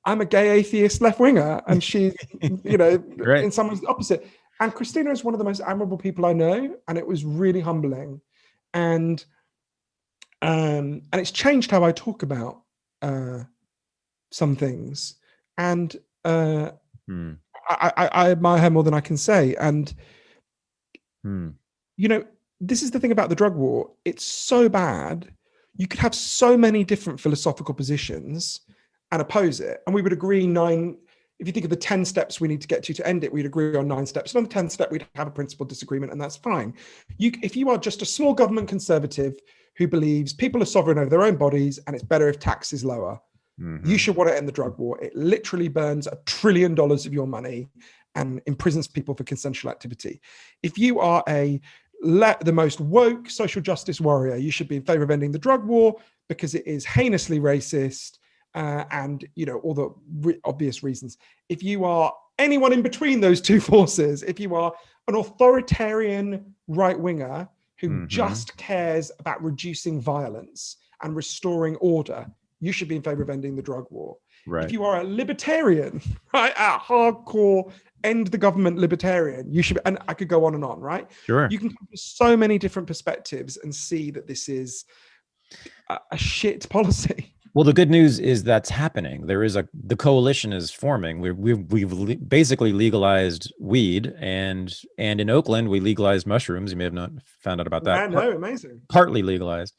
I'm a gay atheist left-winger, and she's, Right. in some ways the opposite. And Christina is one of the most admirable people I know, and it was really humbling. And it's changed how I talk about some things. And I admire her more than I can say. And, this is the thing about the drug war. It's so bad. You could have so many different philosophical positions and oppose it. And we would agree if you think of the 10 steps we need to get to end it, we'd agree on 9 steps. And on the 10th step, we'd have a principled disagreement, and that's fine. If you are just a small government conservative who believes people are sovereign over their own bodies and it's better if tax is lower, you should want to end the drug war. It literally burns $1 trillion of your money and imprisons people for consensual activity. If you are the most woke social justice warrior, you should be in favor of ending the drug war because it is heinously racist and all the obvious reasons. If you are anyone in between those two forces, if you are an authoritarian right-winger who just cares about reducing violence and restoring order, you should be in favor of ending the drug war. Right. If you are a libertarian, right, a hardcore end the government libertarian, you should, and I could go on, right? Sure. You can come from so many different perspectives and see that this is a shit policy. Well, the good news is that's happening. The coalition is forming. We've basically legalized weed, and in Oakland we legalized mushrooms. You may have not found out about that. Yeah, no, amazing. Partly legalized,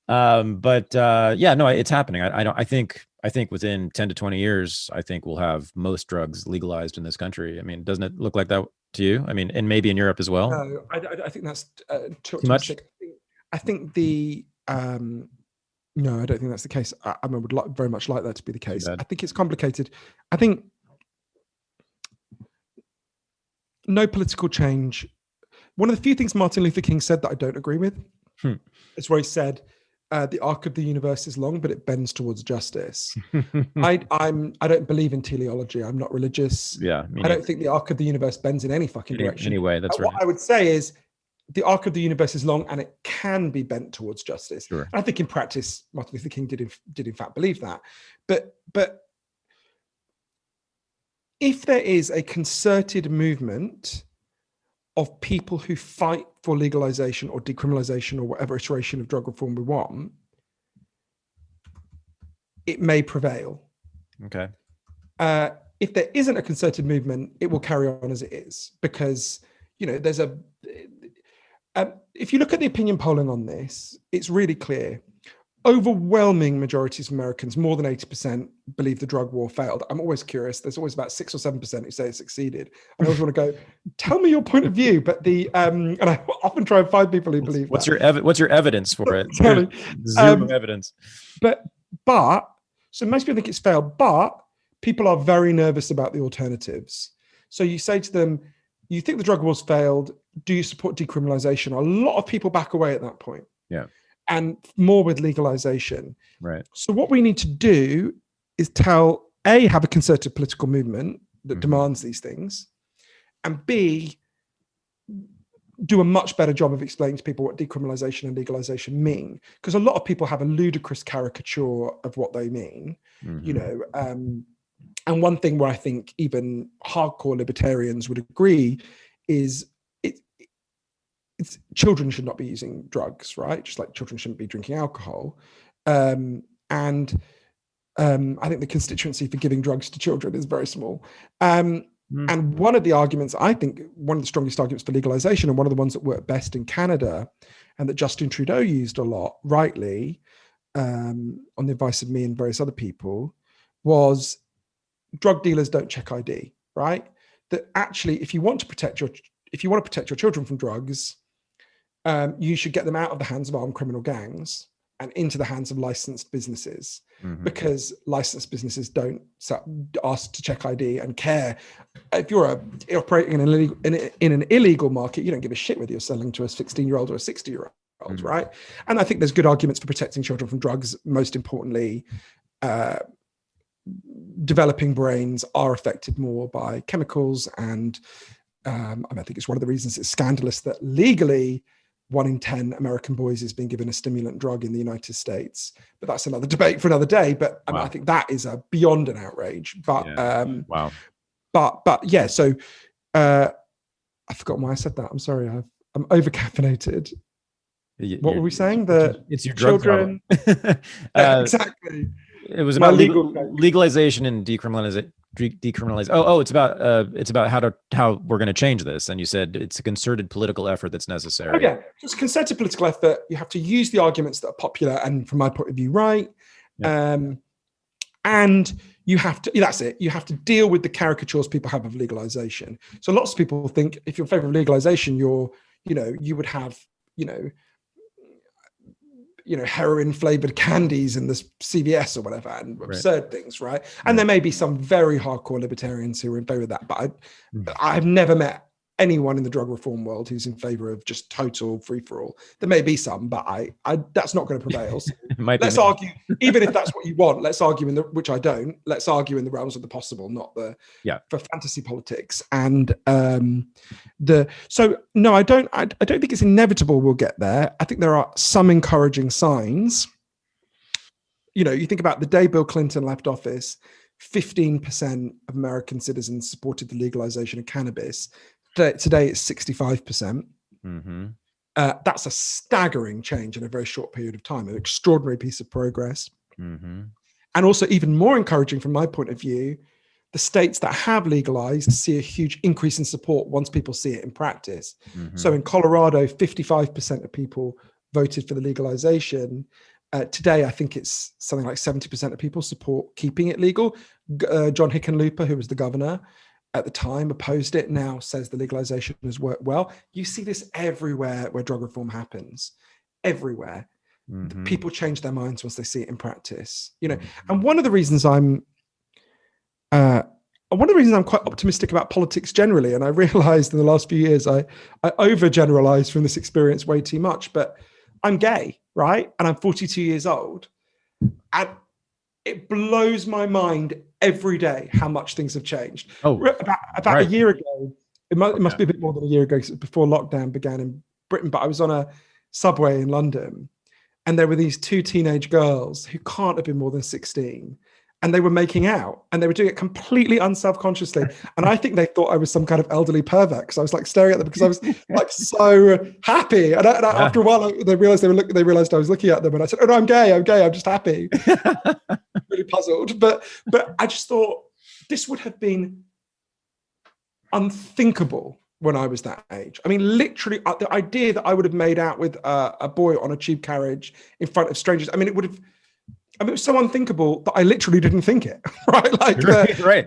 it's happening. I think within 10 to 20 years, I think we'll have most drugs legalized in this country. I mean, doesn't it look like that to you? I mean, and maybe in Europe as well. No, I think that's too much. I think no, I don't think that's the case. I would very much like that to be the case. I think it's complicated. I think no political change. One of the few things Martin Luther King said that I don't agree with is where he said, the arc of the universe is long, but it bends towards justice. I don't believe in teleology. I'm not religious. Yeah, I don't think the arc of the universe bends in any fucking direction. Anyway, that's right. What I would say is the arc of the universe is long, and it can be bent towards justice. Sure. And I think in practice, Martin Luther King did in fact believe that. But if there is a concerted movement of people who fight for legalization or decriminalization or whatever iteration of drug reform we want, it may prevail. Okay. If there isn't a concerted movement, it will carry on as it is, because there's if you look at the opinion polling on this, it's really clear. overwhelming majorities of Americans, more than 80%, believe the drug war failed. I'm always curious. There's always about 6 or 7% who say it succeeded. I always want to go, tell me your point of view. But and I often try and find people who believe what's that. What's your evidence for it? Totally. Zero evidence. But so most people think it's failed, but people are very nervous about the alternatives. So you say to them, you think the drug war's failed, do you support decriminalization? A lot of people back away at that point. Yeah. And more with legalization. Right. So what we need to do is have a concerted political movement that demands these things, and B, do a much better job of explaining to people what decriminalization and legalization mean. Because a lot of people have a ludicrous caricature of what they mean, you know. And one thing where I think even hardcore libertarians would agree is it's children should not be using drugs, right? Just like children shouldn't be drinking alcohol. And I think the constituency for giving drugs to children is very small. And one of the arguments, I think one of the strongest arguments for legalization, and one of the ones that worked best in Canada and that Justin Trudeau used a lot, rightly, on the advice of me and various other people, was drug dealers don't check ID, right? That actually, if you want to protect your children from drugs, you should get them out of the hands of armed criminal gangs and into the hands of licensed businesses, because licensed businesses don't ask to check ID and care. If you're operating in an illegal market, you don't give a shit whether you're selling to a 16-year-old or a 60-year-old, right? And I think there's good arguments for protecting children from drugs. Most importantly, developing brains are affected more by chemicals, and I think it's one of the reasons it's scandalous that legally 1 in 10 American boys is being given a stimulant drug in the United States. But that's another debate for another day. But I think that is beyond an outrage. But yeah. So I've forgotten why I said that. I'm sorry. I'm over caffeinated. What were we saying? It's your children. Exactly. It was about legalization and decriminalization. It's about how we're going to change this. And you said it's a concerted political effort that's necessary. Oh, yeah, it's a concerted political effort. You have to use the arguments that are popular and, from my point of view, right. Yeah. And you have to, that's it. You have to deal with the caricatures people have of legalization. So lots of people think if you're in favor of legalization, you would have, heroin flavored candies in this CVS or whatever, and absurd things, right? And there may be some very hardcore libertarians who are in favor of that, but I've never met anyone in the drug reform world who's in favor of just total free for all. There may be some, but I that's not going to prevail. So let's argue, even if that's what you want. Let's argue which I don't. Let's argue in the realms of the possible, not for fantasy politics. And no, I don't think it's inevitable we'll get there. I think there are some encouraging signs. You think about the day Bill Clinton left office, 15% of American citizens supported the legalization of cannabis. Today it's 65%. That's a staggering change in a very short period of time, an extraordinary piece of progress. And also, even more encouraging from my point of view, the states that have legalized see a huge increase in support once people see it in practice. So in Colorado, 55% of people voted for the legalization. Today, I think it's something like 70% of people support keeping it legal. John Hickenlooper, who was the governor at the time, opposed it, now says the legalization has worked well. You see this everywhere where drug reform happens, everywhere. People change their minds once they see it in practice, And one of the reasons I'm quite optimistic about politics generally, and I realized in the last few years I overgeneralized from this experience way too much, but I'm gay, right? And I'm 42 years old. And it blows my mind every day how much things have changed. About a year ago, it must be a bit more than a year ago, before lockdown began in Britain, but I was on a subway in London, and there were these 2 teenage girls who can't have been more than 16, and they were making out, and they were doing it completely unselfconsciously. And I think they thought I was some kind of elderly pervert, because I was like staring at them because I was like so happy. And after a while, they realized I was looking at them, and I said, "Oh no, I'm gay. I'm just happy." Really puzzled, but I just thought this would have been unthinkable when I was that age. I mean, literally, the idea that I would have made out with a boy on a tube carriage in front of strangers. I mean, it was so unthinkable that I literally didn't think it, right? Like, Right.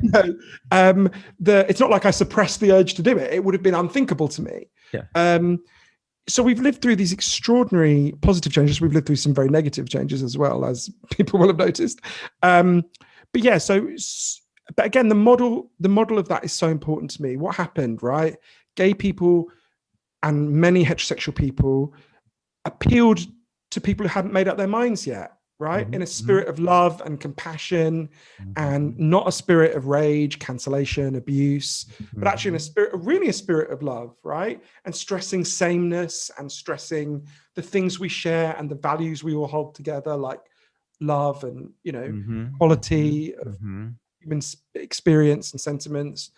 it's not like I suppressed the urge to do it. It would have been unthinkable to me. Yeah. So we've lived through these extraordinary positive changes. We've lived through some very negative changes as well, as people will have noticed. But yeah, but again, the model of that is so important to me. What happened, right? Gay people and many heterosexual people appealed to people who hadn't made up their minds yet, right? Mm-hmm. In a spirit of love and compassion, and not a spirit of rage, cancellation, abuse, but actually in a spirit of love, right? And stressing sameness and stressing the things we share and the values we all hold together, like love and, quality of human experience and sentiments.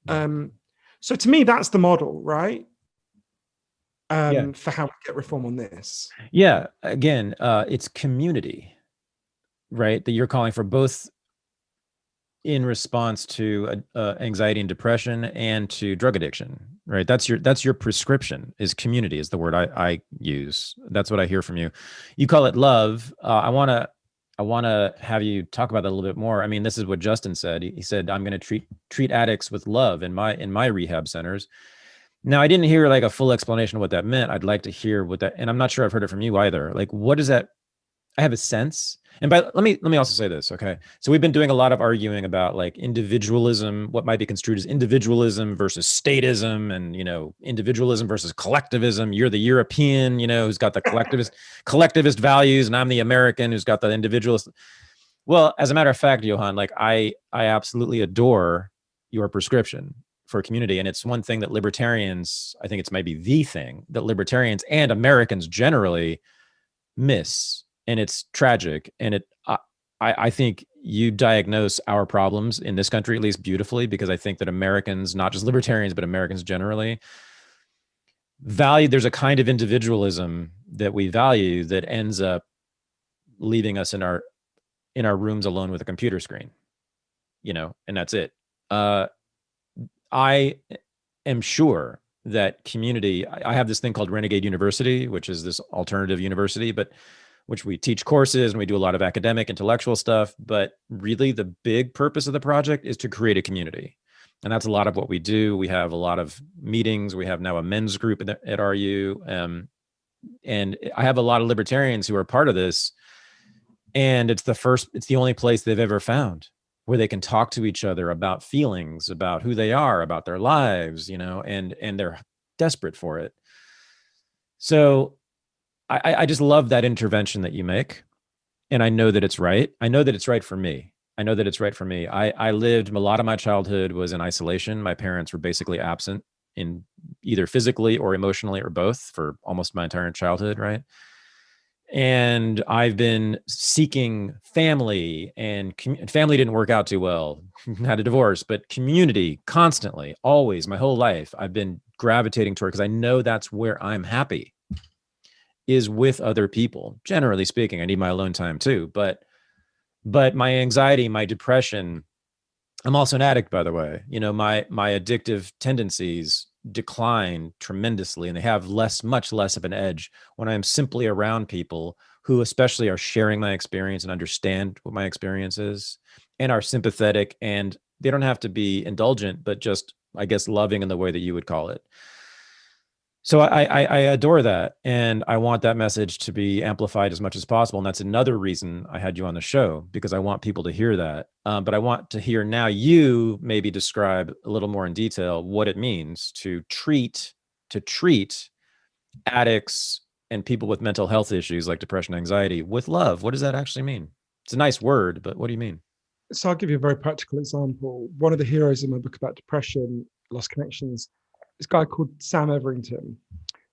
So to me, that's the model, right? For how we get reform on this. Yeah. Again, it's community, right? That you're calling for, both in response to anxiety and depression and to drug addiction, right? That's your prescription, is community, is the word I use. That's what I hear from you. You call it love. I want to have you talk about that a little bit more. I mean, this is what Justin said. He said, I'm going to treat addicts with love in my rehab centers. Now, I didn't hear like a full explanation of what that meant. I'd like to hear what that, and I'm not sure I've heard it from you either. Like, what does that, I have a sense. And let me also say this. Okay. So we've been doing a lot of arguing about like individualism, what might be construed as individualism versus statism, and, individualism versus collectivism. You're the European, who's got the collectivist values, and I'm the American who's got the individualist. Well, as a matter of fact, Johann, like I absolutely adore your prescription for community. And it's one thing that libertarians, I think it's maybe the thing that libertarians and Americans generally miss. And it's tragic. And I think you diagnose our problems in this country, at least, beautifully, because I think that Americans, not just libertarians, but Americans generally, there's a kind of individualism that we value that ends up leaving us in our rooms alone with a computer screen, and that's it. I am sure that community, I have this thing called Renegade University, which is this alternative university, but which we teach courses and we do a lot of academic, intellectual stuff. But really the big purpose of the project is to create a community. And that's a lot of what we do. We have a lot of meetings. We have now a men's group at RU. And I have a lot of libertarians who are part of this. And it's the only place they've ever found where they can talk to each other about feelings, about who they are, about their lives, and they're desperate for it. So I just love that intervention that you make. And I know that it's right. I know that it's right for me. I lived, a lot of my childhood was in isolation. My parents were basically absent, in either physically or emotionally or both, for almost my entire childhood, right? And I've been seeking family, and family didn't work out too well. Had a divorce, but community constantly, always, my whole life, I've been gravitating toward, because I know that's where I'm happy, is with other people. Generally speaking, I need my alone time too. But my anxiety, my depression, I'm also an addict, by the way. My addictive tendencies decline tremendously, and they have much less of an edge when I'm simply around people who especially are sharing my experience and understand what my experience is, and are sympathetic, and they don't have to be indulgent, but just, I guess, loving in the way that you would call it. So I adore that. And I want that message to be amplified as much as possible. And that's another reason I had you on the show, because I want people to hear that. But I want to hear now you maybe describe a little more in detail what it means to treat addicts and people with mental health issues like depression, anxiety with love. What does that actually mean? It's a nice word, but what do you mean? So I'll give you a very practical example. One of the heroes in my book about depression, Lost Connections, this guy called Sam Everington.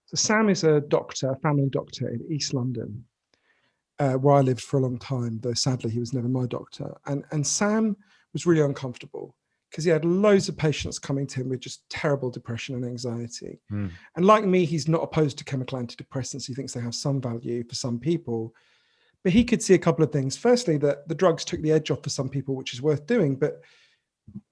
So Sam is a doctor, a family doctor in East London, where I lived for a long time, though sadly he was never my doctor. And Sam was really uncomfortable because he had loads of patients coming to him with just terrible depression and anxiety. And like me, he's not opposed to chemical antidepressants. He thinks they have some value for some people. But he could see a couple of things. Firstly, that the drugs took the edge off for some people, which is worth doing, but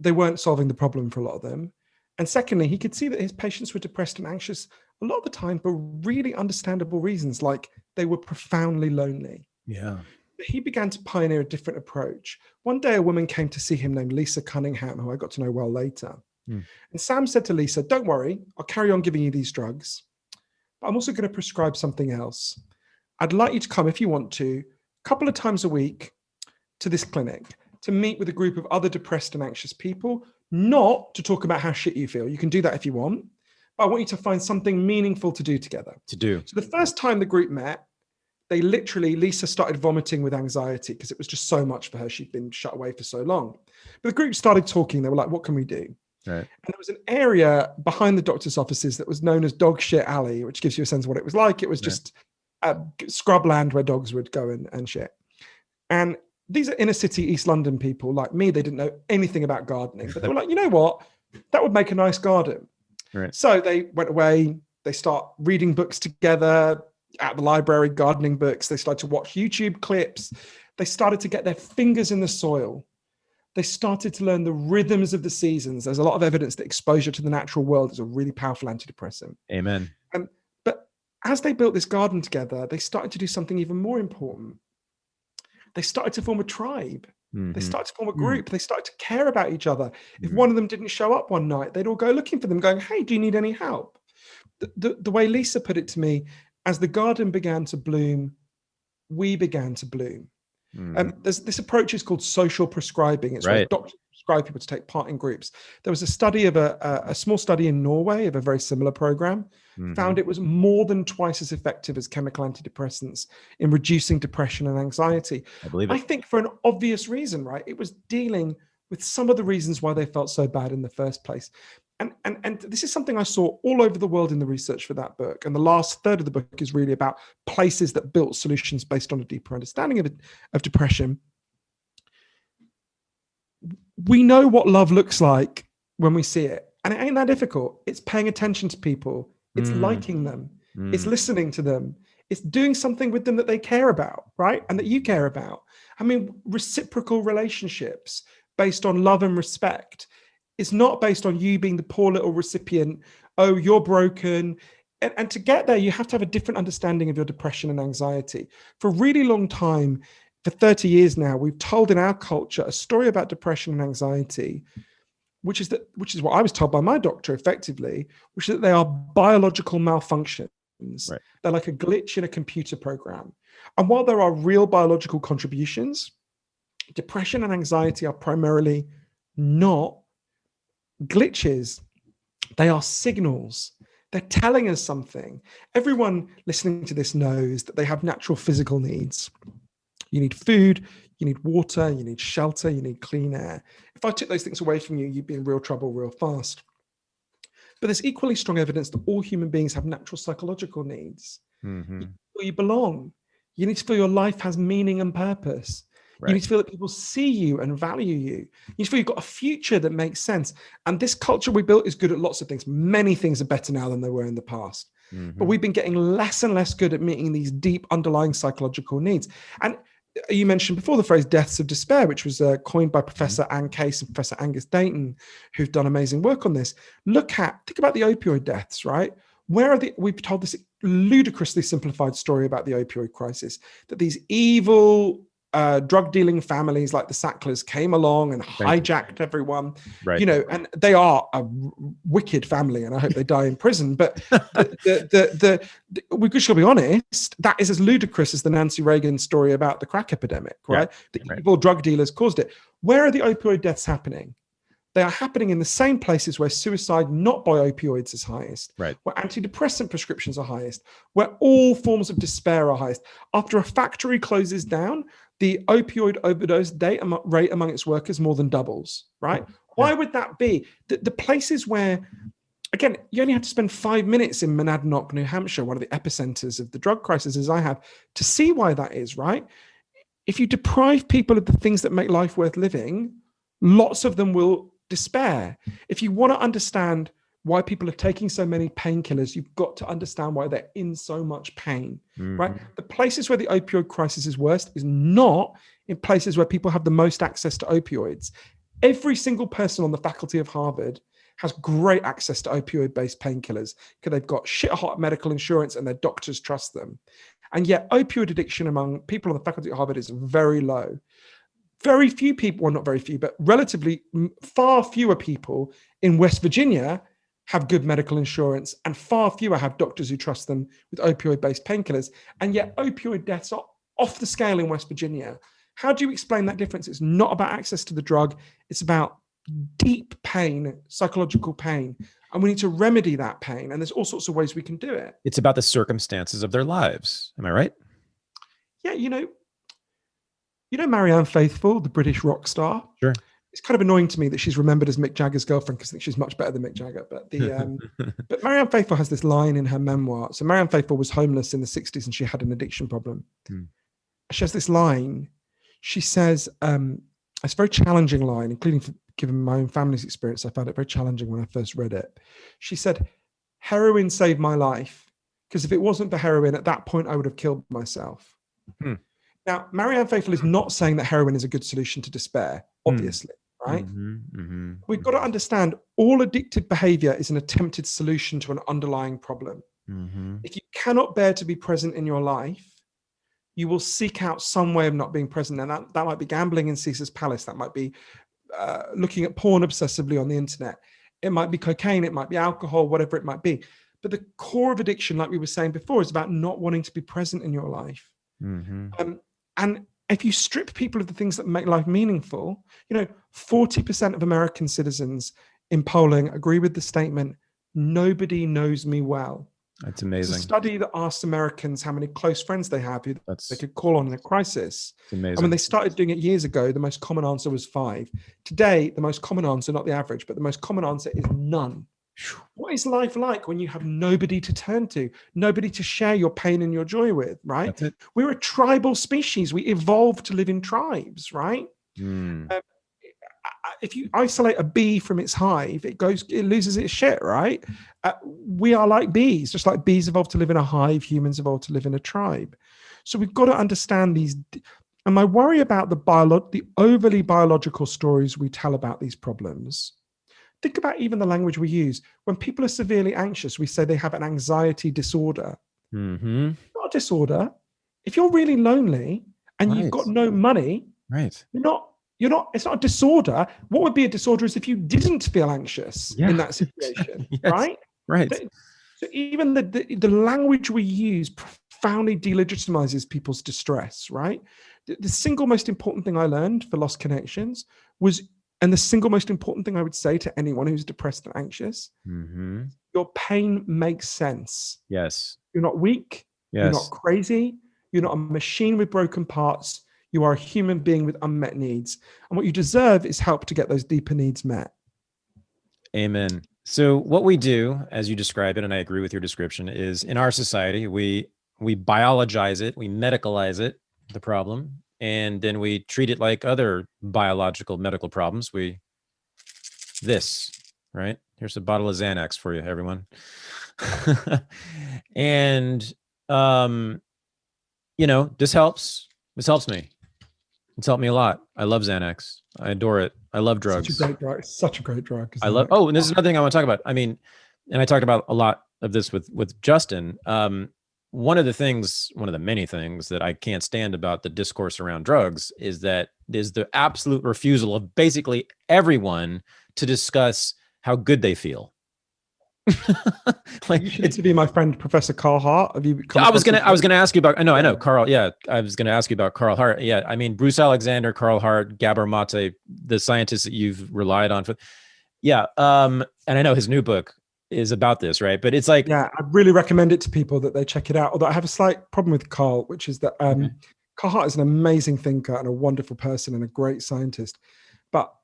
they weren't solving the problem for a lot of them. And secondly, he could see that his patients were depressed and anxious a lot of the time for really understandable reasons, like they were profoundly lonely. Yeah. But he began to pioneer a different approach. One day, a woman came to see him named Lisa Cunningham, who I got to know well later. And Sam said to Lisa, don't worry, I'll carry on giving you these drugs, but I'm also going to prescribe something else. I'd like you to come, if you want to, a couple of times a week to this clinic to meet with a group of other depressed and anxious people, not to talk about how shit you feel. You can do that if you want, but I want you to find something meaningful to do together. So the first time the group met, they literally, Lisa started vomiting with anxiety because it was just so much for her. She'd been shut away for so long. But the group started talking. They were like, what can we do? Right. And there was an area behind the doctor's offices that was known as Dog Shit Alley, which gives you a sense of what it was like. It was just scrubland where dogs would go and shit. And these are inner city East London people like me. They didn't know anything about gardening, but they were like, you know what? That would make a nice garden. Right. So they went away. They start reading books together at the library, gardening books. They started to watch YouTube clips. They started to get their fingers in the soil. They started to learn the rhythms of the seasons. There's a lot of evidence that exposure to the natural world is a really powerful antidepressant. Amen. But as they built this garden together, they started to do something even more important. They started to form a tribe. They started to form a group. They started to care about each other. If one of them didn't show up one night, they'd all go looking for them, going, hey, do you need any help? The way Lisa put it to me, as the garden began to bloom, we began to bloom. This approach is called social prescribing. It's where doctors prescribe people to take part in groups. There was a study of a small study in Norway of a very similar program, found it was more than twice as effective as chemical antidepressants in reducing depression and anxiety. I believe it. I think for an obvious reason, right? It was dealing with some of the reasons why they felt so bad in the first place. And this is something I saw all over the world in the research for that book. And the last third of the book is really about places that built solutions based on a deeper understanding of depression. We know what love looks like when we see it. And it ain't that difficult. It's paying attention to people. It's liking them. It's listening to them. It's doing something with them that they care about, right? And that you care about. I mean, reciprocal relationships based on love and respect. It's not based on you being the poor little recipient. Oh, you're broken. And to get there, you have to have a different understanding of your depression and anxiety. For a really long time, for 30 years now, we've told in our culture a story about depression and anxiety, which is what I was told by my doctor effectively, which is that they are biological malfunctions. Right. They're like a glitch in a computer program. And while there are real biological contributions, depression and anxiety are primarily not glitches. They are signals. They're telling us something. Everyone listening to this knows that they have natural physical needs. You need food, you need water, you need shelter, you need clean air. If I took those things away from you, you'd be in real trouble real fast. But there's equally strong evidence that all human beings have natural psychological needs. You belong. You need to feel your life has meaning and purpose. Right. You need to feel that people see you and value you. You need to feel you've got a future that makes sense. And this culture we built is good at lots of things. Many things are better now than they were in the past. But we've been getting less and less good at meeting these deep underlying psychological needs. And you mentioned before the phrase deaths of despair, which was coined by Professor Anne Case and Professor Angus Dayton, who've done amazing work on this. Think about the opioid deaths, right? We've told this ludicrously simplified story about the opioid crisis, that these evil drug dealing families like the Sacklers came along and hijacked everyone, right. And they are a wicked family, and I hope they die in prison. But we should be honest, that is as ludicrous as the Nancy Reagan story about the crack epidemic, right? Yeah, the evil drug dealers caused it. Where are the opioid deaths happening? They are happening in the same places where suicide not by opioids is highest, right? Where antidepressant prescriptions are highest, where all forms of despair are highest. After a factory closes down, the opioid overdose rate among its workers more than doubles, right? Yeah. Why would that be? The places where, again, you only have to spend 5 minutes in Monadnock, New Hampshire, one of the epicenters of the drug crisis as I have, to see why that is, right? If you deprive people of the things that make life worth living, lots of them will despair. If you want to understand why people are taking so many painkillers, you've got to understand why they're in so much pain, right? The places where the opioid crisis is worst is not in places where people have the most access to opioids. Every single person on the faculty of Harvard has great access to opioid-based painkillers because they've got shit hot medical insurance and their doctors trust them. And yet opioid addiction among people on the faculty at Harvard is very low. Very few people, well, not very few, but relatively far fewer people in West Virginia have good medical insurance, and far fewer have doctors who trust them with opioid-based painkillers. And yet opioid deaths are off the scale in West Virginia. How do you explain that difference? It's not about access to the drug. It's about deep pain, psychological pain. And we need to remedy that pain. And there's all sorts of ways we can do it. It's about the circumstances of their lives. Am I right? Yeah, you know Marianne Faithfull, the British rock star? Sure. It's kind of annoying to me that she's remembered as Mick Jagger's girlfriend because I think she's much better than Mick Jagger. But but Marianne Faithfull has this line in her memoir. So Marianne Faithfull was homeless in the 60s and she had an addiction problem. She has this line. She says, it's a very challenging line, including given my own family's experience. I found it very challenging when I first read it. She said, heroin saved my life because if it wasn't for heroin, at that point, I would have killed myself. Now, Marianne Faithfull is not saying that heroin is a good solution to despair, obviously, right? We've got to understand all addictive behavior is an attempted solution to an underlying problem. If you cannot bear to be present in your life, you will seek out some way of not being present. And that might be gambling in Caesar's Palace. That might be looking at porn obsessively on the internet. It might be cocaine. It might be alcohol, whatever it might be. But the core of addiction, like we were saying before, is about not wanting to be present in your life. And if you strip people of the things that make life meaningful, 40% of American citizens in polling agree with the statement, nobody knows me well. That's amazing. It's a study that asks Americans how many close friends they have who they could call on in a crisis. It's amazing. And when they started doing it years ago, the most common answer was 5. Today, the most common answer, not the average, but the most common answer is none. What is life like when you have nobody to turn to, nobody to share your pain and your joy with, right? That's it. We're a tribal species. We evolved to live in tribes, right? If you isolate a bee from its hive, it loses its shit, right? We are like bees, just like bees evolved to live in a hive, humans evolved to live in a tribe. So we've got to understand these. And my worry about the overly biological stories we tell about these problems. Think about even the language we use. When people are severely anxious, we say they have an anxiety disorder. Not a disorder. If you're really lonely and you've got no money, you're not, it's not a disorder. What would be a disorder is if you didn't feel anxious in that situation, right? So even the language we use profoundly delegitimizes people's distress, right? The single most important thing I learned for Lost Connections was, and the single most important thing I would say to anyone who's depressed and anxious, your pain makes sense. Yes. You're not weak. Yes. You're not crazy. You're not a machine with broken parts. You are a human being with unmet needs. And what you deserve is help to get those deeper needs met. Amen. So what we do, as you describe it, and I agree with your description, is in our society, we biologize it, we medicalize it, the problem, and then we treat it like other biological medical problems. Right? Here's a bottle of Xanax for you, everyone. And, this helps. This helps me. It's helped me a lot. I love Xanax. I adore it. I love drugs. Such a great drug. And this is another thing I want to talk about. I mean, and I talked about a lot of this with Justin. One of the many things that I can't stand about the discourse around drugs is that there's the absolute refusal of basically everyone to discuss how good they feel. Like, you should interview my friend Professor Carl Hart. Have you? I was gonna ask you about. I know Carl. Yeah, I was gonna ask you about Carl Hart. Yeah, I mean Bruce Alexander, Carl Hart, Gabor Mate, the scientists that you've relied on for. Yeah, and I know his new book is about this, right? But it's like, I really recommend it to people that they check it out. Although I have a slight problem with Carl, which is that Carl Hart is an amazing thinker and a wonderful person and a great scientist, but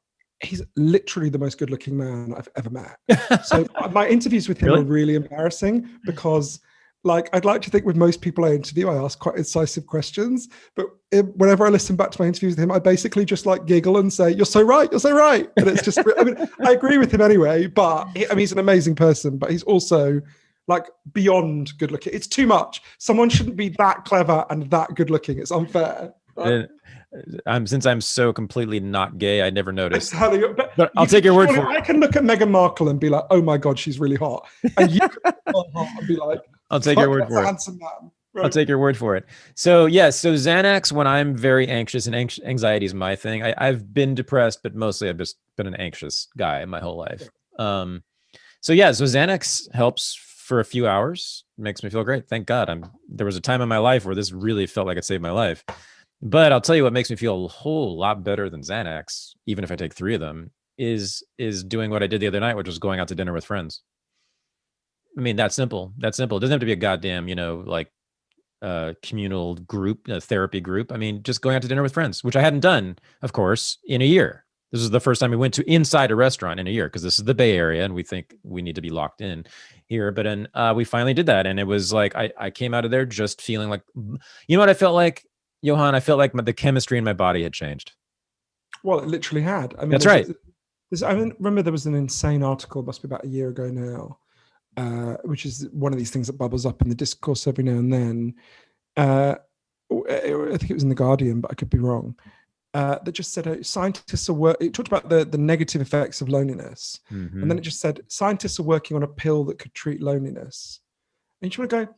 he's literally the most good-looking man I've ever met. So my interviews with him are really embarrassing because, like, I'd like to think with most people I interview, I ask quite incisive questions, but whenever I listen back to my interviews with him, I basically just like giggle and say, "You're so right, you're so right." And it's just, I mean, I agree with him anyway, but he's an amazing person, but he's also like beyond good-looking. It's too much. Someone shouldn't be that clever and that good-looking. It's unfair. Right? Since I'm so completely not gay, I never noticed. But I'll take your word for it. I can look at Meghan Markle and be like, "Oh my god, she's really hot," and you can look at her and be like, I'll take your word that's for a it. handsome man. Right? I'll take your word for it. So yes, so Xanax when I'm very anxious, and anxiety is my thing. I've been depressed, but mostly I've just been an anxious guy my whole life. So Xanax helps for a few hours, makes me feel great. Thank God. There was a time in my life where this really felt like it saved my life. But I'll tell you what makes me feel a whole lot better than Xanax, even if I take 3 of them, is doing what I did the other night, which was going out to dinner with friends. I mean, that's simple. That's simple. It doesn't have to be a goddamn, like communal group, therapy group. I mean, just going out to dinner with friends, which I hadn't done, of course, in a year. This is the first time we went to inside a restaurant in a year because this is the Bay Area and we think we need to be locked in here. But then we finally did that. And it was like, I came out of there just feeling like, you know what I felt like, Johann? I felt like the chemistry in my body had changed. Well, it literally had. I mean, that's right. I remember there was an insane article, must be about a year ago now, which is one of these things that bubbles up in the discourse every now and then. I think it was in The Guardian, but I could be wrong. That just said scientists are it talked about the negative effects of loneliness. Mm-hmm. And then it just said scientists are working on a pill that could treat loneliness. And you want to go,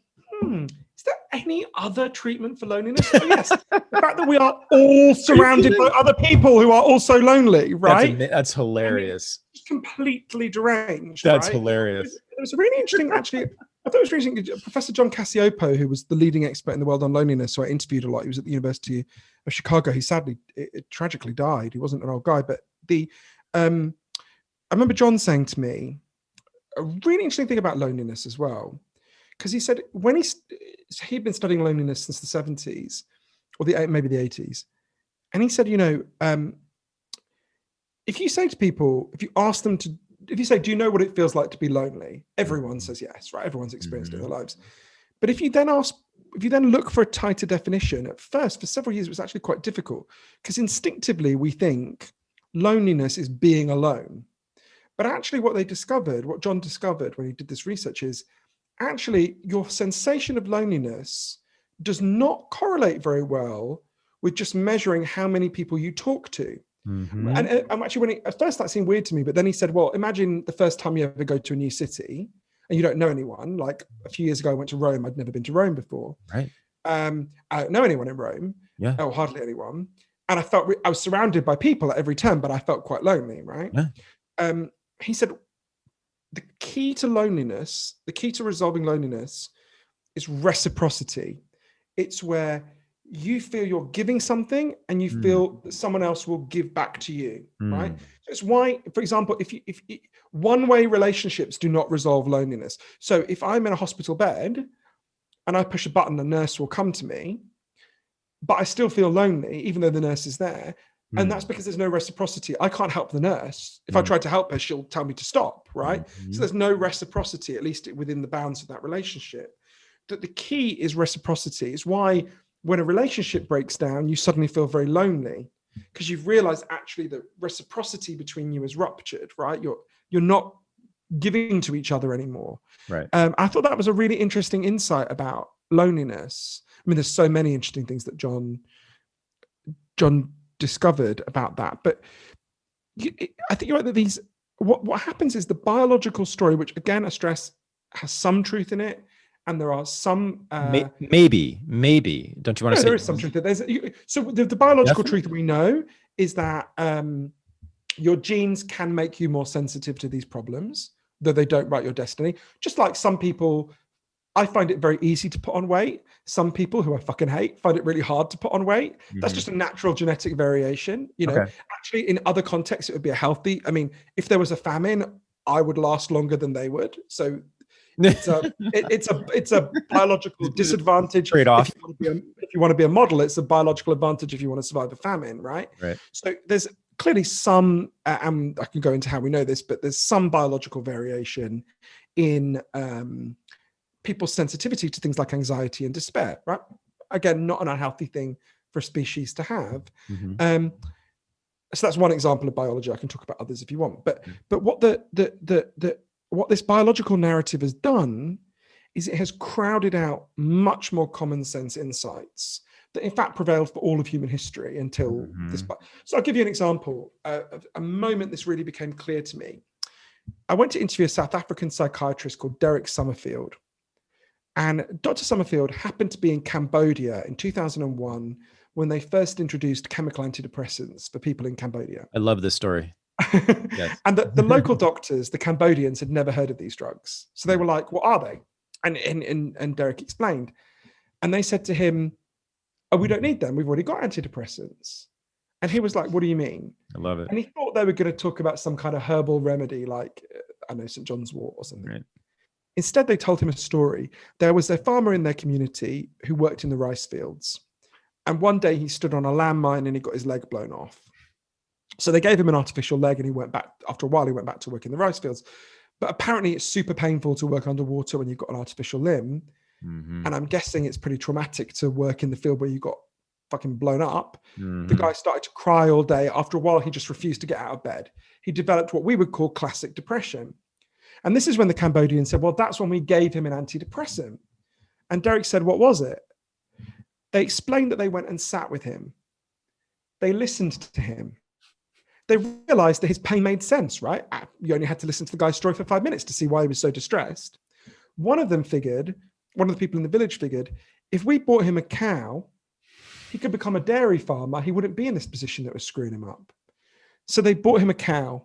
is there any other treatment for loneliness? Oh, yes. The fact that we are all surrounded by other people who are also lonely, right? That's hilarious. I mean, completely deranged. That's right? hilarious. It was really interesting, actually. I thought it was really interesting. Professor John Cassiopo, who was the leading expert in the world on loneliness, so I interviewed a lot. He was at the University of Chicago. He sadly, tragically died. He wasn't an old guy, but I remember John saying to me a really interesting thing about loneliness as well, because he said when he'd been studying loneliness since the 70s or maybe the 80s, and he said, if you say to people, if you ask them to, if you say, do you know what it feels like to be lonely? Everyone says yes, right? Everyone's experienced it in their lives. But if you then look for a tighter definition, at first, for several years, it was actually quite difficult because instinctively we think loneliness is being alone. But actually what John discovered when he did this research is actually your sensation of loneliness does not correlate very well with just measuring how many people you talk to. Mm-hmm. And actually, at first that seemed weird to me, but then he said, well, imagine the first time you ever go to a new city and you don't know anyone. Like a few years ago, I went to Rome. I'd never been to Rome before. Right. I don't know anyone in Rome. Yeah. Or hardly anyone. And I was surrounded by people at every turn, but I felt quite lonely, right? Yeah. He said, the key to loneliness, the key to resolving loneliness is reciprocity. It's where you feel you're giving something and you feel that someone else will give back to you, right? So it's why, for example, if one-way relationships do not resolve loneliness. So if I'm in a hospital bed and I push a button, a nurse will come to me, but I still feel lonely, even though the nurse is there. And that's because there's no reciprocity. I can't help the nurse. If I try to help her, she'll tell me to stop, right? So there's no reciprocity, at least within the bounds of that relationship. That the key is reciprocity. It's why when a relationship breaks down, you suddenly feel very lonely because you've realized actually that reciprocity between you is ruptured, right? You're not giving to each other anymore. Right. I thought that was a really interesting insight about loneliness. I mean, there's so many interesting things that John discovered about that, but I think you're right that what happens is the biological story, which again, I stress, has some truth in it. And there are some maybe. Don't you want to say there is some truth? So the biological truth we know is that your genes can make you more sensitive to these problems, though they don't write your destiny. Just like some people, I find it very easy to put on weight. Some people who I fucking hate find it really hard to put on weight. That's just a natural genetic variation. Actually, in other contexts, it would be a healthy. I mean, if there was a famine, I would last longer than they would. So. It's a biological disadvantage trade-off. If you want to be a model, it's a biological advantage if you want to survive a famine, right? So there's clearly some, and I can go into how we know this, but there's some biological variation in people's sensitivity to things like anxiety and despair, right? Again, not an unhealthy thing for a species to have. So that's one example of biology. I can talk about others if you want, but what what this biological narrative has done is it has crowded out much more common sense insights that in fact prevailed for all of human history until this. So I'll give you an example of a moment this really became clear to me. I went to interview a South African psychiatrist called Derek Summerfield. And Dr. Summerfield happened to be in Cambodia in 2001 when they first introduced chemical antidepressants for people in Cambodia. I love this story. Yes. And the local doctors, the Cambodians, had never heard of these drugs. So they were like, what are they? And Derek explained. And they said to him, oh, we don't need them. We've already got antidepressants. And he was like, what do you mean? I love it. And he thought they were going to talk about some kind of herbal remedy like, I know, St. John's wort or something. Right. Instead, they told him a story. There was a farmer in their community who worked in the rice fields. And one day he stood on a landmine and he got his leg blown off. So they gave him an artificial leg and he went back. After a while, he went back to work in the rice fields. But apparently it's super painful to work underwater when you've got an artificial limb. And I'm guessing it's pretty traumatic to work in the field where you got fucking blown up. The guy started to cry all day. After a while, he just refused to get out of bed. He developed what we would call classic depression. And this is when the Cambodians said, well, that's when we gave him an antidepressant. And Derek said, what was it? They explained that they went and sat with him. They listened to him. They realized that his pain made sense, right? You only had to listen to the guy's story for 5 minutes to see why he was so distressed. One of the people in the village figured, if we bought him a cow, he could become a dairy farmer. He wouldn't be in this position that was screwing him up. So they bought him a cow.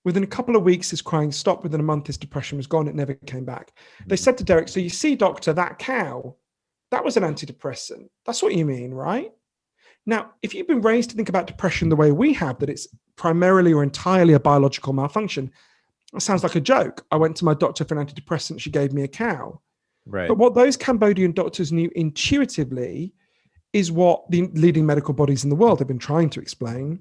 Within a couple of weeks, his crying stopped. Within a month, his depression was gone. It never came back. They said to Derek, so you see, doctor, that cow, that was an antidepressant. That's what you mean, right? Now, if you've been raised to think about depression the way we have, that it's primarily or entirely a biological malfunction, it sounds like a joke. I went to my doctor for an antidepressant. She gave me a cow. Right. But what those Cambodian doctors knew intuitively is what the leading medical bodies in the world have been trying to explain,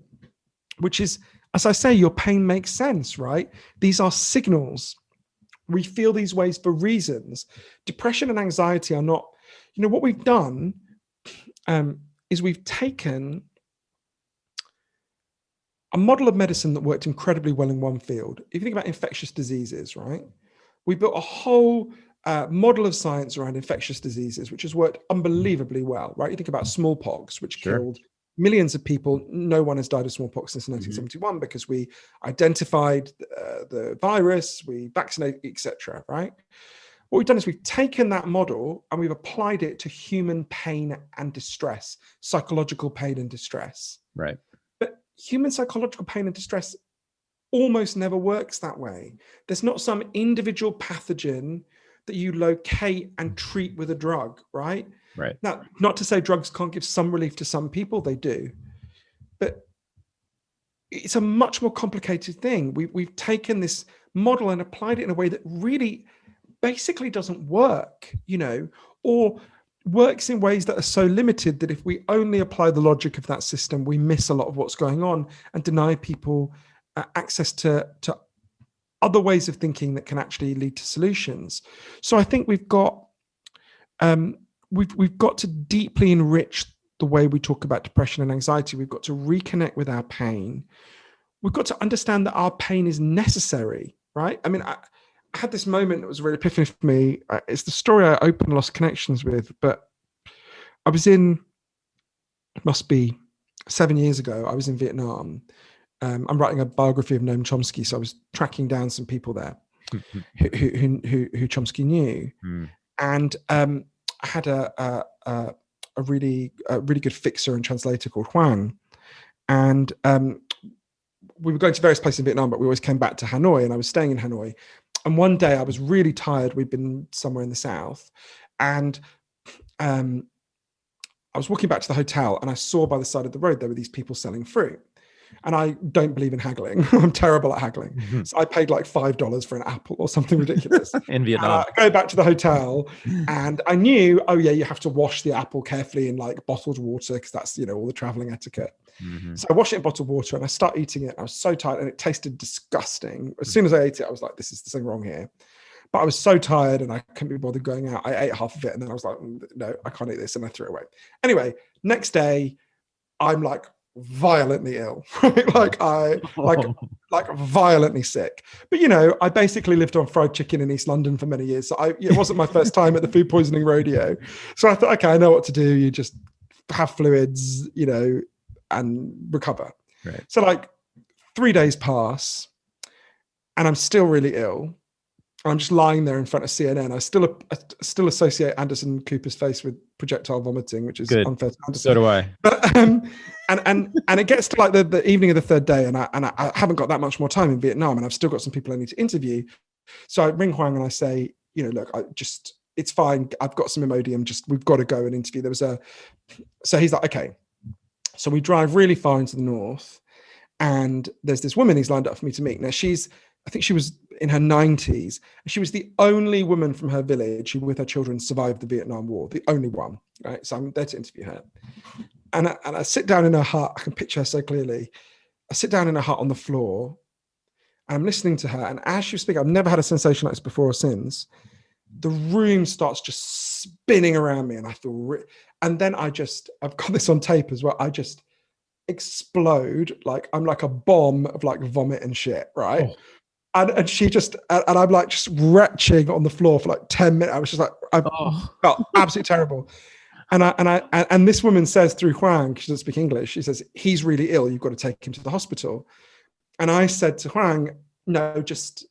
which is, as I say, your pain makes sense, right? These are signals. We feel these ways for reasons. Depression and anxiety are not, what we've done is we've taken a model of medicine that worked incredibly well in one field. If you think about infectious diseases, right? We built a whole model of science around infectious diseases, which has worked unbelievably well, right? You think about smallpox, which killed millions of people. No one has died of smallpox since 1971 because we identified the virus, we vaccinated, etc. Right? What we've done is we've taken that model and we've applied it to human pain and distress, psychological pain and distress. Right. But human psychological pain and distress almost never works that way. There's not some individual pathogen that you locate and treat with a drug, right? Right. Now, not to say drugs can't give some relief to some people, they do. But it's a much more complicated thing. We've taken this model and applied it in a way that really basically doesn't work, or works in ways that are so limited that if we only apply the logic of that system, we miss a lot of what's going on and deny people access to other ways of thinking that can actually lead to solutions. So I think we've got to deeply enrich the way we talk about depression and anxiety. We've got to reconnect with our pain. We've got to understand that our pain is necessary, right? I mean, I had this moment that was a real epiphany for me. It's the story I opened Lost Connections with, but I was it must be 7 years ago, I was in Vietnam. I'm writing a biography of Noam Chomsky, so I was tracking down some people there who Chomsky knew. And I had a really good fixer and translator called Juan. And we were going to various places in Vietnam, but we always came back to Hanoi, and I was staying in Hanoi. And one day I was really tired. We'd been somewhere in the south, and I was walking back to the hotel, and I saw by the side of the road there were these people selling fruit. And I don't believe in haggling. I'm terrible at haggling. So I paid like $5 for an apple or something ridiculous. In Vietnam. I go back to the hotel and I knew, you have to wash the apple carefully in like bottled water because that's, all the traveling etiquette. So I wash it in bottled water and I start eating it. I was so tired and it tasted disgusting. As soon as I ate it, I was like, there's something wrong here. But I was so tired and I couldn't be bothered going out. I ate half of it and then I was like, no, I can't eat this. And I threw it away. Anyway, next day, I'm like violently ill, right? like violently sick. But I basically lived on fried chicken in East London for many years. So it wasn't my first time at the food poisoning rodeo. So I thought, okay, I know what to do. You just have fluids, and recover. Right. So like 3 days pass and I'm still really ill. I'm just lying there in front of CNN. I still associate Anderson Cooper's face with projectile vomiting, which is Good. unfair to Anderson. So do I. But and it gets to like the evening of the third day, and I haven't got that much more time in Vietnam, and I've still got some people I need to interview. So I ring Huang and I say, look, it's fine. I've got some Imodium. We've got to go and interview. So he's like, okay. So we drive really far into the north, and there's this woman he's lined up for me to meet. Now I think she was in her 90s. She was the only woman from her village who, with her children, survived the Vietnam War. The only one, right? So I'm there to interview her. And I sit down in her hut. I can picture her so clearly. I sit down in her hut on the floor. And I'm listening to her. And as she was speaking, I've never had a sensation like this before or since. The room starts just spinning around me. And I feel, and then I've got this on tape as well. I just explode. Like I'm like a bomb of like vomit and shit, right? Oh. And she and I'm like just retching on the floor for like 10 minutes. I was just like, I felt absolutely terrible. And this woman says through Huang, she doesn't speak English, she says, he's really ill, you've got to take him to the hospital. And I said to Huang, no, we'll just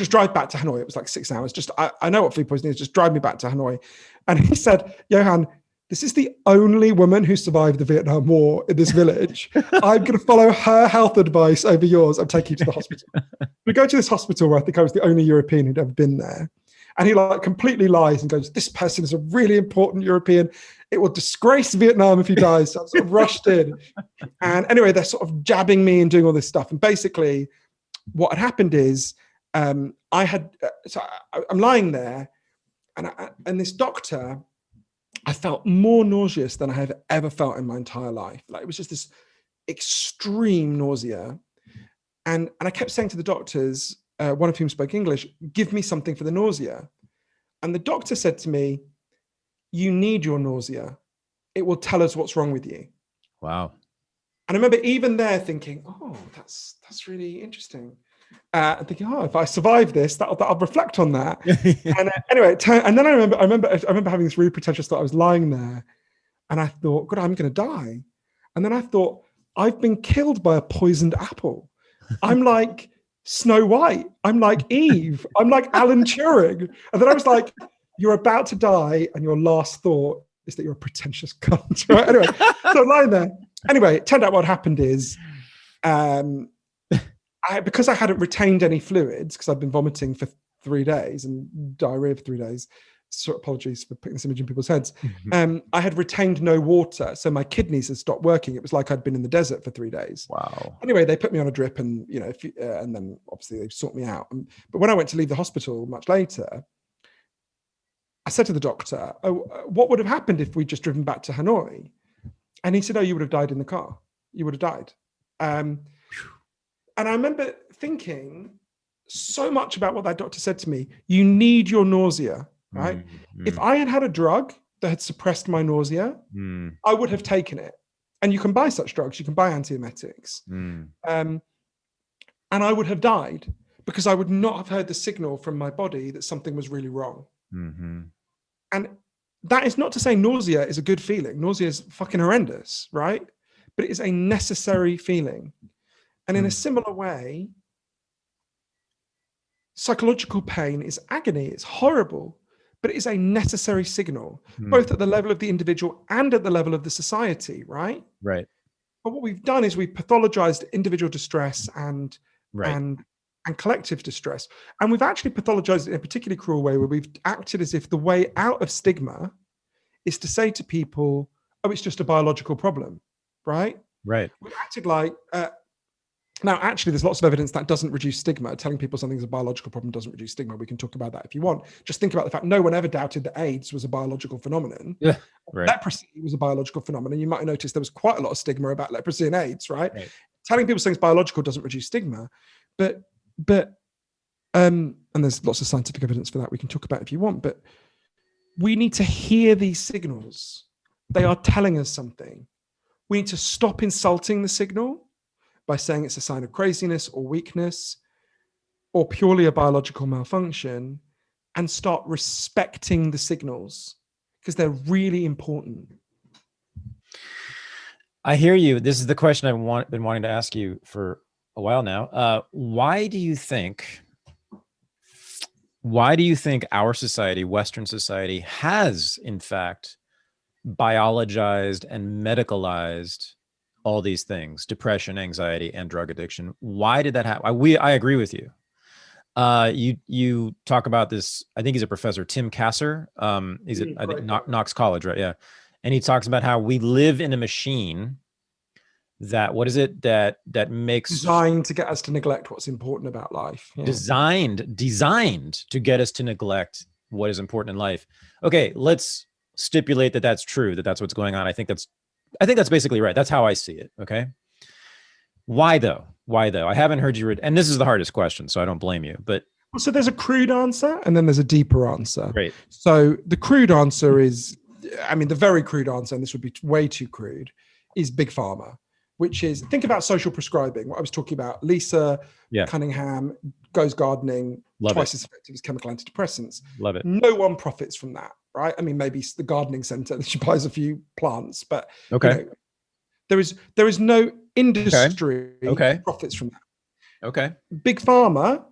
drive back to Hanoi. It was like 6 hours. I know what food poisoning is, just drive me back to Hanoi. And he said, Johann, this is the only woman who survived the Vietnam War in this village. I'm going to follow her health advice over yours. I'm taking you to the hospital. We go to this hospital where I think I was the only European who'd ever been there. And he like completely lies and goes, this person is a really important European. It will disgrace Vietnam if he dies. So I'm sort of rushed in. And anyway, they're sort of jabbing me and doing all this stuff. And basically what had happened is I'm lying there and this doctor, I felt more nauseous than I have ever felt in my entire life. Like it was just this extreme nausea. And I kept saying to the doctors, one of whom spoke English, give me something for the nausea. And the doctor said to me, you need your nausea. It will tell us what's wrong with you. Wow. And I remember even there thinking, oh, that's really interesting. And thinking, oh, if I survive this, I'll reflect on that. And anyway, and then I remember having this really pretentious thought. I was lying there, and I thought, God, I'm going to die. And then I thought, I've been killed by a poisoned apple. I'm like Snow White. I'm like Eve. I'm like Alan Turing. And then I was like, you're about to die, and your last thought is that you're a pretentious cunt. Right? Anyway, so I'm lying there. Anyway, it turned out what happened is, because I hadn't retained any fluids, because I'd been vomiting for 3 days and diarrhea for 3 days, so apologies for putting this image in people's heads, I had retained no water, so my kidneys had stopped working. It was like I'd been in the desert for 3 days. Wow. Anyway, they put me on a drip and, and then obviously they sort me out. But when I went to leave the hospital much later, I said to the doctor, what would have happened if we'd just driven back to Hanoi? And he said, you would have died in the car. You would have died. And I remember thinking so much about what that doctor said to me. You need your nausea, right? Mm-hmm. If I had had a drug that had suppressed my nausea, I would have taken it. And you can buy such drugs. You can buy antiemetics. And I would have died because I would not have heard the signal from my body that something was really wrong. Mm-hmm. And that is not to say nausea is a good feeling. Nausea is fucking horrendous, right? But it is a necessary feeling. And in a similar way, psychological pain is agony, it's horrible, but it is a necessary signal, both at the level of the individual and at the level of the society, right? Right. But what we've done is we've pathologized individual distress and collective distress. And we've actually pathologized it in a particularly cruel way where we've acted as if the way out of stigma is to say to people, oh, it's just a biological problem, right? Right. We've acted like... Now, actually, there's lots of evidence that doesn't reduce stigma. Telling people something's a biological problem doesn't reduce stigma. We can talk about that if you want. Just think about the fact no one ever doubted that AIDS was a biological phenomenon. Yeah, right. Leprosy was a biological phenomenon. You might have noticed there was quite a lot of stigma about leprosy and AIDS, right? Telling people something's biological doesn't reduce stigma. But and there's lots of scientific evidence for that we can talk about if you want. But we need to hear these signals. They are telling us something. We need to stop insulting the signal by saying it's a sign of craziness or weakness or purely a biological malfunction, and start respecting the signals because they're really important. I hear you. This is the question I've been wanting to ask you for a while now. Why do you think our society, Western society, has in fact biologized and medicalized all these things: depression, anxiety, and drug addiction? Why did that happen? I agree with you. You talk about this. I think he's a professor, Tim Kasser. He's at, I think, Knox College, right? Yeah, and he talks about how we live in a machine that, what is it, that makes designed to get us to neglect what's important about life. Yeah. designed to get us to neglect what is important in life. Okay, let's stipulate that that's true, that that's what's going on. I think that's basically right. That's how I see it. Okay. Why though? I haven't heard you read, and this is the hardest question, so I don't blame you, but So there's a crude answer and then there's a deeper answer. great. So the crude answer is, the very crude answer, and this would be way too crude, is big pharma, which is, think about social prescribing. What I was talking about, Lisa Cunningham goes gardening, twice as effective as chemical antidepressants. Love it. No one profits from that, right? Maybe the gardening center, she buys a few plants, but there is no industry profits from that. Okay. Big pharma,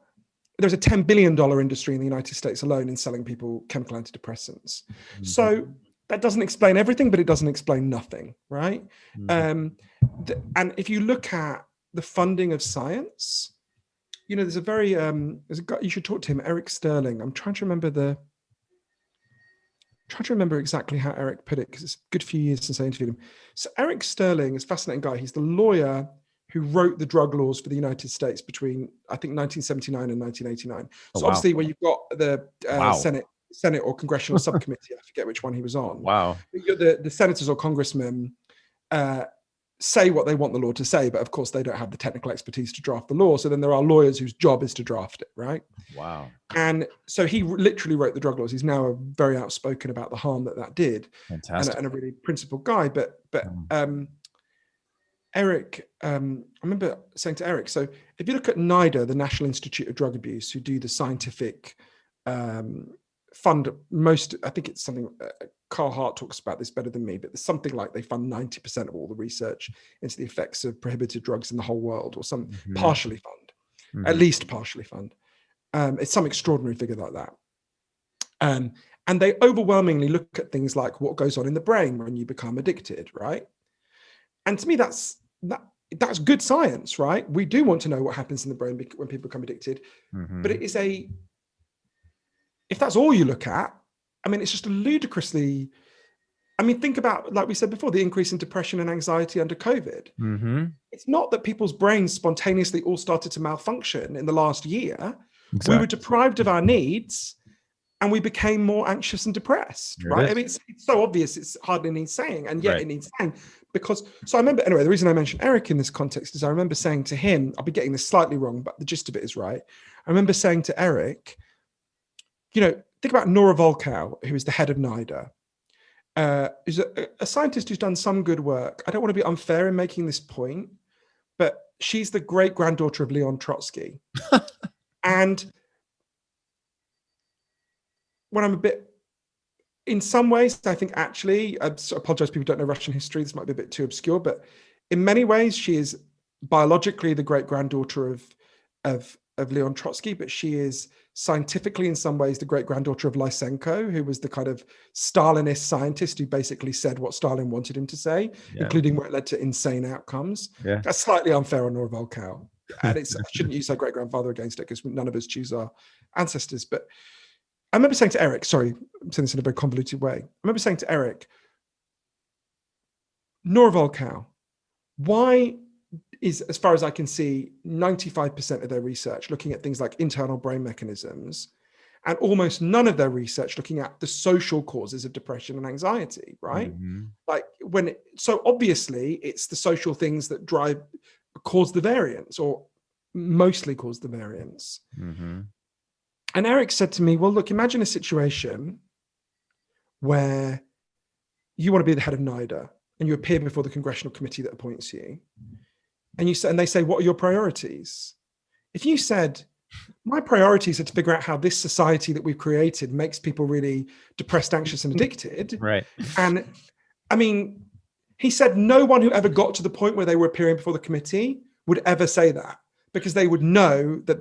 there's a $10 billion industry in the United States alone in selling people chemical antidepressants. Mm-hmm. So that doesn't explain everything, but it doesn't explain nothing, right? Mm-hmm. And if you look at the funding of science, there's a guy, you should talk to him, Eric Sterling. I'm trying to remember exactly how Eric put it, because it's a good few years since I interviewed him. So Eric Sterling is a fascinating guy. He's the lawyer who wrote the drug laws for the United States between, I think, 1979 and 1989. So obviously, where you've got the Senate or congressional subcommittee, I forget which one he was on. Wow. The senators or congressmen say what they want the law to say, but of course they don't have the technical expertise to draft the law. So then there are lawyers whose job is to draft it, right? Wow. And so he literally wrote the drug laws. He's now very outspoken about the harm that did. Fantastic. And a really principled guy. But Eric, I remember saying to Eric, so if you look at NIDA, the National Institute of Drug Abuse, who do the scientific fund most, I think it's something, Carl Hart talks about this better than me, but there's something like they fund 90% of all the research into the effects of prohibited drugs in the whole world, or some partially fund, at least partially fund. It's some extraordinary figure like that. And they overwhelmingly look at things like what goes on in the brain when you become addicted, right? And to me, that's good science, right? We do want to know what happens in the brain when people become addicted, but it is if that's all you look at, it's just a ludicrously, think about, like we said before, the increase in depression and anxiety under COVID. It's not that people's brains spontaneously all started to malfunction in the last year. Exactly. We were deprived of our needs and we became more anxious and depressed, right? It's so obvious, it's hardly needs saying, and yet it needs saying. So I remember, anyway, the reason I mentioned Eric in this context is I remember saying to him, I'll be getting this slightly wrong, but the gist of it is right. I remember saying to Eric, think about Nora Volkow, who is the head of NIDA, who's a scientist who's done some good work. I don't want to be unfair in making this point, but she's the great granddaughter of Leon Trotsky. And when I'm in some ways, I think actually, I apologize, people don't know Russian history, this might be a bit too obscure, but in many ways, she is biologically the great granddaughter of Leon Trotsky, but she is scientifically in some ways the great granddaughter of Lysenko, who was the kind of Stalinist scientist who basically said what Stalin wanted him to say, including where it led to insane outcomes. That's slightly unfair on Nora Volkow. And I shouldn't use her great grandfather against it, because none of us choose our ancestors. But I remember saying to Eric, sorry, I'm saying this in a very convoluted way. I remember saying to Eric, Nora Volkow, why is, as far as I can see, 95% of their research looking at things like internal brain mechanisms, and almost none of their research looking at the social causes of depression and anxiety, right? So obviously it's the social things that cause the variance, or mostly cause the variance. And Eric said to me, well, look, imagine a situation where you want to be the head of NIDA and you appear before the congressional committee that appoints you. And they say, what are your priorities? If you said, my priorities are to figure out how this society that we've created makes people really depressed, anxious, and addicted. Right. And He said no one who ever got to the point where they were appearing before the committee would ever say that, because they would know that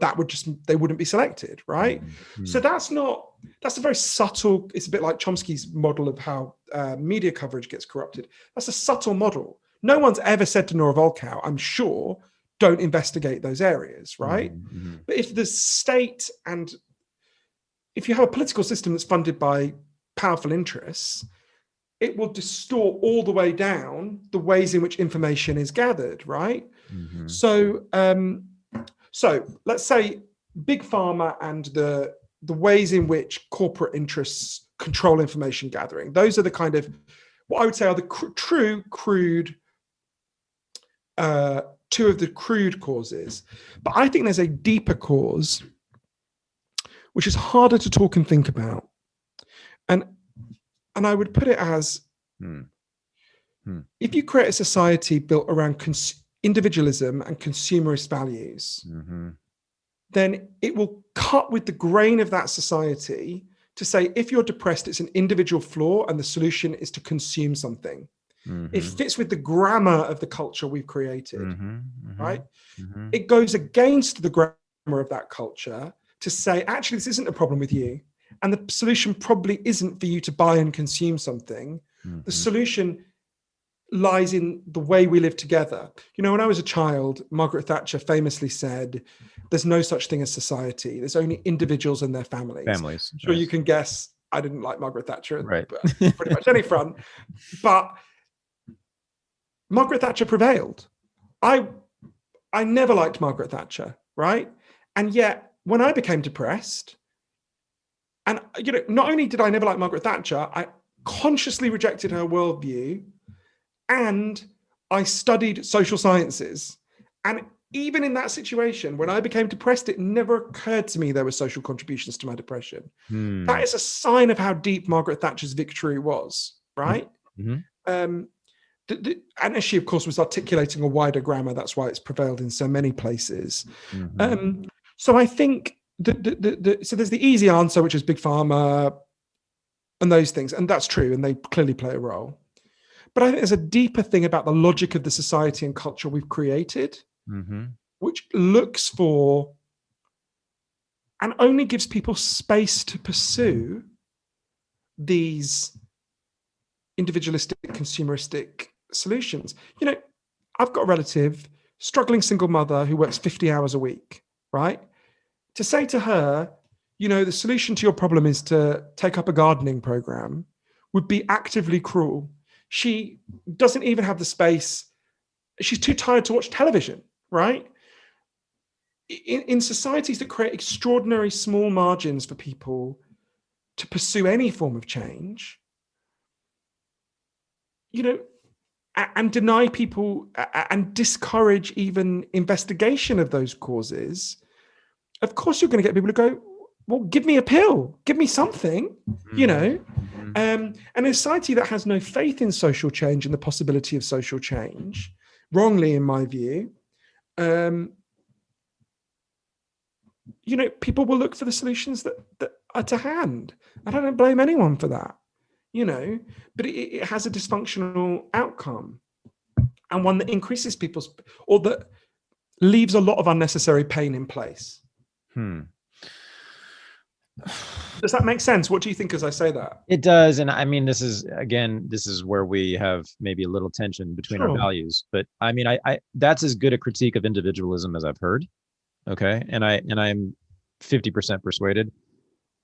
they wouldn't be selected, right? Mm-hmm. So that's a very subtle, it's a bit like Chomsky's model of how media coverage gets corrupted. That's a subtle model. No one's ever said to Nora Volkow, I'm sure, don't investigate those areas, right? Mm-hmm. But if the state, and if you have a political system that's funded by powerful interests, it will distort all the way down the ways in which information is gathered, right? Mm-hmm. So let's say big pharma and the ways in which corporate interests control information gathering. Those are the kind of, what I would say are the crude, two of the crude causes. But I think there's a deeper cause, which is harder to talk and think about. And I would put it as, if you create a society built around individualism and consumerist values, then it will cut with the grain of that society to say, if you're depressed, it's an individual flaw and the solution is to consume something. It fits with the grammar of the culture we've created, right? It goes against the grammar of that culture to say, actually, this isn't a problem with you. And the solution probably isn't for you to buy and consume something. The solution lies in the way we live together. You know, when I was a child, Margaret Thatcher famously said, there's no such thing as society. There's only individuals and their families. I'm sure you can guess I didn't like Margaret Thatcher, right? Pretty much any front. But Margaret Thatcher prevailed. I never liked Margaret Thatcher, right? And yet, when I became depressed, and you know, not only did I never like Margaret Thatcher, I consciously rejected her worldview, and I studied social sciences. And even in that situation, when I became depressed, it never occurred to me there were social contributions to my depression. That is a sign of how deep Margaret Thatcher's victory was, right? And she, of course, was articulating a wider grammar. That's why it's prevailed in so many places. So I think so there's the easy answer, which is big pharma and those things. And that's true. And they clearly play a role. But I think there's a deeper thing about the logic of the society and culture we've created, which looks for and only gives people space to pursue these individualistic, consumeristic solutions. You know, I've got a relative, struggling single mother who works 50 hours a week, right? To say to her, you know, the solution to your problem is to take up a gardening program would be actively cruel. She doesn't even have the space. She's too tired to watch television, right? In societies that create extraordinary small margins for people to pursue any form of change, you know, and deny people and discourage even investigation of those causes, of course you're going to get people to go, well, give me a pill, give me something, you know. And a society that has no faith in social change and the possibility of social change, wrongly in my view, you know, people will look for the solutions that are to hand. And I don't blame anyone for that, you know, but it has a dysfunctional outcome, and one that increases people's, or that leaves a lot of unnecessary pain in place. Does that make sense? What do you think as I say that? It does. And I mean, this is where we have maybe a little tension between our values. But I mean, I that's as good a critique of individualism as I've heard. Okay. And I'm 50% persuaded.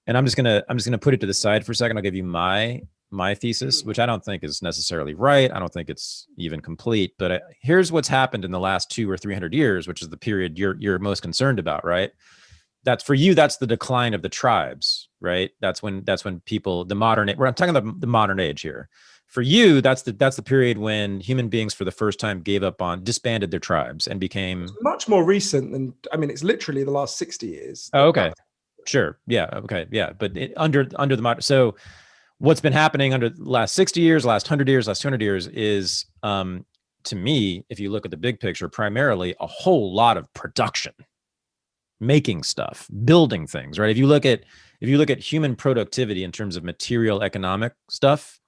And I'm just gonna put it to the side for a second. I'll give you my thesis, which I don't think is necessarily right. I don't think it's even complete. But here's what's happened in the last 200 or 300 years, which is the period you're most concerned about, right? That's for you. That's the decline of the tribes, right? That's when people, we're talking about the modern age here. For you, that's the period when human beings for the first time disbanded their tribes and became much more recent than, I mean, it's literally the last 60 years. Oh, okay. Sure. Yeah. Okay. Yeah. But under the modern, so what's been happening under the last 60 years, last 100 years, last 200 years is, to me, if you look at the big picture, primarily a whole lot of production. Making stuff, building things, right? If you look at human productivity in terms of material economic stuff,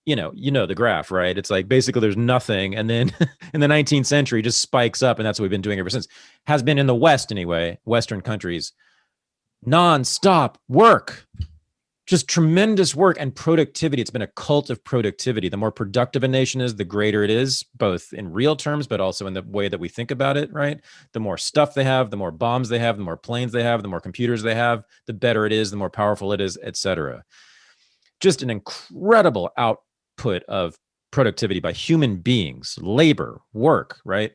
you know the graph, right? It's like basically there's nothing, and then in the 19th century just spikes up, and that's what we've been doing ever since. Has been in the West anyway, Western countries, non-stop work, just tremendous work and productivity. It's been a cult of productivity. The more productive a nation is, the greater it is, both in real terms, but also in the way that we think about it, right? The more stuff they have, the more bombs they have, the more planes they have, the more computers they have, the better it is, the more powerful it is, etc. Just an incredible output of productivity by human beings, labor, work, right?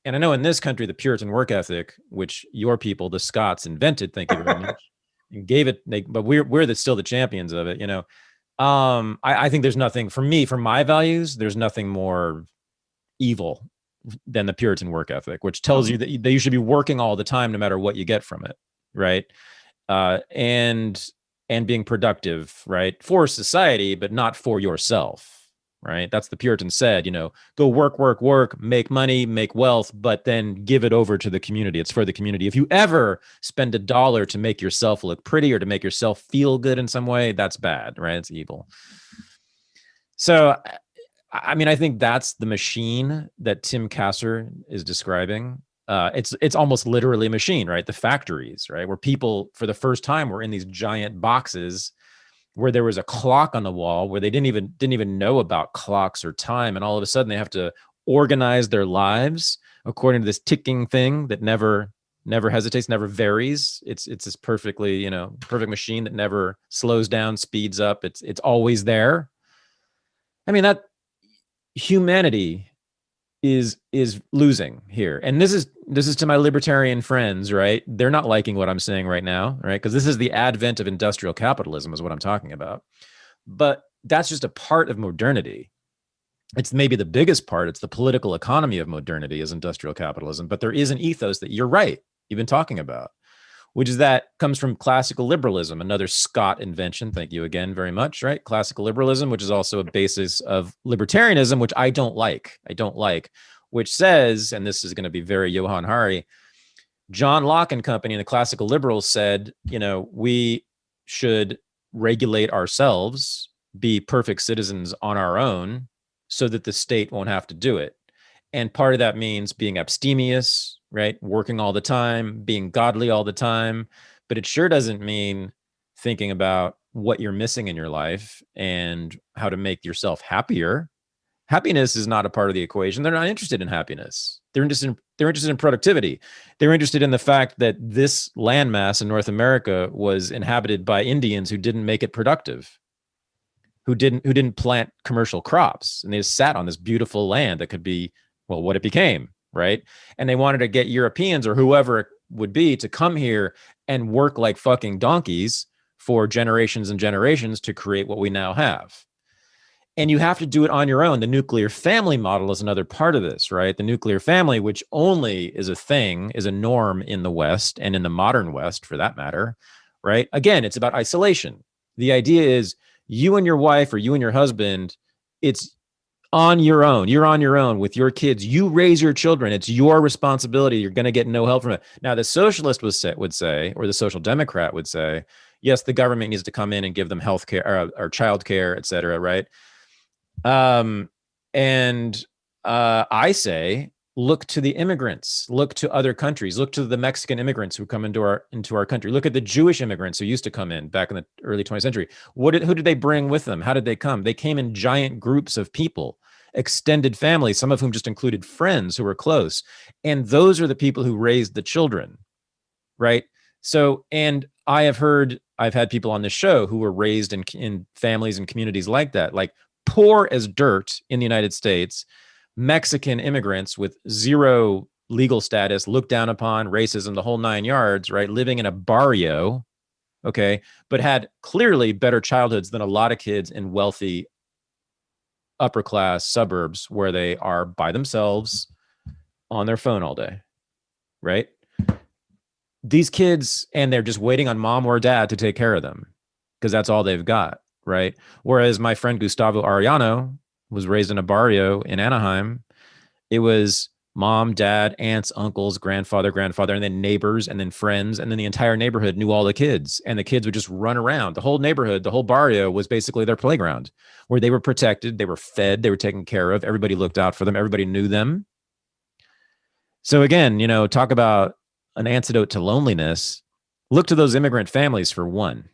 And I know in this country, the Puritan work ethic, which your people, the Scots, invented, thank you very much, and gave it, but we're still the champions of it, I think there's nothing, for me, for my values, there's nothing more evil than the Puritan work ethic, which tells you that you should be working all the time, no matter what you get from it, right? And being productive, right, for society, but not for yourself. Right. That's the Puritan said, go work, make money, make wealth, but then give it over to the community. It's for the community. If you ever spend $1 to make yourself look pretty or to make yourself feel good in some way, that's bad. Right. It's evil. So, I mean, I think that's the machine that Tim Kasser is describing. It's almost literally a machine, right? The factories, right? Where people, for the first time, were in these giant boxes where there was a clock on the wall, where they didn't even know about clocks or time, and all of a sudden they have to organize their lives according to this ticking thing that never hesitates, never varies. It's this perfectly, perfect machine that never slows down, speeds up. It's always there. I mean, that humanity is losing here. And this is to my libertarian friends, right? They're not liking what I'm saying right now, right? Because this is the advent of industrial capitalism is what I'm talking about. But that's just a part of modernity. It's maybe the biggest part. It's the political economy of modernity is industrial capitalism. But there is an ethos that you're right, you've been talking about, which is that comes from classical liberalism, another Scott invention. Thank you again very much, right? Classical liberalism, which is also a basis of libertarianism, which I don't like, which says, and this is going to be very Johann Hari, John Locke and company and the classical liberals said, we should regulate ourselves, be perfect citizens on our own so that the state won't have to do it. And part of that means being abstemious, right? Working all the time, being godly all the time. But it sure doesn't mean thinking about what you're missing in your life and how to make yourself happier. Happiness is not a part of the equation. They're not interested in happiness. They're interested in productivity. They're interested in the fact that this landmass in North America was inhabited by Indians who didn't make it productive, who didn't plant commercial crops. And they just sat on this beautiful land that could be, well, what it became, right? And they wanted to get Europeans or whoever it would be to come here and work like fucking donkeys for generations and generations to create what we now have. And you have to do it on your own. The nuclear family model is another part of this, right? The nuclear family, which only is a norm in the West and in the modern West for that matter, right? Again, it's about isolation. The idea is you and your wife or you and your husband, it's on your own. You're on your own with your kids. You raise your children. It's your responsibility. You're going to get no help from it. Now, the socialist would say, or the social democrat would say, yes, the government needs to come in and give them health care or child care, et cetera, right? I say, look to the immigrants, look to other countries, look to the Mexican immigrants who come into our country. Look at the Jewish immigrants who used to come in back in the early 20th century. Who did they bring with them? How did they come? They came in giant groups of people, extended families, some of whom just included friends who were close. And those are the people who raised the children, right? So, and I've had people on this show who were raised in families and communities like that, like poor as dirt in the United States, Mexican immigrants with zero legal status, looked down upon, racism, the whole 9 yards, right? Living in a barrio, okay, but had clearly better childhoods than a lot of kids in wealthy upper class suburbs where they are by themselves on their phone all day, right? These kids, and they're just waiting on mom or dad to take care of them because that's all they've got, right? Whereas my friend Gustavo Arellano was raised in a barrio in Anaheim. It was mom, dad, aunts, uncles, grandfather, and then neighbors, and then friends, and then the entire neighborhood knew all the kids, and the kids would just run around. The whole neighborhood, the whole barrio was basically their playground, where they were protected, they were fed, they were taken care of. Everybody looked out for them. Everybody knew them. So again, talk about an antidote to loneliness. Look to those immigrant families for one,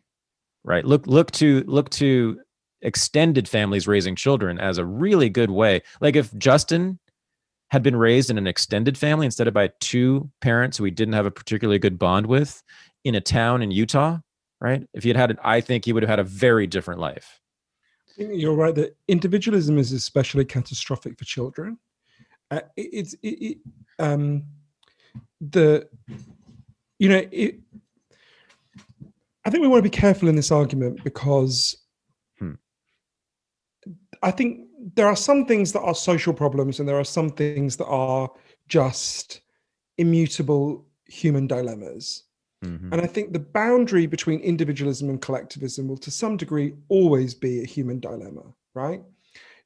right? Look to extended families raising children as a really good way. Like if Justin had been raised in an extended family instead of by two parents who he didn't have a particularly good bond with in a town in Utah, right? If he had it, I think he would have had a very different life. You're right that individualism is especially catastrophic for children. I think we want to be careful in this argument because I think there are some things that are social problems and there are some things that are just immutable human dilemmas. And I think the boundary between individualism and collectivism will to some degree always be a human dilemma, right?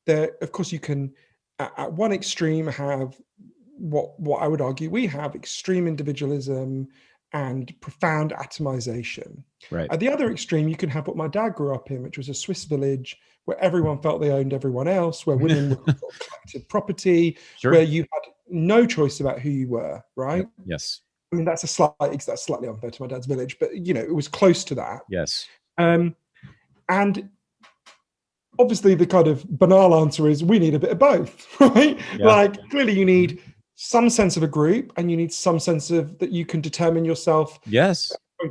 There, of course, you can at one extreme have what I would argue we have extreme individualism and profound atomization. Right. At the other extreme, you can have what my dad grew up in, which was a Swiss village where everyone felt they owned everyone else, where women were collective property, where you had no choice about who you were, right? Yep. Yes. I mean, that's slightly unfair to my dad's village, but it was close to that. Yes. And obviously the kind of banal answer is we need a bit of both, right? Yeah. Like clearly you need some sense of a group and you need some sense of that you can determine yourself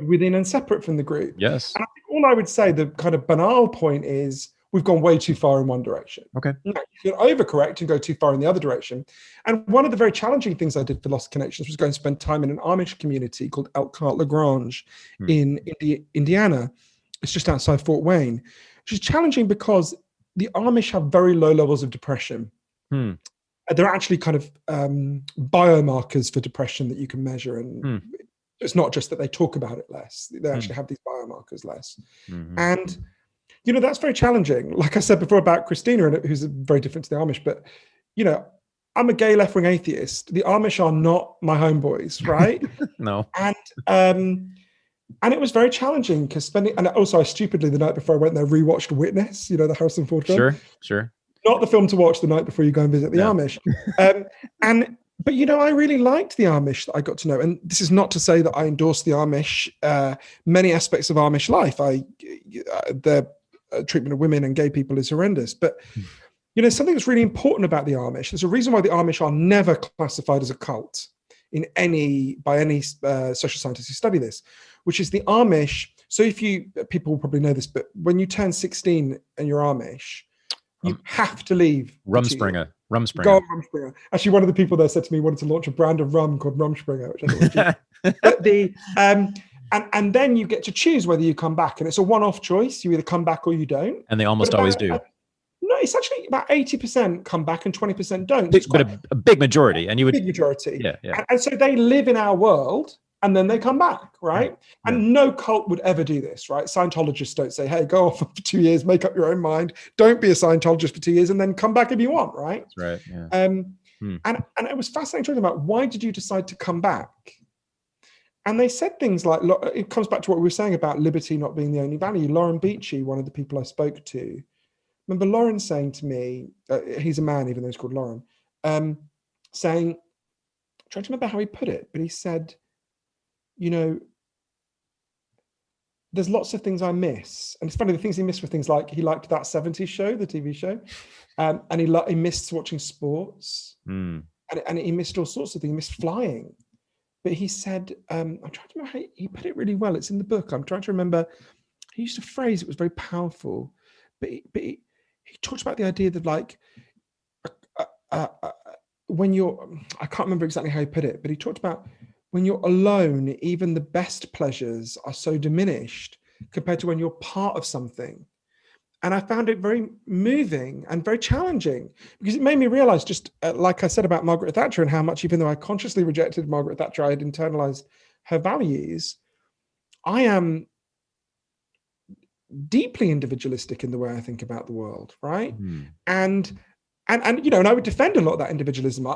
within and separate from the group. Yes. And I think all I would say, the kind of banal point is we've gone way too far in one direction. Okay. Now, you can overcorrect and go too far in the other direction. And one of the very challenging things I did for Lost Connections was go and spend time in an Amish community called Elkhart-LaGrange in Indiana. It's just outside Fort Wayne, which is challenging because the Amish have very low levels of depression. They're actually kind of biomarkers for depression that you can measure. And it's not just that they talk about it less. They actually have these biomarkers less. And, that's very challenging. Like I said before about Christina, who's very different to the Amish, but, I'm a gay left-wing atheist. The Amish are not my homeboys, right? No. And it was very challenging because and also I stupidly the night before I went there rewatched Witness, the Harrison Ford film. Sure. Not the film to watch the night before you go and visit the Amish. But I really liked the Amish that I got to know. And this is not to say that I endorse the Amish. Many aspects of Amish life, their treatment of women and gay people is horrendous. But something that's really important about the Amish. There's a reason why the Amish are never classified as a cult by any social scientists who study this, which is the Amish. So people will probably know this, but when you turn 16 and you're Amish, you have to leave. Rumspringa. Go on Rumspringa. Actually, one of the people there said to me he wanted to launch a brand of rum called Rumspringa, which I thought was but and then you get to choose whether you come back, and it's a one-off choice. You either come back or you don't. And they almost always do. No, it's actually about 80% come back and 20% don't. But a big majority, and you would big majority. Yeah. And so they live in our world. And then they come back, right? Yeah. And no cult would ever do this, right? Scientologists don't say, hey, go off for 2 years, make up your own mind. Don't be a Scientologist for 2 years and then come back if you want, right? That's right, yeah. And it was fascinating talking about why did you decide to come back? And they said things like, it comes back to what we were saying about liberty not being the only value. Lauren Beachy, one of the people I spoke to, remember Lauren saying to me, he's a man, even though he's called Lauren, saying, I'm trying to remember how he put it, but he said, there's lots of things I miss. And it's funny, the things he missed were things like he liked That 70s Show, the TV show. And he missed watching sports. And he missed all sorts of things. He missed flying. But he said, I'm trying to remember how he put it really well. It's in the book. I'm trying to remember. He used a phrase, it was very powerful. But he talked about the idea that when you're, I can't remember exactly how he put it, but he talked about when you're alone, even the best pleasures are so diminished compared to when you're part of something. And I found it very moving and very challenging because it made me realize, just like I said about Margaret Thatcher, and how much, even though I consciously rejected Margaret Thatcher, I had internalized her values. I am deeply individualistic in the way I think about the world, right? And I would defend a lot of that individualism.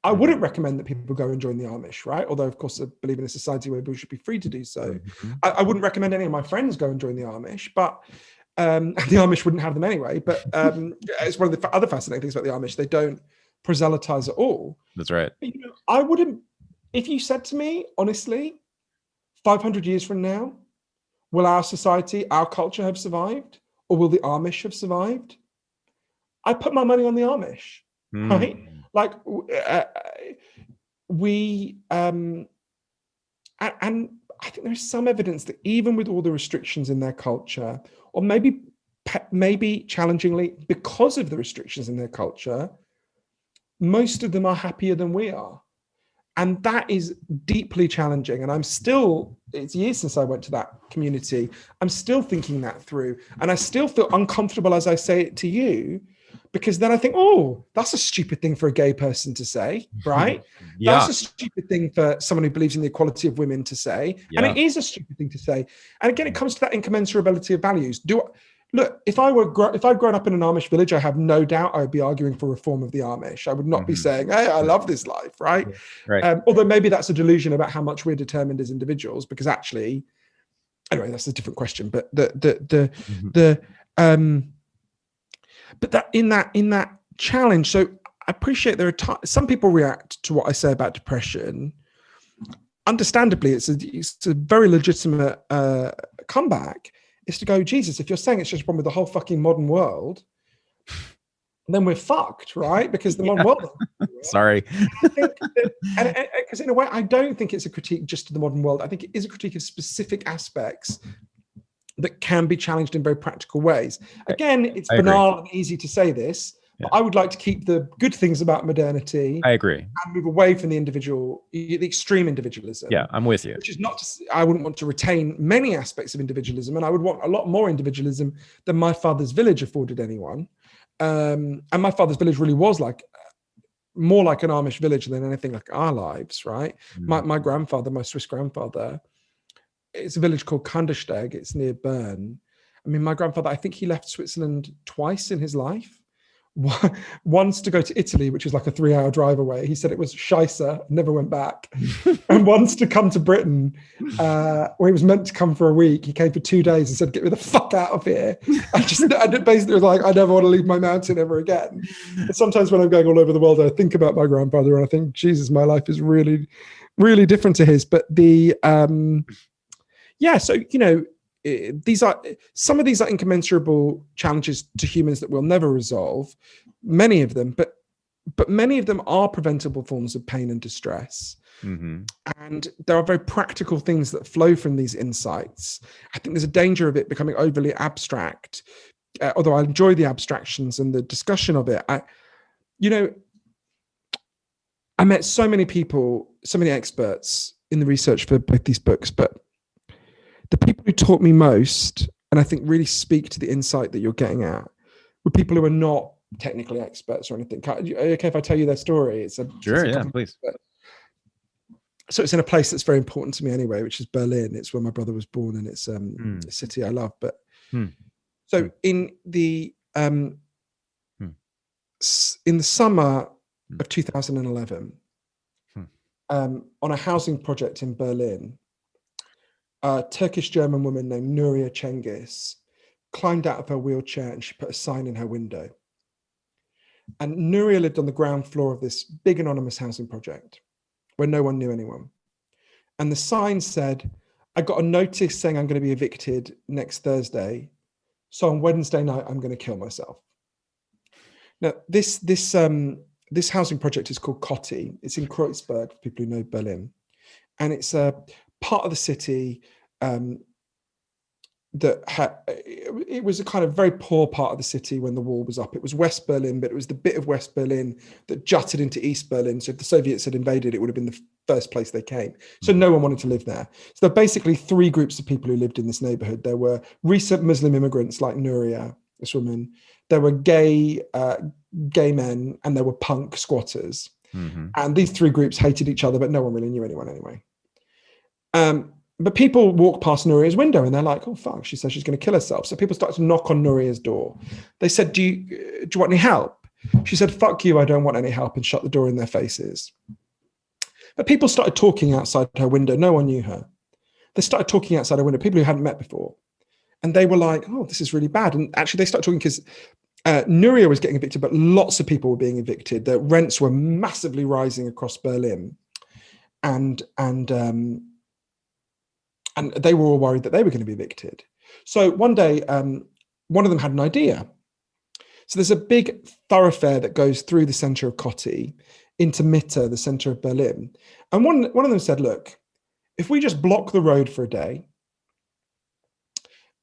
I wouldn't recommend that people go and join the Amish, right? Although, of course, I believe in a society where people should be free to do so. I wouldn't recommend any of my friends go and join the Amish, but and the Amish wouldn't have them anyway. But it's one of the other fascinating things about the Amish. They don't proselytize at all. That's right. But, I wouldn't, if you said to me, honestly, 500 years from now, will our society, our culture have survived? Or will the Amish have survived? I put my money on the Amish, right? Like we, and I think there's some evidence that even with all the restrictions in their culture, or maybe challengingly, because of the restrictions in their culture, most of them are happier than we are. And that is deeply challenging. And it's years since I went to that community. I'm still thinking that through. And I still feel uncomfortable as I say it to you, because then I think, oh, that's a stupid thing for a gay person to say, right? Yeah. That's a stupid thing for someone who believes in the equality of women to say. Yeah. And it is a stupid thing to say. And again, it comes to that incommensurability of values. Look, if I'd grown up in an Amish village, I have no doubt I would be arguing for reform of the Amish. I would not be saying, hey, I love this life, right? Right. Although maybe that's a delusion about how much we're determined as individuals, because actually, anyway, that's a different question. But but that in that challenge, so I appreciate there are some people react to what I say about depression. Understandably, it's a very legitimate comeback. Is to go, Jesus, if you're saying it's just a problem with the whole fucking modern world, then we're fucked, right? Because the modern world. Sorry. And because in a way, I don't think it's a critique just of the modern world. I think it is a critique of specific aspects that can be challenged in very practical ways. Again, it's banal and easy to say this, but I would like to keep the good things about modernity. I agree. And move away from the extreme individualism. Yeah, I'm with you. Which is not to, I wouldn't want to retain many aspects of individualism, and I would want a lot more individualism than my father's village afforded anyone. And my father's village really was more like an Amish village than anything like our lives, right? My grandfather, my Swiss grandfather, it's a village called Kandersteg. It's near Bern. I mean, my grandfather, I think he left Switzerland twice in his life. Once to go to Italy, which is like a 3-hour drive away. He said it was scheisse, never went back. And once to come to Britain, where he was meant to come for a week. He came for 2 days and said, get me the fuck out of here. I basically was like, I never want to leave my mountain ever again. But sometimes when I'm going all over the world, I think about my grandfather and I think, Jesus, my life is really, really different to his. But so, some of these are incommensurable challenges to humans that we'll never resolve, many of them, but many of them are preventable forms of pain and distress. And there are very practical things that flow from these insights. I think there's a danger of it becoming overly abstract, although I enjoy the abstractions and the discussion of it. I met so many people, so many experts in the research for both these books, but the people who taught me most, and I think really speak to the insight that you're getting at, were people who are not technically experts or anything. Are you okay if I tell you their story? Sure, yeah, please. So it's in a place that's very important to me anyway, which is Berlin. It's where my brother was born, and it's a city I love. But so in the summer of 2011, on a housing project in Berlin, a Turkish-German woman named Nuria Cengiz climbed out of her wheelchair and she put a sign in her window. And Nuria lived on the ground floor of this big anonymous housing project where no one knew anyone. And the sign said, I got a notice saying I'm going to be evicted next Thursday. So on Wednesday night, I'm going to kill myself. Now, this housing project is called Kotti. It's in Kreuzberg, for people who know Berlin. And it's a part of the city it was a kind of very poor part of the city when the wall was up. It was West Berlin, but it was the bit of West Berlin that jutted into East Berlin. So if the Soviets had invaded, it would have been the first place they came. So no one wanted to live there. So there are basically 3 groups of people who lived in this neighborhood. There were recent Muslim immigrants like Nuria, this woman. There were gay men, and there were punk squatters. And these 3 groups hated each other, but no one really knew anyone anyway. But people walk past Nuria's window and they're like, oh, fuck, she says she's going to kill herself. So people started to knock on Nuria's door. They said, do you want any help? She said, fuck you, I don't want any help, and shut the door in their faces. But people started talking outside her window. No one knew her. They started talking outside her window, people who hadn't met before. And they were like, oh, this is really bad. And actually they started talking because Nuria was getting evicted, but lots of people were being evicted. The rents were massively rising across Berlin. And they were all worried that they were going to be evicted. So one day, one of them had an idea. So there's a big thoroughfare that goes through the center of Kotti into Mitte, the center of Berlin. And one of them said, look, if we just block the road for a day,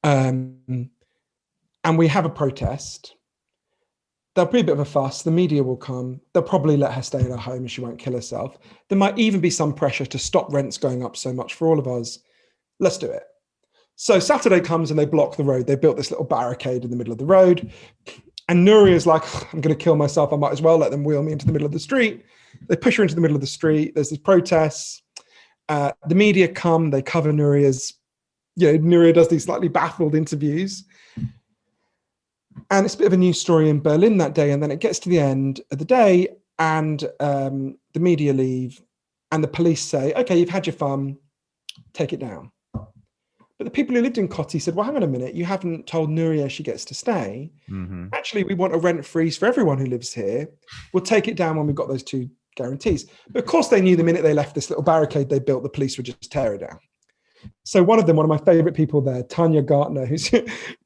and we have a protest, there'll be a bit of a fuss, the media will come, they'll probably let her stay in her home and she won't kill herself. There might even be some pressure to stop rents going up so much for all of us. Let's do it. So Saturday comes and they block the road. They built this little barricade in the middle of the road. And Nuria is like, I'm going to kill myself. I might as well let them wheel me into the middle of the street. They push her into the middle of the street. There's these protests. The media come, they cover Nuria's, Nuria does these slightly baffled interviews. And it's a bit of a news story in Berlin that day. And then it gets to the end of the day and the media leave and the police say, okay, you've had your fun, take it down. But the people who lived in Kotti said, well, hang on a minute, you haven't told Nuria she gets to stay. Mm-hmm. Actually, we want a rent freeze for everyone who lives here. We'll take it down when we've got those two guarantees. But of course, they knew the minute they left this little barricade they built, the police would just tear it down. So one of my favorite people there, Tanya Gartner,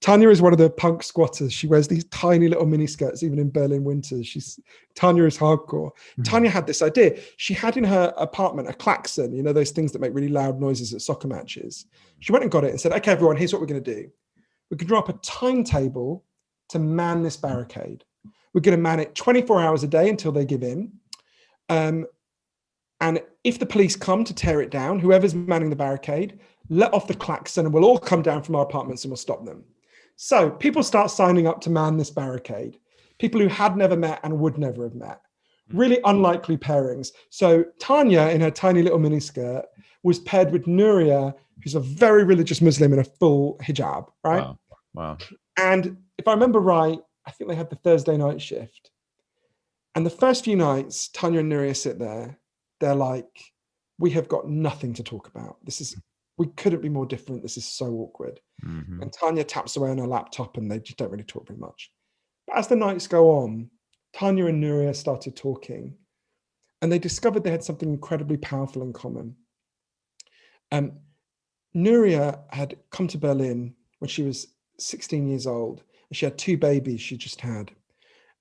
Tanya is one of the punk squatters. She wears these tiny little mini skirts, even in Berlin winters. Tanya is hardcore. Mm-hmm. Tanya had this idea. She had in her apartment a klaxon, those things that make really loud noises at soccer matches. She went and got it and said, okay, everyone, here's what we're going to do. We're going to draw up a timetable to man this barricade. We're going to man it 24 hours a day until they give in. And if the police come to tear it down, whoever's manning the barricade, let off the klaxon and we'll all come down from our apartments and we'll stop them. So people start signing up to man this barricade. People who had never met and would never have met. Really unlikely pairings. So Tanya, in her tiny little miniskirt, was paired with Nuria, who's a very religious Muslim in a full hijab, right? Wow. And if I remember right, I think they had the Thursday night shift. And the first few nights, Tanya and Nuria sit there. They're like, we have got nothing to talk about. We couldn't be more different. This is so awkward. Mm-hmm. And Tanya taps away on her laptop and they just don't really talk very much. But as the nights go on, Tanya and Nuria started talking and they discovered they had something incredibly powerful in common. Nuria had come to Berlin when she was 16 years old and she had two babies she just had.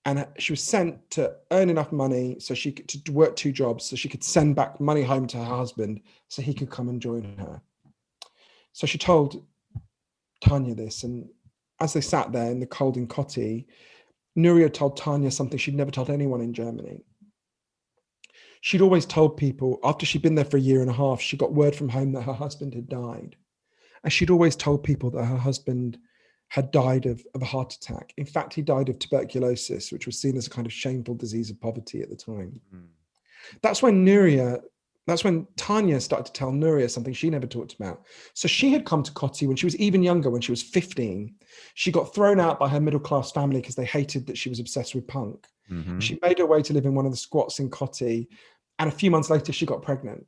And she was sent to earn enough money so she could to work two jobs so she could send back money home to her husband so he could come and join her. So she told Tanya this. And as they sat there in the cold in Kotti, Nuria told Tanya something she'd never told anyone in Germany. She'd always told people, after she'd been there for a year and a half, she got word from home that her husband had died. And she'd always told people that her husband had died of a heart attack. In fact, he died of tuberculosis, which was seen as a kind of shameful disease of poverty at the time. Mm. That's when Tanya started to tell Nuria something she never talked about. So she had come to Kotti when she was even younger, when she was 15. She got thrown out by her middle-class family because they hated that she was obsessed with punk. Mm-hmm. She made her way to live in one of the squats in Kotti. And a few months later, she got pregnant.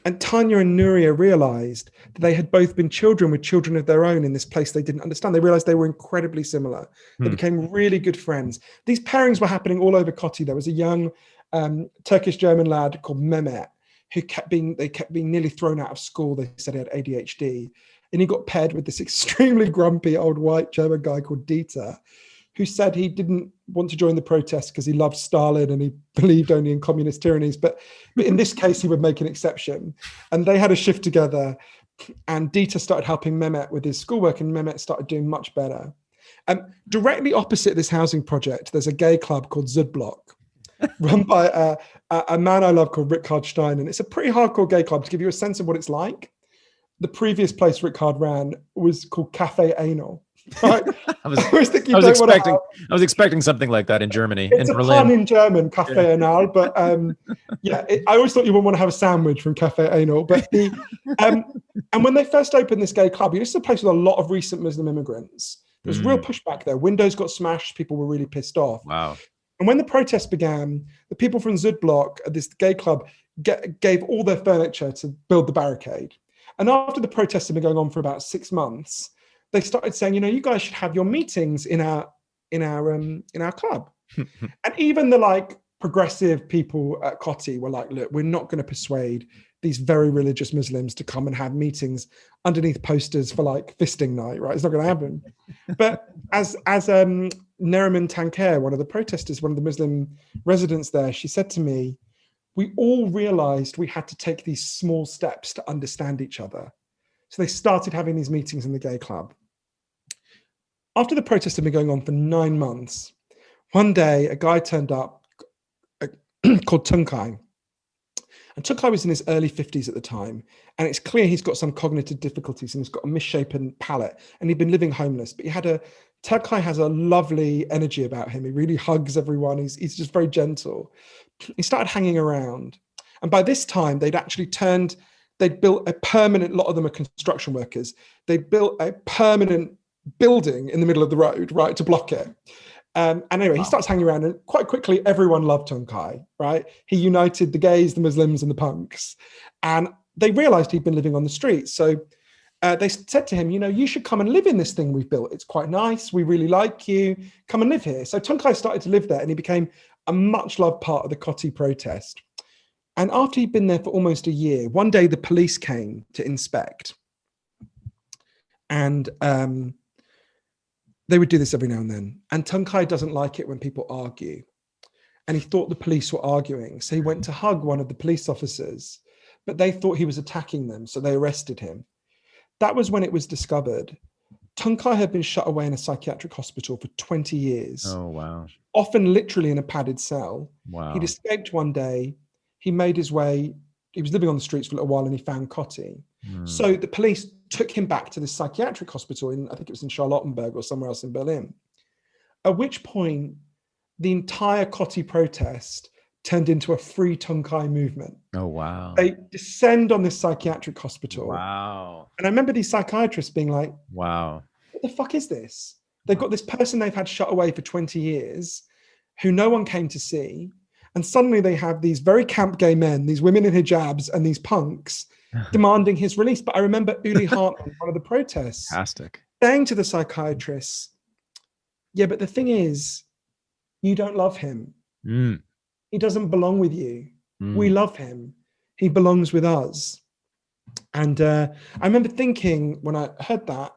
And Tanya and Nuria realized that they had both been children with children of their own in this place they didn't understand. They realized they were incredibly similar. They became really good friends. These pairings were happening all over Kotti. There was a young Turkish-German lad called Mehmet who kept being nearly thrown out of school. They said he had ADHD. And he got paired with this extremely grumpy old white German guy called Dieter, who said he didn't want to join the protests because he loved Stalin and he believed only in communist tyrannies. But in this case, he would make an exception. And they had a shift together. And Dieter started helping Mehmet with his schoolwork and Mehmet started doing much better. Directly opposite this housing project, there's a gay club called Zudblock, run by a man I love called Richard Stein. And it's a pretty hardcore gay club. To give you a sense of what it's like, the previous place Richard ran was called Café Anal. Right? I was expecting something like that in Germany. It's in a Berlin. pun in German, Café Anal, but I always thought you wouldn't want to have a sandwich from Café Anal. But and when they first opened this gay club, this is a place with a lot of recent Muslim immigrants. There was real pushback there. Windows got smashed. People were really pissed off. Wow. And when the protest began, the people from Zudblock at this gay club gave all their furniture to build the barricade. And after the protests had been going on for about 6 months, they started saying, you guys should have your meetings in our club. And even the like progressive people at Coty were like, look, we're not going to persuade these very religious Muslims to come and have meetings underneath posters for like fisting night, right? It's not going to happen. But as Neriman Tanker, one of the protesters, one of the Muslim residents there, she said to me, we all realized we had to take these small steps to understand each other. So they started having these meetings in the gay club. After the protests had been going on for 9 months, one day a guy turned up called Tunkai. And Tunkai was in his early 50s at the time. And it's clear he's got some cognitive difficulties and he's got a misshapen palate and he'd been living homeless. But Tunkai has a lovely energy about him. He really hugs everyone. He's just very gentle. He started hanging around. And by this time, they'd built a permanent, a lot of them are construction workers. They built a permanent building in the middle of the road, right, to block it. And anyway, he starts hanging around and quite quickly, everyone loved Tunkai, right? He united the gays, the Muslims and the punks. And they realized he'd been living on the streets. So they said to him, you should come and live in this thing we've built. It's quite nice. We really like you. Come and live here. So Tunkai started to live there and he became a much loved part of the Coty protest. And after he'd been there for almost a year, one day the police came to inspect. And they would do this every now and then. And Tunkai doesn't like it when people argue. And he thought the police were arguing. So he went to hug one of the police officers, but they thought he was attacking them. So they arrested him. That was when it was discovered. Tunkai had been shut away in a psychiatric hospital for 20 years. Oh, wow. Often literally in a padded cell. Wow. He'd escaped one day. He made his way. He was living on the streets for a little while and he found Coty. So the police took him back to this psychiatric hospital I think it was in Charlottenburg or somewhere else in Berlin. At which point, the entire Coty protest turned into a free Tunkai movement. Oh, wow. They descend on this psychiatric hospital. Wow. And I remember these psychiatrists being like, wow, what the fuck is this? They've got this person they've had shut away for 20 years who no one came to see. And suddenly they have these very camp gay men, these women in hijabs and these punks demanding his release. But I remember Uli Hartmann, one of the protests, fantastic, saying to the psychiatrists, yeah, but the thing is, you don't love him. He doesn't belong with you. We love him. He belongs with us. And I remember thinking when I heard that,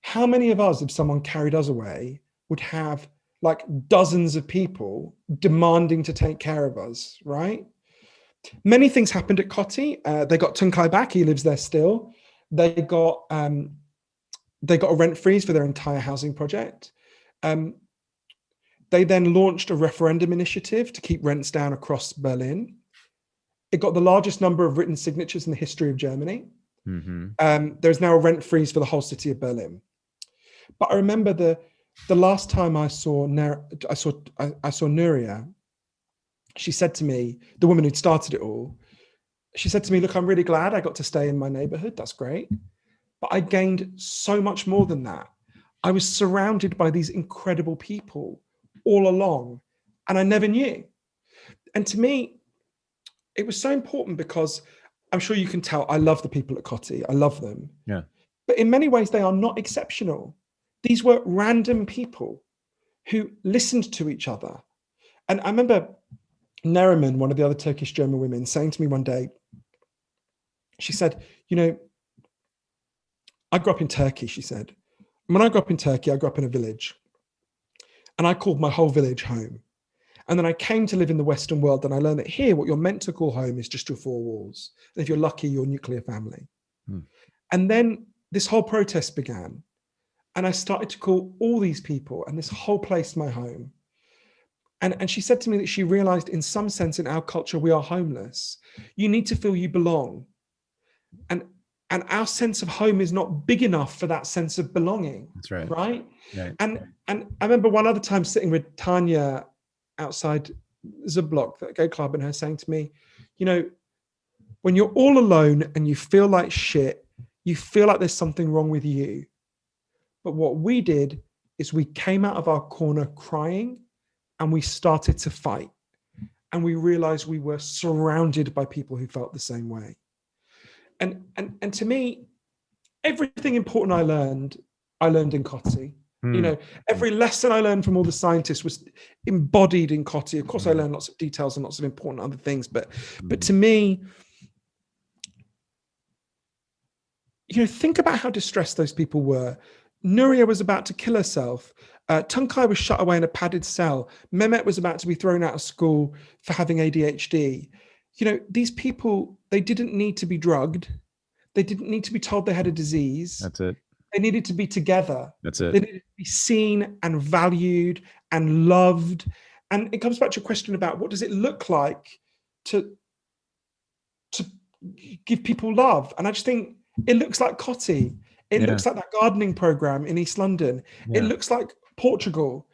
how many of us, if someone carried us away, would have like dozens of people demanding to take care of us, right? Many things happened at Coty. They got Tunkai back. He lives there still. They got a rent freeze for their entire housing project. They then launched a referendum initiative to keep rents down across Berlin. It got the largest number of written signatures in the history of Germany. There's now a rent freeze for the whole city of Berlin. But I remember the last time I saw Nuria, she said to me, the woman who'd started it all, she said to me, look, I'm really glad I got to stay in my neighborhood. That's great. But I gained so much more than that. I was surrounded by these incredible people all along, and I never knew. And to me, it was so important because I'm sure you can tell I love the people at Coty. I love them. Yeah. But in many ways, they are not exceptional. These were random people who listened to each other. And I remember Neriman, one of the other Turkish German women, saying to me one day, she said, I grew up in Turkey, she said. When I grew up in Turkey, I grew up in a village. And I called my whole village home. And then I came to live in the Western world and I learned that here, what you're meant to call home is just your four walls. And if you're lucky, your nuclear family. And then this whole protest began. And I started to call all these people and this whole place my home. And she said to me that she realized in some sense in our culture, we are homeless. You need to feel you belong. And our sense of home is not big enough for that sense of belonging. That's right. Right? Right. And I remember one other time sitting with Tanya outside Zudblock, that gay club, and her saying to me, when you're all alone and you feel like shit, you feel like there's something wrong with you. But what we did is we came out of our corner crying and we started to fight. And we realized we were surrounded by people who felt the same way. And to me, everything important I learned in Coty. You know, every lesson I learned from all the scientists was embodied in Coty. Of course, I learned lots of details and lots of important other things, but to me, you know, think about how distressed those people were. Nuria was about to kill herself. Tunkai was shut away in a padded cell. Mehmet was about to be thrown out of school for having ADHD. You know, these people, they didn't need to be drugged. They didn't need to be told they had a disease. That's it. They needed to be together. That's it. They needed to be seen and valued and loved. And it comes back to a question about what does it look like to give people love? And I just think it looks like Coty. It looks like that gardening program in East London. It looks like Portugal.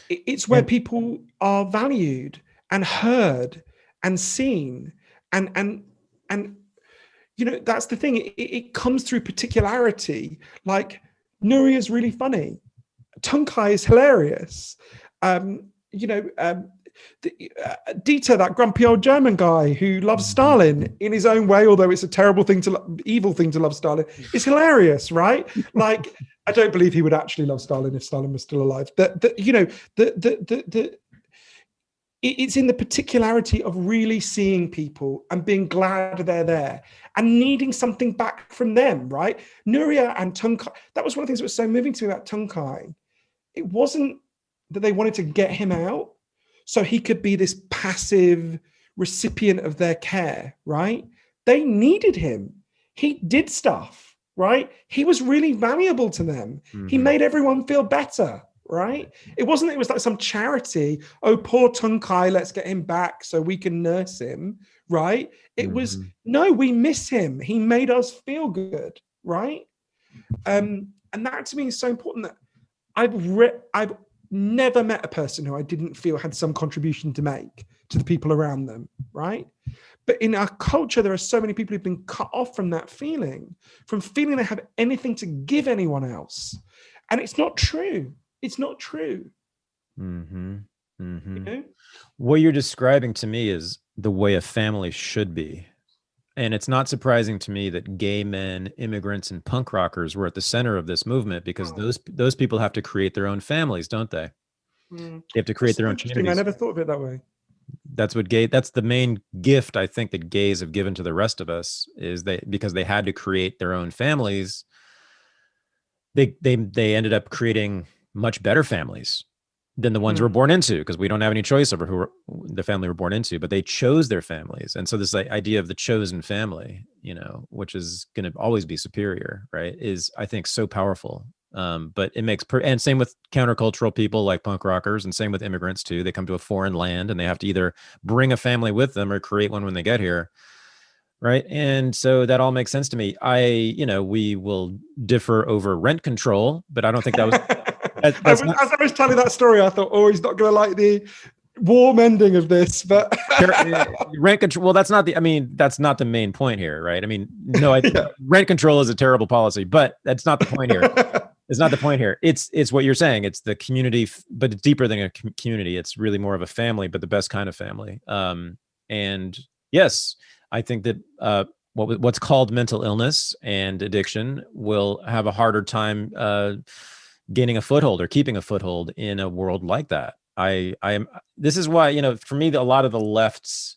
It's where people are valued and heard and seen. And you know, that's the thing. It comes through particularity. Like, Nuria's really funny. Tunkai is hilarious. You know, Dieter, that grumpy old German guy who loves Stalin in his own way, although it's a terrible thing evil thing to love Stalin, is hilarious, right? Like, I don't believe he would actually love Stalin if Stalin was still alive. You know, it's in the particularity of really seeing people and being glad they're there and needing something back from them, right? Nuria and Tunkai, that was one of the things that was so moving to me about Tunkai. It wasn't that they wanted to get him out so he could be this passive recipient of their care, right? They needed him. He did stuff, right? He was really valuable to them. He made everyone feel better, right? It was like some charity. Oh, poor Tunkai, let's get him back so we can nurse him, right? It was, no, we miss him. He made us feel good, right? And that to me is so important. That I've never met a person who I didn't feel had some contribution to make to the people around them, right? But in our culture, there are so many people who've been cut off from that feeling, from feeling they have anything to give anyone else. And it's not true. It's not true. You know? What you're describing to me is the way a family should be. And it's not surprising to me that gay men, immigrants, and punk rockers were at the center of this movement, because those people have to create their own families, don't they? They have to create their own communities. I never thought of it that way. That's the main gift I think that gays have given to the rest of us, is because they had to create their own families. They ended up creating much better families than the ones we're born into, because we don't have any choice over who the family we're born into, but they chose their families. And so this idea of the chosen family, you know, which is going to always be superior, right, is, I think, so powerful. But it makes, and same with countercultural people like punk rockers, and same with immigrants too. They come to a foreign land and they have to either bring a family with them or create one when they get here. Right. And so that all makes sense to me. We will differ over rent control, but I don't think that was, as I was telling that story, I thought, oh, he's not going to like the warm ending of this, but rent control. Well, that's not the main point here. Right. I mean, no, rent control is a terrible policy, but that's not the point here. It's not the point here. It's what you're saying. It's the community, but it's deeper than a community. It's really more of a family, but the best kind of family. And yes, I think that what's called mental illness and addiction will have a harder time gaining a foothold or keeping a foothold in a world like that. This is why, you know, for me, a lot of the left's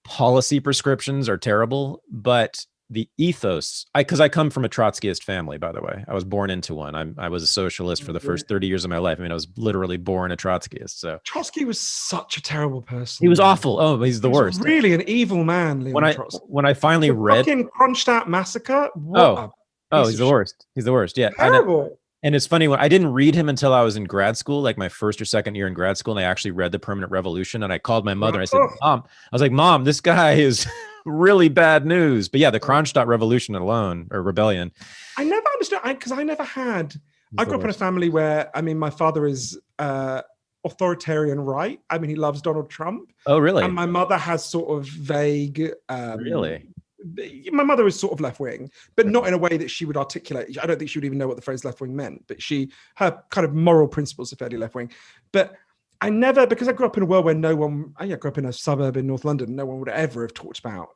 policy prescriptions are terrible, but the ethos, because I come from a Trotskyist family, by the way. I was born into one. I was a socialist for the first 30 years of my life. I mean, I was literally born a Trotskyist. So Trotsky was such a terrible person. He was awful. Oh, he's the worst. Really an evil man, Leon Trotsky. When I finally read fucking Kronstadt massacre. He's the worst. He's the worst. Yeah. Terrible. And it's funny, when I didn't read him until I was in grad school, like my first or second year in grad school, and I actually read The Permanent Revolution, and I called my mother and I said, Mom, this guy is really bad news. But yeah, the Kronstadt Revolution alone, or rebellion. I never understood, because I never had, I grew up in a family where, I mean, my father is authoritarian right. I mean, he loves Donald Trump. Oh, really? And my mother has sort of vague, really? my mother was sort of left-wing, but not in a way that she would articulate. I don't think she would even know what the phrase left-wing meant, but her kind of moral principles are fairly left-wing. But I never, because I grew up in a world where I grew up in a suburb in North London, no one would ever have talked about.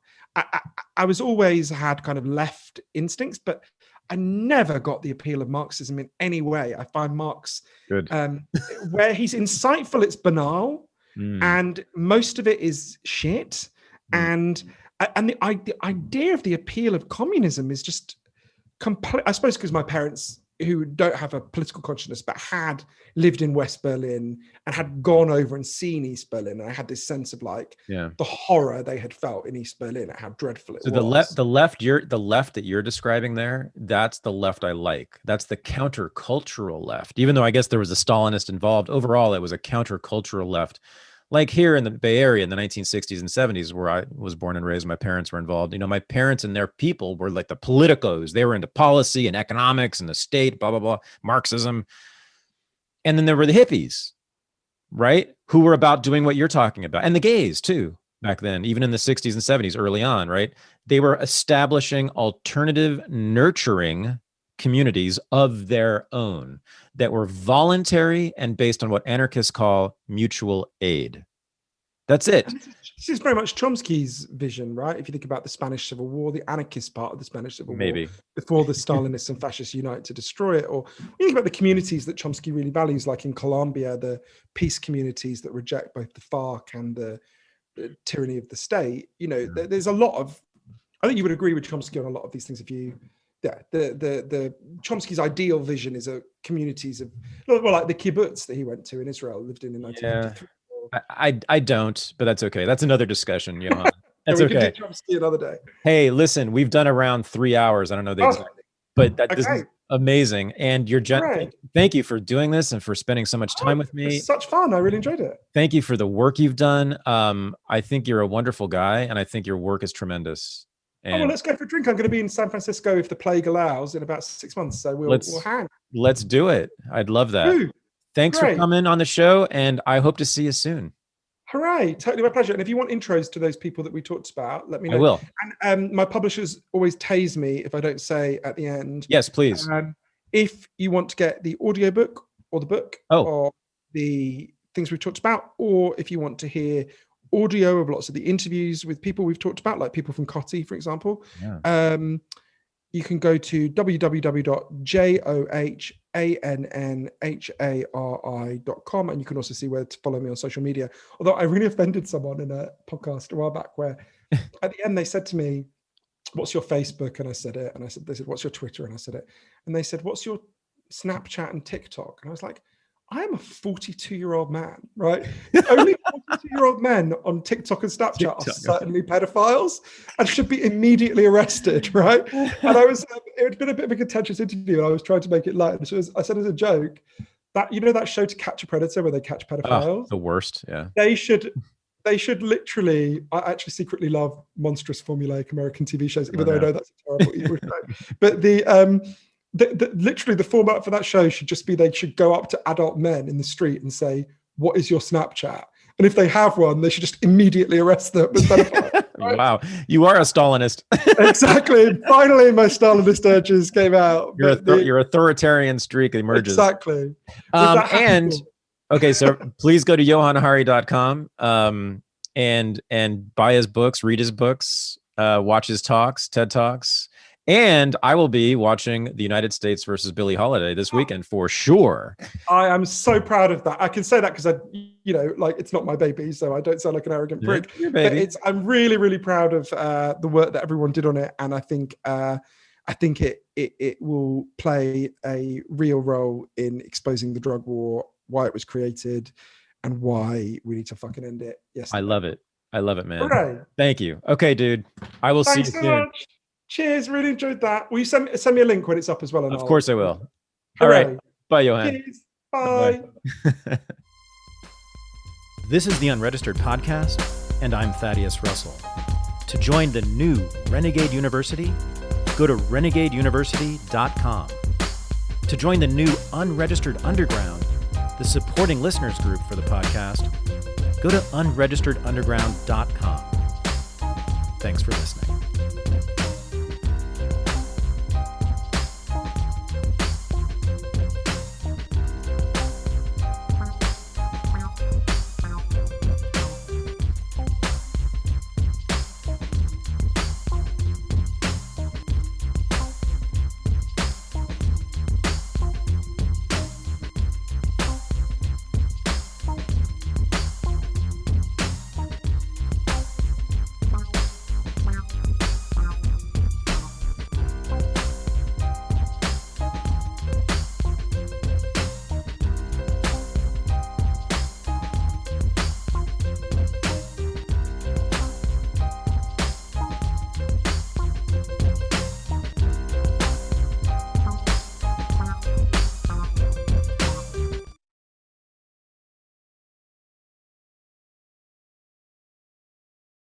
I was always had kind of left instincts, but I never got the appeal of Marxism in any way. I find Marx, where he's insightful, it's banal, and most of it is shit. And the idea of the appeal of communism is just complete. I suppose because my parents, who don't have a political consciousness, but had lived in West Berlin and had gone over and seen East Berlin, and I had this sense of like the horror they had felt in East Berlin at how dreadful it was. So the left that you're describing there, that's the left I like. That's the countercultural left. Even though I guess there was a Stalinist involved, overall it was a countercultural left. Like here in the Bay Area in the 1960s and 70s, where I was born and raised, my parents were involved. You know, my parents and their people were like the politicos. They were into policy and economics and the state, blah, blah, blah, Marxism. And then there were the hippies, right? Who were about doing what you're talking about. And the gays too, back then, even in the 60s and 70s, early on, right? They were establishing alternative, nurturing communities of their own that were voluntary and based on what anarchists call mutual aid. That's it. This is very much Chomsky's vision, right? If you think about the Spanish Civil War, the anarchist part of the Spanish Civil War, before the Stalinists and fascists unite to destroy it, or you think about the communities that Chomsky really values, like in Colombia, the peace communities that reject both the FARC and the tyranny of the state. You know, there's a lot of, I think you would agree with Chomsky on a lot of these things if you, the Chomsky's ideal vision is a communities of, well, like the kibbutz that he went to in Israel, lived in 1953. I don't, but that's okay. That's another discussion, Johann. That's okay. Can do Chomsky another day. Hey, listen, we've done around 3 hours. I don't know the exact, but this is amazing. And you're thank you for doing this and for spending so much time with me. It's such fun. I really enjoyed it. Thank you for the work you've done. I think you're a wonderful guy, and I think your work is tremendous. And well, let's go for a drink. I'm going to be in San Francisco if the plague allows in about 6 months. So we'll hang. Let's do it. I'd love that. Ooh, thanks for coming on the show, and I hope to see you soon. Hooray. Totally my pleasure. And if you want intros to those people that we talked about, let me know. I will. And my publishers always tase me if I don't say at the end. Yes, please. If you want to get the audiobook or the book or the things we've talked about, or if you want to hear audio of lots of the interviews with people we've talked about, like people from Coty, for example, you can go to www.johannhari.com, and you can also see where to follow me on social media. Although I really offended someone in a podcast a while back where at the end they said to me, "What's your Facebook?" And I said it. And they said, "What's your Twitter?" And I said it. And they said, "What's your Snapchat and TikTok?" And I was like, I am a 42-year-old man, right? Only 42-year-old men on TikTok and Snapchat are certainly pedophiles and should be immediately arrested, right? And I was, it had been a bit of a contentious interview, and I was trying to make it light. So I said as a joke that, you know, that show To Catch a Predator where they catch pedophiles? The worst, yeah. They should literally, I actually secretly love monstrous formulaic American TV shows, even though I know that's a terrible evil show. But literally the format for that show should just be they should go up to adult men in the street and say, "What is your Snapchat?" And if they have one, they should just immediately arrest them. Right? Wow, you are a Stalinist. Exactly. And finally, my Stalinist urges came out. Your authoritarian streak emerges. Exactly. Okay, so please go to johannhari.com and buy his books, read his books, watch his talks, TED Talks. And I will be watching the United States versus Billie Holiday this weekend for sure. I am so proud of that. I can say that because it's not my baby, so I don't sound like an arrogant prick. But I'm really, really proud of the work that everyone did on it, and I think it will play a real role in exposing the drug war, why it was created, and why we need to fucking end it. Yes, I love it. I love it, man. Hooray. Thank you. Okay, dude. I will see you soon. Much. Cheers, really enjoyed that. Will you send me a link when it's up as well? Of course I will. All right. Bye, Johann. Cheers. Bye. This is the Unregistered Podcast, and I'm Thaddeus Russell. To join the new Renegade University, go to renegadeuniversity.com. To join the new Unregistered Underground, the supporting listeners group for the podcast, go to unregisteredunderground.com. Thanks for listening.